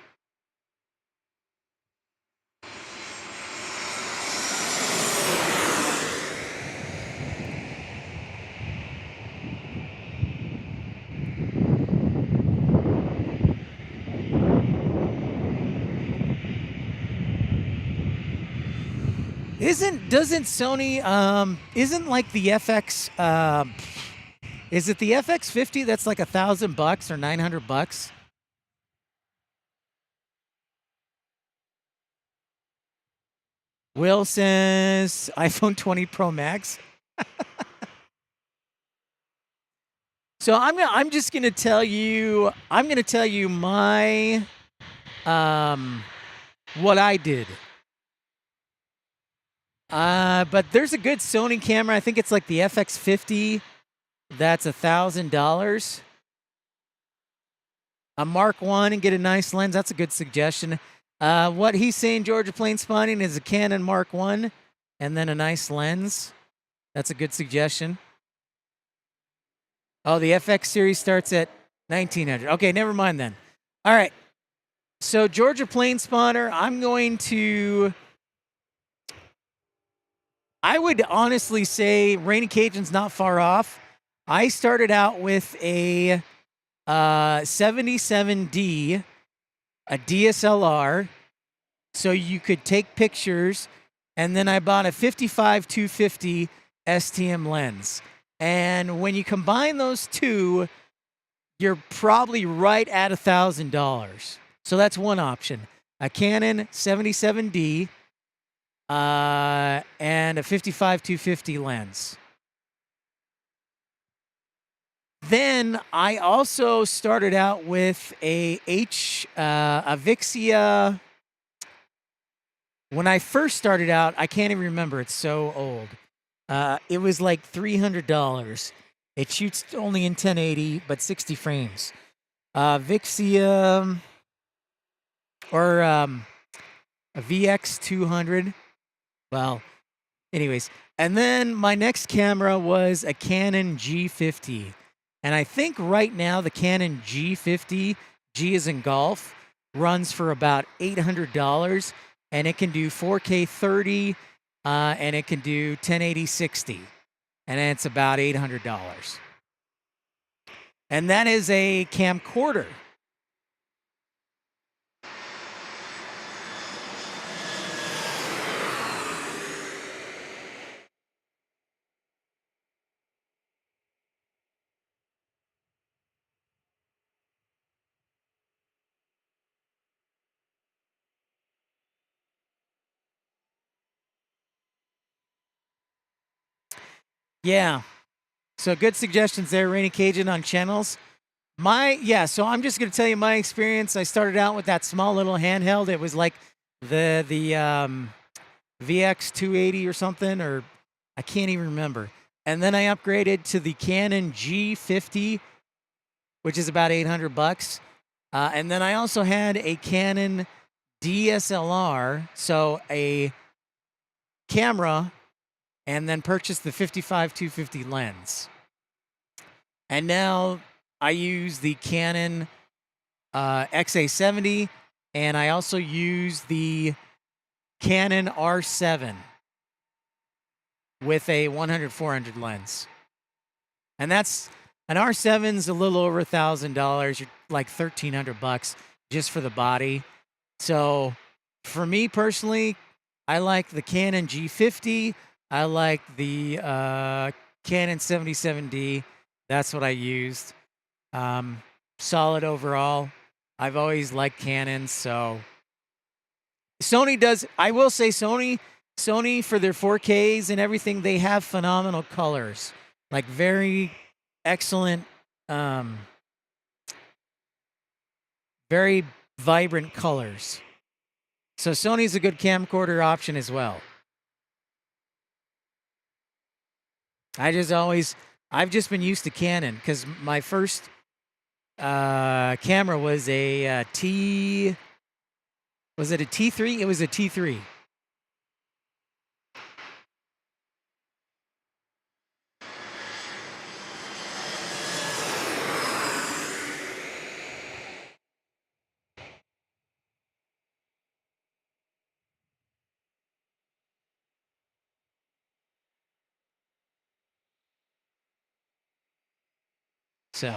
Doesn't Sony isn't like the FX is it the FX50 that's like $1,000 or $900? Will says iPhone 20 Pro Max. So I'm just gonna tell you my what I did. But there's a good Sony camera. I think it's like the FX50. That's $1,000. A Mark 1 and get a nice lens. That's a good suggestion. What he's saying, Georgia Plane Spotting, is a Canon Mark 1 and then a nice lens. That's a good suggestion. Oh, the FX series starts at $1,900. Okay, never mind then. All right. So Georgia Plane Spotter, I would honestly say Rainy Cajun's not far off. I started out with a 77D, a DSLR, so you could take pictures, and then I bought a 55-250 STM lens. And when you combine those two, you're probably right at $1,000. So that's one option. A Canon 77D, and a 55-250 lens. Then I also started out with a Vixia. When I first started out, I can't even remember. It's so old. It was like $300. It shoots only in 1080, but 60 frames. Vixia or a VX200. Well, anyways. And then my next camera was a Canon G50. And I think right now the Canon G50, G as in golf, runs for about $800. And it can do 4K 30, and it can do 1080 60. And it's about $800. And that is a camcorder. Yeah. So good suggestions there, Rainy Cajun, on channels. So I'm just going to tell you my experience. I started out with that small little handheld. It was like the VX280 or something, or I can't even remember. And then I upgraded to the Canon G50, which is about $800. And then I also had a Canon DSLR, so a camera, and then purchased the 55-250 lens. And now I use the Canon XA70, and I also use the Canon R7 with a 100-400 lens. And that's an R7's a little over $1,000. You're like $1,300 just for the body. So for me personally, I like the Canon G50. I like the Canon 77D. That's what I used. Solid overall. I've always liked Canon, so Sony does. I will say Sony for their 4Ks and everything, they have phenomenal colors, like very excellent, very vibrant colors. So Sony's a good camcorder option as well. I just always I've just been used to Canon because my first camera was a T. Was it a T3? It was a T3. So,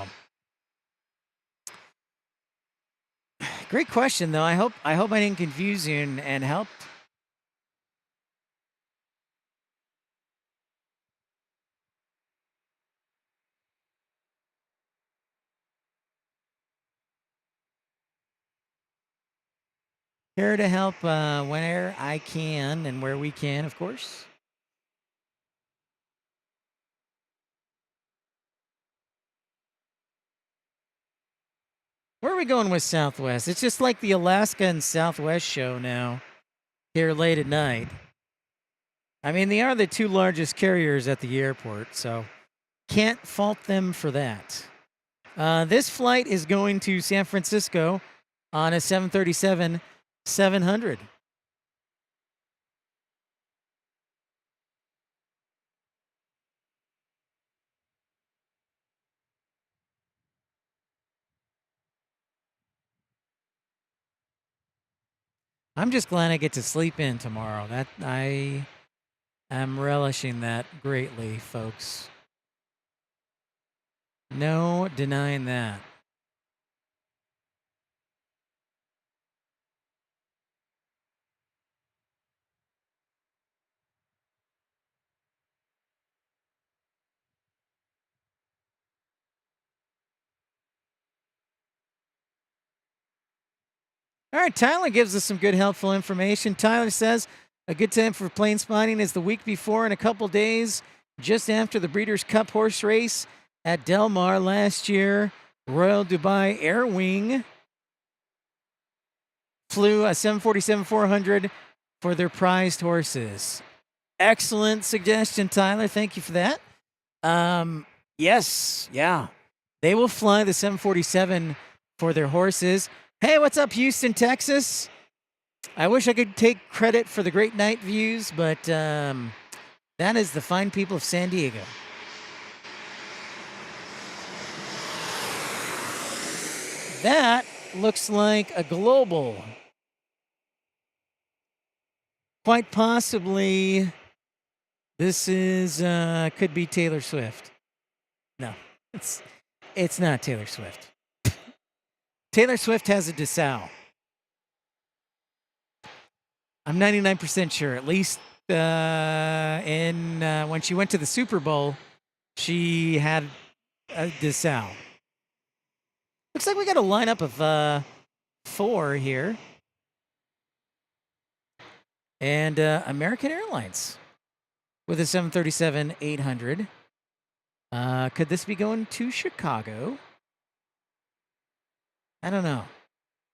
great question though. I hope I didn't confuse you and helped. Here to help whenever I can and where we can, of course. Where are we going with Southwest? It's just like the Alaska and Southwest show now, here late at night. I mean, they are the two largest carriers at the airport, so can't fault them for that. This flight is going to San Francisco on a 737-700. I'm just glad I get to sleep in tomorrow. That I am relishing that greatly, folks. No denying that. All right, Tyler gives us some good, helpful information. Tyler says a good time for plane spotting is the week before and a couple days just after the Breeders' Cup horse race at Del Mar last year. Royal Dubai Air Wing flew a 747-400 for their prized horses. Excellent suggestion, Tyler. Thank you for that. Yes, yeah. They will fly the 747 for their horses. Hey, what's up, Houston, Texas? I wish I could take credit for the great night views, but that is the fine people of San Diego. That looks like a global. Quite possibly, this is could be Taylor Swift. No, it's not Taylor Swift. Taylor Swift has a Dessau. I'm 99% sure. At least when she went to the Super Bowl, she had a Dessau. Looks like we got a lineup of 4 here. And American Airlines with a 737-800. Could this be going to Chicago? I don't know.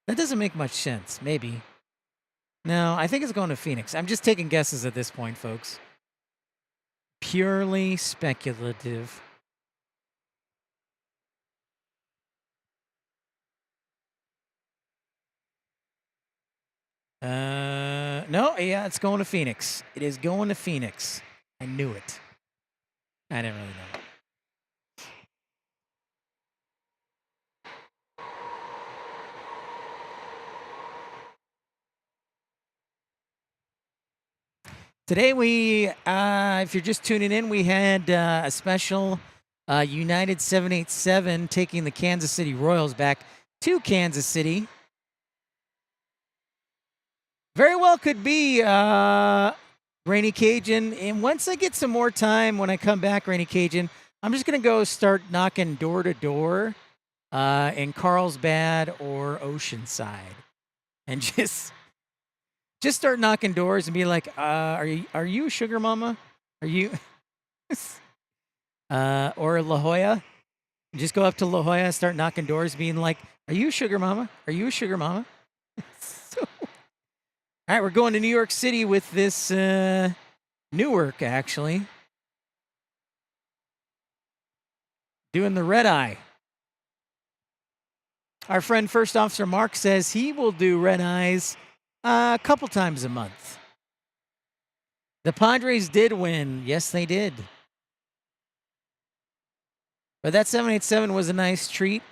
That doesn't make much sense. Maybe. No, I think it's going to Phoenix. I'm just taking guesses at this point, folks. Purely speculative. No, yeah, it's going to Phoenix. It is going to Phoenix. I knew it. I didn't really know. Today if you're just tuning in, we had a special United 787 taking the Kansas City Royals back to Kansas City. Very well could be Rainy Cajun. And once I get some more time when I come back, Rainy Cajun, I'm just going to go start knocking door to door in Carlsbad or Oceanside. And just start knocking doors and be like, are you a sugar mama? Are you or La Jolla? Just go up to La Jolla, start knocking doors, being like, are you a sugar mama? Are you a sugar mama? All right, we're going to New York City with this Newark, actually. doing the red eye. Our friend First Officer Mark says he will do red eyes a couple times a month. The Padres did win. Yes, they did. But that 787 was a nice treat.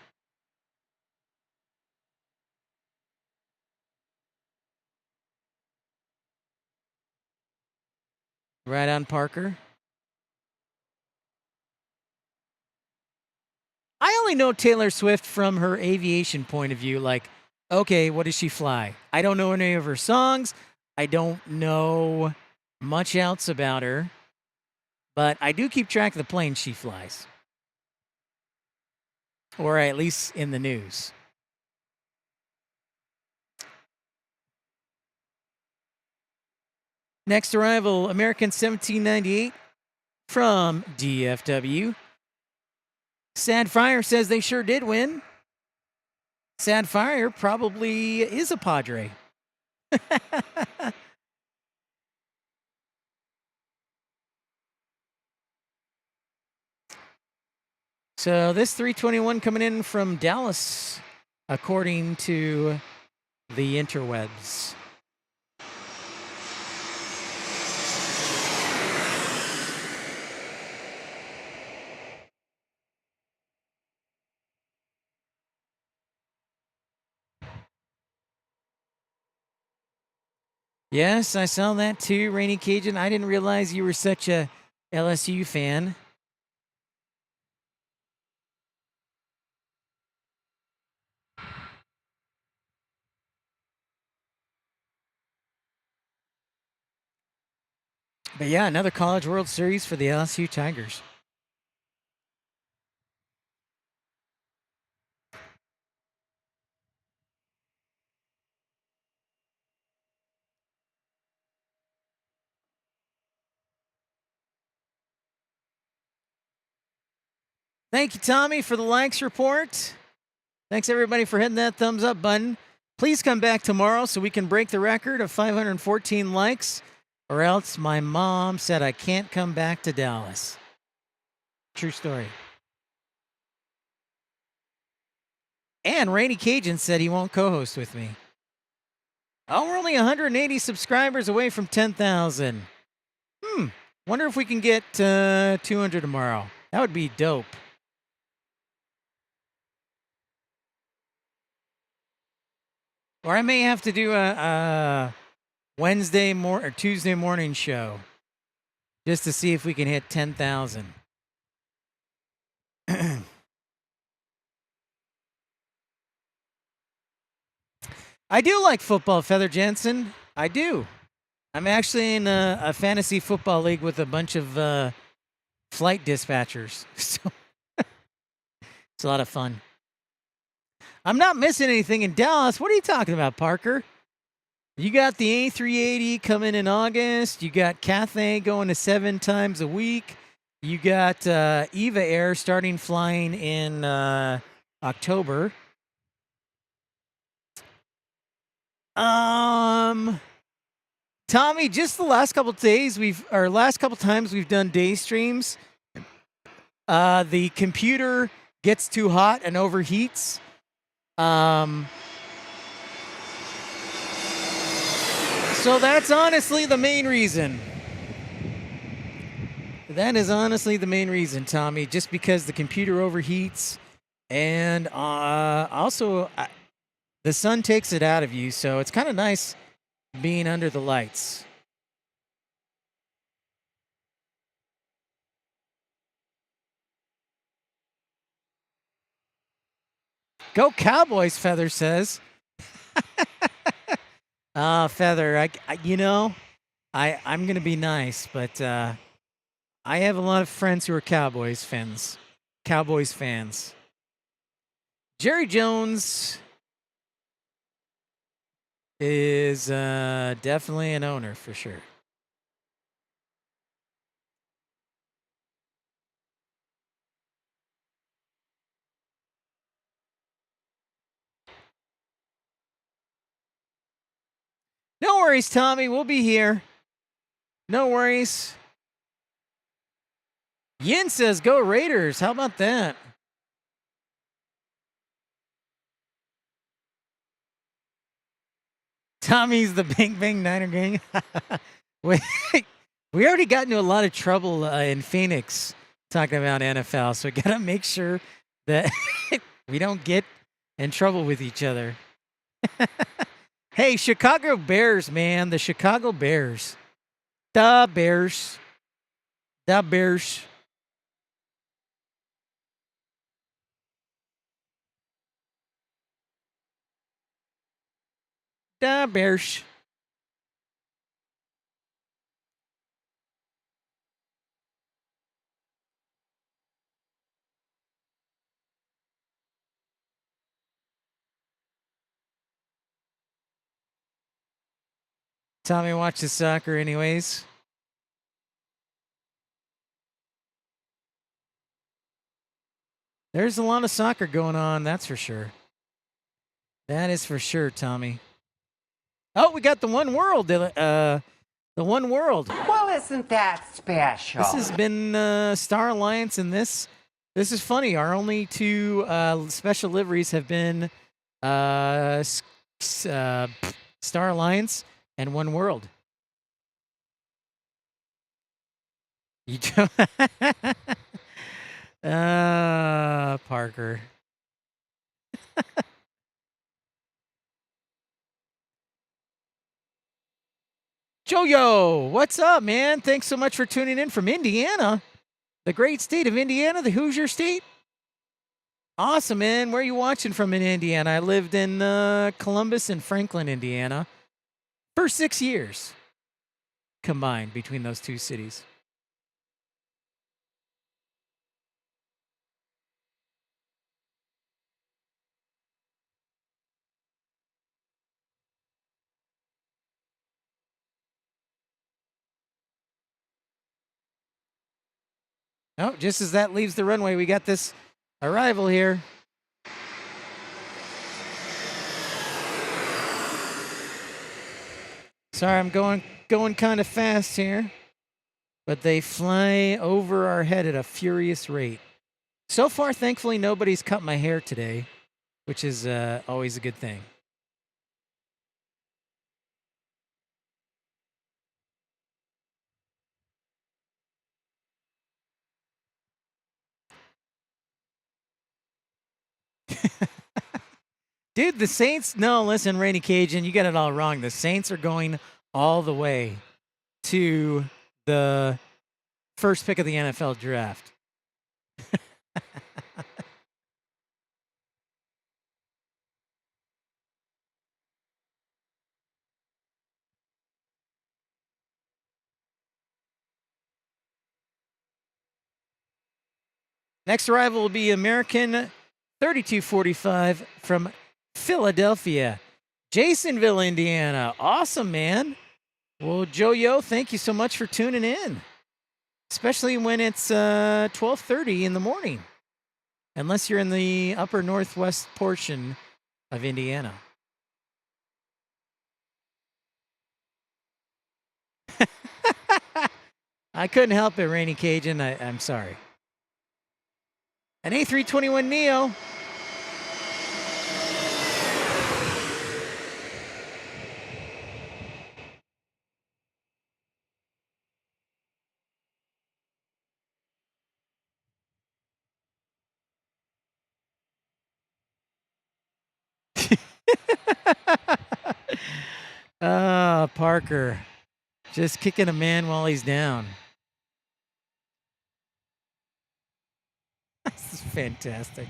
Right on, Parker. I only know Taylor Swift from her aviation point of view. Like, okay, what does she fly? I don't know any of her songs. I don't know much else about her. But I do keep track of the planes she flies. Or at least in the news. Next arrival, American 1798 from DFW. Sad Fire says they sure did win. Sad Fire probably is a Padre. So this 321 coming in from Dallas, according to the interwebs. Yes, I saw that too, Rainy Cajun. I didn't realize you were such a LSU fan. But yeah, another College World Series for the LSU Tigers. Thank you, Tommy, for the likes report. Thanks, everybody, for hitting that thumbs up button. Please come back tomorrow so we can break the record of 514 likes, or else my mom said I can't come back to Dallas. True story. And Rainy Cajun said he won't co-host with me. Oh, we're only 180 subscribers away from 10,000. Wonder if we can get 200 tomorrow. That would be dope. Or I may have to do a Wednesday or Tuesday morning show just to see if we can hit 10,000. I do like football, Feather Jensen. I do. I'm actually in a fantasy football league with a bunch of flight dispatchers. So it's a lot of fun. I'm not missing anything in Dallas. What are you talking about, Parker? You got the A380 coming in August. You got Cathay going to 7 times a week. You got Eva Air starting flying in October. Tommy, just the last couple days last couple times we've done day streams, the computer gets too hot and overheats. So that's honestly the main reason. That is honestly the main reason, Tommy, just because the computer overheats and also the sun takes it out of you, so it's kind of nice being under the lights. Go Cowboys, Feather says. Feather, I'm going to be nice, but I have a lot of friends who are Cowboys fans. Jerry Jones is definitely an owner for sure. No worries, Tommy. We'll be here. No worries. Yin says, go Raiders. How about that? Tommy's the Bang Bang Niner gang. we, we already got into a lot of trouble in Phoenix talking about NFL, so we got to make sure that we don't get in trouble with each other. Hey, Chicago Bears, man. The Chicago Bears. The Bears. The Bears. The Bears. Tommy watches soccer anyways. There's a lot of soccer going on, that's for sure. That is for sure, Tommy. Oh, we got the One World. The One World. Well, isn't that special? This has been Star Alliance, and this is funny. Our only two special liveries have been Star Alliance and One World. You don't. Parker. Joe, what's up, man? Thanks so much for tuning in from Indiana, the great state of Indiana, the Hoosier state. Awesome, man. Where are you watching from in Indiana? I lived in Columbus and Franklin, Indiana, for 6 years combined between those two cities. Oh, just as that leaves the runway, we got this arrival here. Sorry, I'm going kind of fast here, but they fly over our head at a furious rate. So far, thankfully, nobody's cut my hair today, which is always a good thing. Dude, the Saints, no, listen, Rainy Cajun, you got it all wrong. The Saints are going all the way to the first pick of the NFL draft. Next arrival will be American 3245 from Philadelphia, Jasonville, Indiana. Awesome, man. Well, Joe, thank you so much for tuning in, especially when it's 12:30 in the morning, unless you're in the upper northwest portion of Indiana. I couldn't help it, Rainy Cajun. I'm sorry. An A321neo. Parker. Just kicking a man while he's down. This is fantastic.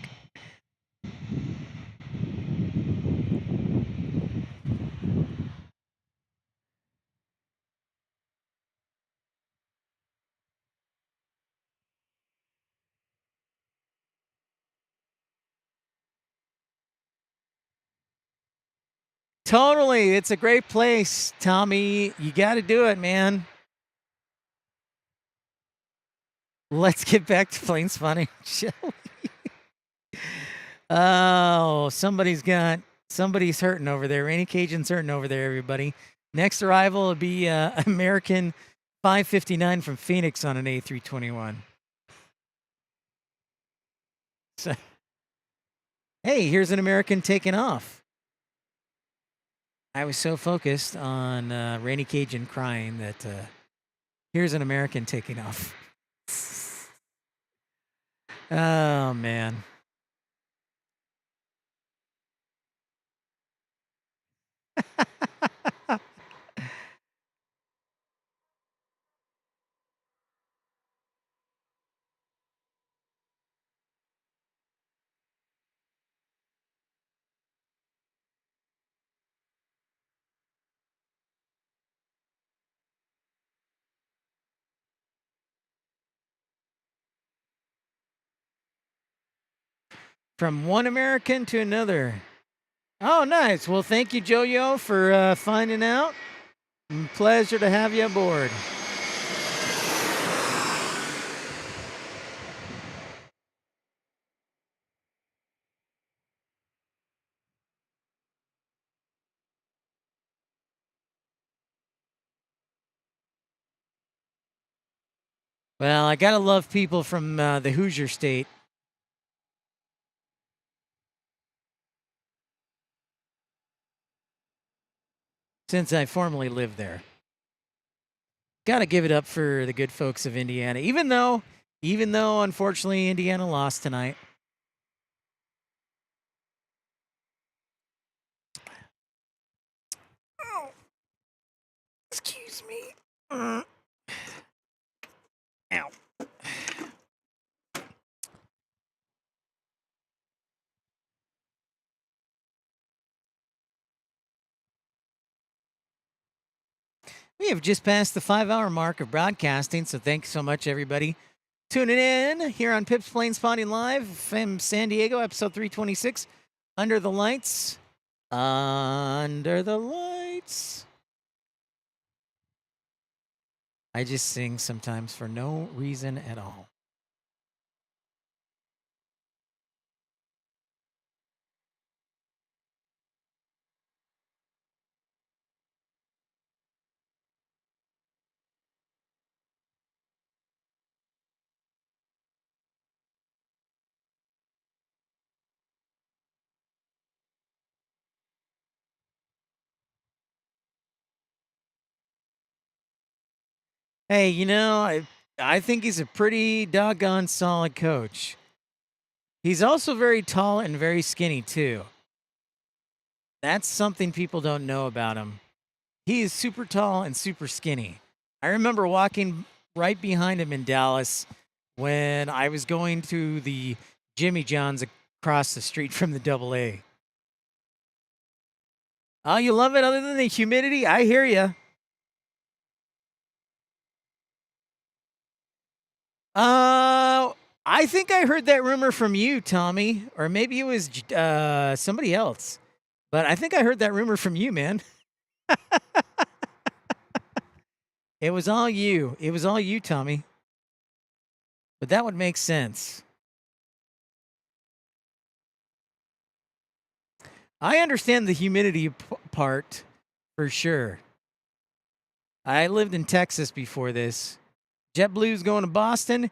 Totally. It's a great place, Tommy. You got to do it, man. Let's get back to plane spotting, shall we? Oh, somebody's hurting over there. Rainy Cajun's hurting over there, everybody. Next arrival will be American 559 from Phoenix on an A321. So, hey, here's an American taking off. I was so focused on Rainy Cajun crying that here's an American taking off. Oh, man. From one American to another. Oh, nice. Well, thank you, Jojo, for finding out. Pleasure to have you aboard. Well, I gotta love people from the Hoosier State. Since I formerly lived there. Gotta give it up for the good folks of Indiana, even though unfortunately Indiana lost tonight. Oh, excuse me. Ow. We have just passed the 5-hour mark of broadcasting, so thanks so much, everybody, tuning in here on Pip's PlaneSpotting Live from San Diego, episode 326, Under the Lights. Under the lights. I just sing sometimes for no reason at all. Hey, you know, I think he's a pretty doggone solid coach. He's also very tall and very skinny, too. That's something people don't know about him. He is super tall and super skinny. I remember walking right behind him in Dallas when I was going to the Jimmy John's across the street from the AA. Oh, you love it other than the humidity? I hear you. I think I heard that rumor from you, Tommy, or maybe it was somebody else. But I think I heard that rumor from you, man. It was all you. It was all you, Tommy. But that would make sense. I understand the humidity part for sure. I lived in Texas before this. JetBlue's going to Boston.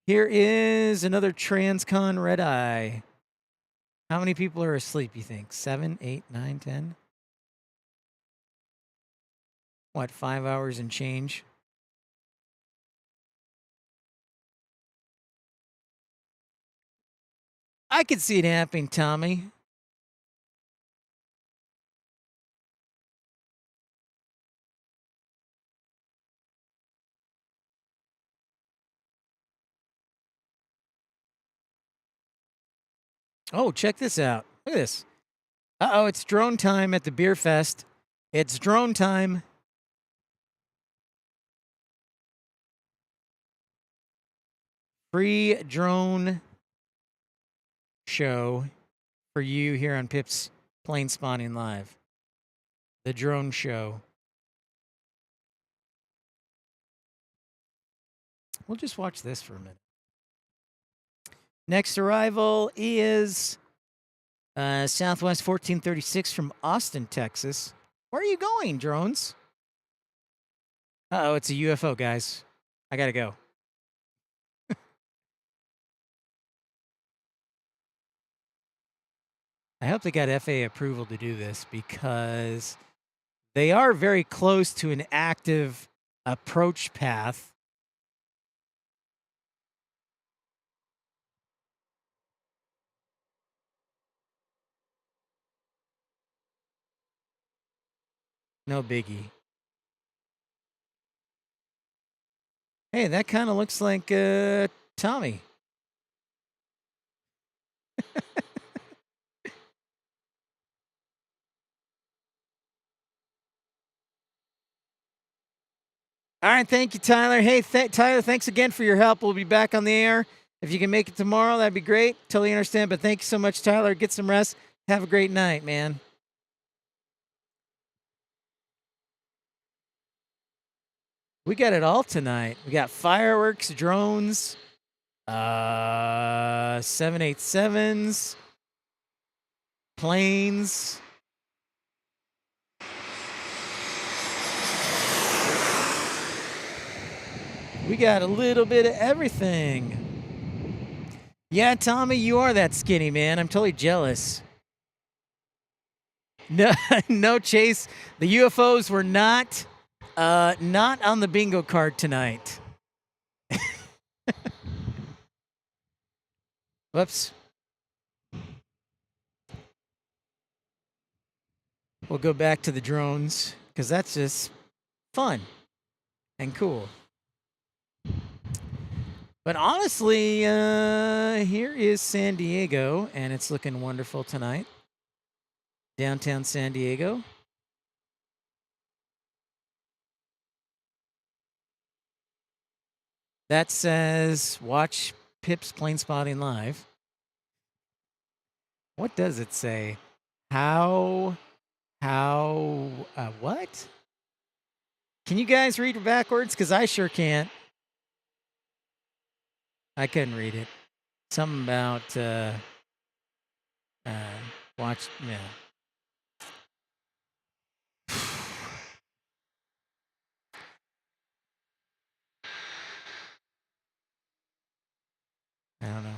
Here is another Transcon red eye. How many people are asleep, you think? 7, 8, 9, 10? What, 5 hours and change? I could see it happening, Tommy. Oh, check this out. Look at this. Uh-oh, it's drone time at the beer fest. It's drone time. Free drone show for you here on Pip's PlaneSpotting Live. The drone show. We'll just watch this for a minute. Next arrival is Southwest 1436 from Austin, Texas. Where are you going, drones? Uh-oh, it's a UFO, guys. I gotta go. I hope they got FAA approval to do this because they are very close to an active approach path. No biggie. Hey, that kind of looks like Tommy. All right, thank you, Tyler. Hey, Tyler, thanks again for your help. We'll be back on the air. If you can make it tomorrow, that'd be great. Totally understand, but thank you so much, Tyler. Get some rest. Have a great night, man. We got it all tonight. We got fireworks, drones, 787s, planes. We got a little bit of everything. Yeah, Tommy, you are that skinny, man. I'm totally jealous. No, no, Chase. The UFOs were not on the bingo card tonight. Whoops. We'll go back to the drones because that's just fun and cool. But honestly, here is San Diego, and it's looking wonderful tonight. Downtown San Diego. That says, watch Pip's Plane Spotting Live. What does it say? What? Can you guys read it backwards? Because I sure can't. I couldn't read it. Something about watch. Yeah. I don't know.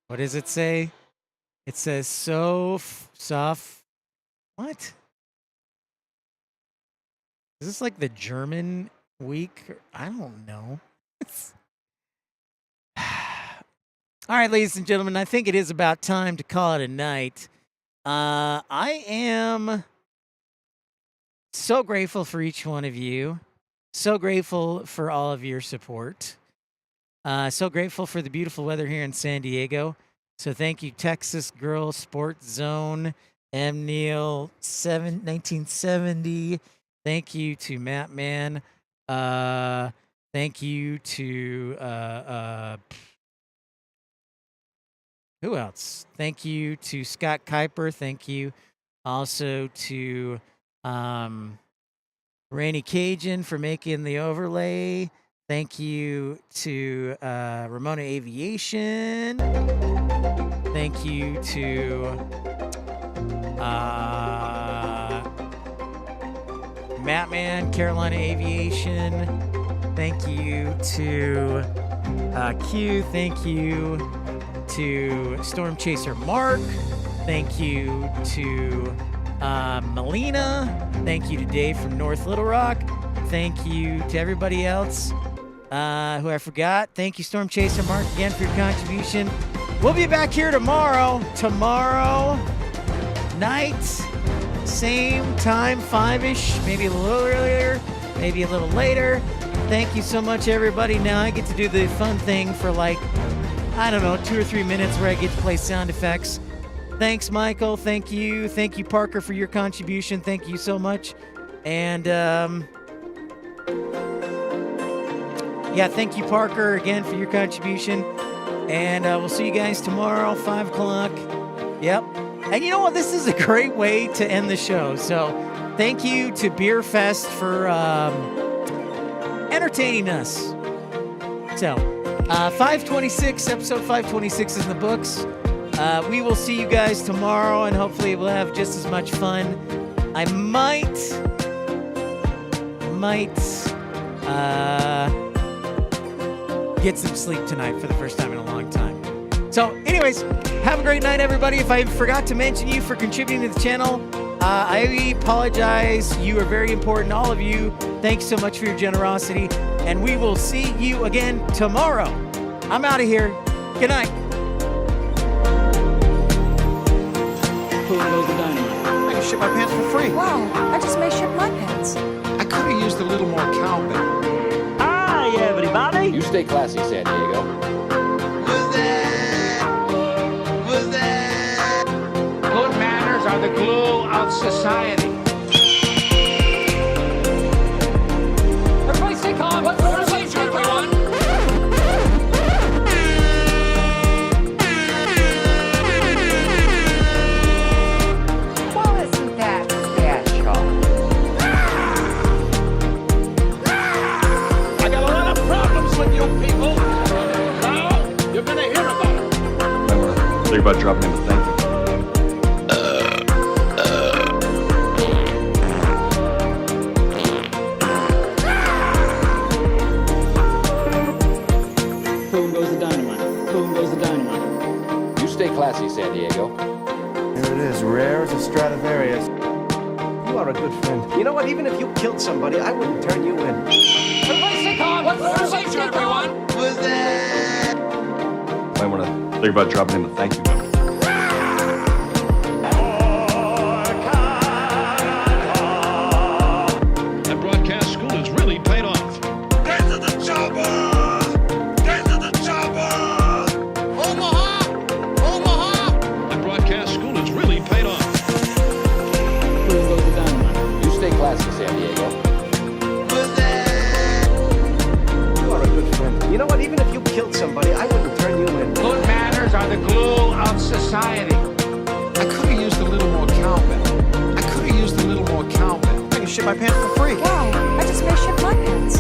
What does it say? It says soft. What? Is this like the German week? I don't know. All right, ladies and gentlemen, I think it is about time to call it a night. I am so grateful for each one of you. So grateful for all of your support. So grateful for the beautiful weather here in San Diego. So thank you, Texas Girl Sports Zone, M. Neal, 1970. Thank you to Matt Man. Thank you to who else? Thank you to Scott Kuiper. Thank you also to Rainy Cajun for making the overlay. Thank you to Ramona Aviation. Thank you to Mattman, Carolina Aviation. Thank you to Q. Thank you to Storm Chaser Mark. Thank you to Melina. Thank you to Dave from North Little Rock. Thank you to everybody else who I forgot. Thank you, Storm Chaser Mark, again for your contribution. We'll be back here tomorrow night, same time, 5-ish, maybe a little earlier, maybe a little later. Thank you so much, everybody. Now I get to do the fun thing for like, I don't know, 2 or 3 minutes where I get to play sound effects. Thanks, Michael. Thank you. Thank you, Parker, for your contribution. Thank you so much. And, yeah, thank you, Parker, again for your contribution. And we'll see you guys tomorrow, 5 o'clock. Yep. And you know what? This is a great way to end the show. So thank you to Beer Fest for entertaining us. So 526, episode 526 is in the books. We will see you guys tomorrow, and hopefully we'll have just as much fun. I might get some sleep tonight for the first time in a long time. So anyways, have a great night, everybody. If I forgot to mention you for contributing to the channel, I apologize. You are very important, all of you. Thanks so much for your generosity. And we will see you again tomorrow. I'm out of here. Good night. Boom goes the dynamite. I can ship my pants for free. Wow, I just may ship my pants. I could have used a little more cowbell. Hi, everybody. You stay classy, San Diego. Good manners are the glue of society. Everybody stay calm. Everybody stay calm. Well, isn't that special? I got a lot of problems with you people. Now, you're gonna hear about it. I want to think about dropping him a thank you. Boom goes the dynamite. Boom goes the dynamite. You stay classy, San Diego. Here it is, rare as a Stradivarius. You are a good friend. You know what? Even if you killed somebody, I wouldn't turn you in. Everybody stay calm. Everybody stay calm. I want to think about dropping him a thank you note. That broadcast school has really paid off. Get to the chopper! Get to the chopper! Omaha! Omaha! That broadcast school has really paid off. Boom goes the dynamite. You stay classy, San Diego. You are a good friend. You know what? Even if you killed somebody, I wouldn't turn you in. Good manners are the glue of society. I could have used a little more cowbell. I could have used a little more cowbell. I can ship my pants for free. Wow, I just may ship my pants.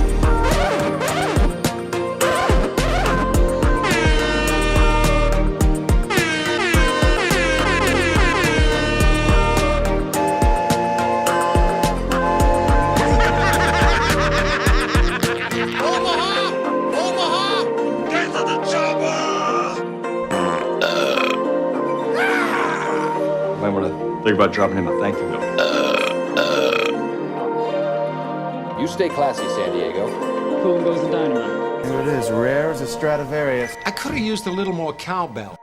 Get to the chopper! I want to think about dropping him a thank you note. You stay classy, San Diego. Boom goes the dynamite. Here it is, rare as a Stradivarius. I could have used a little more cowbell.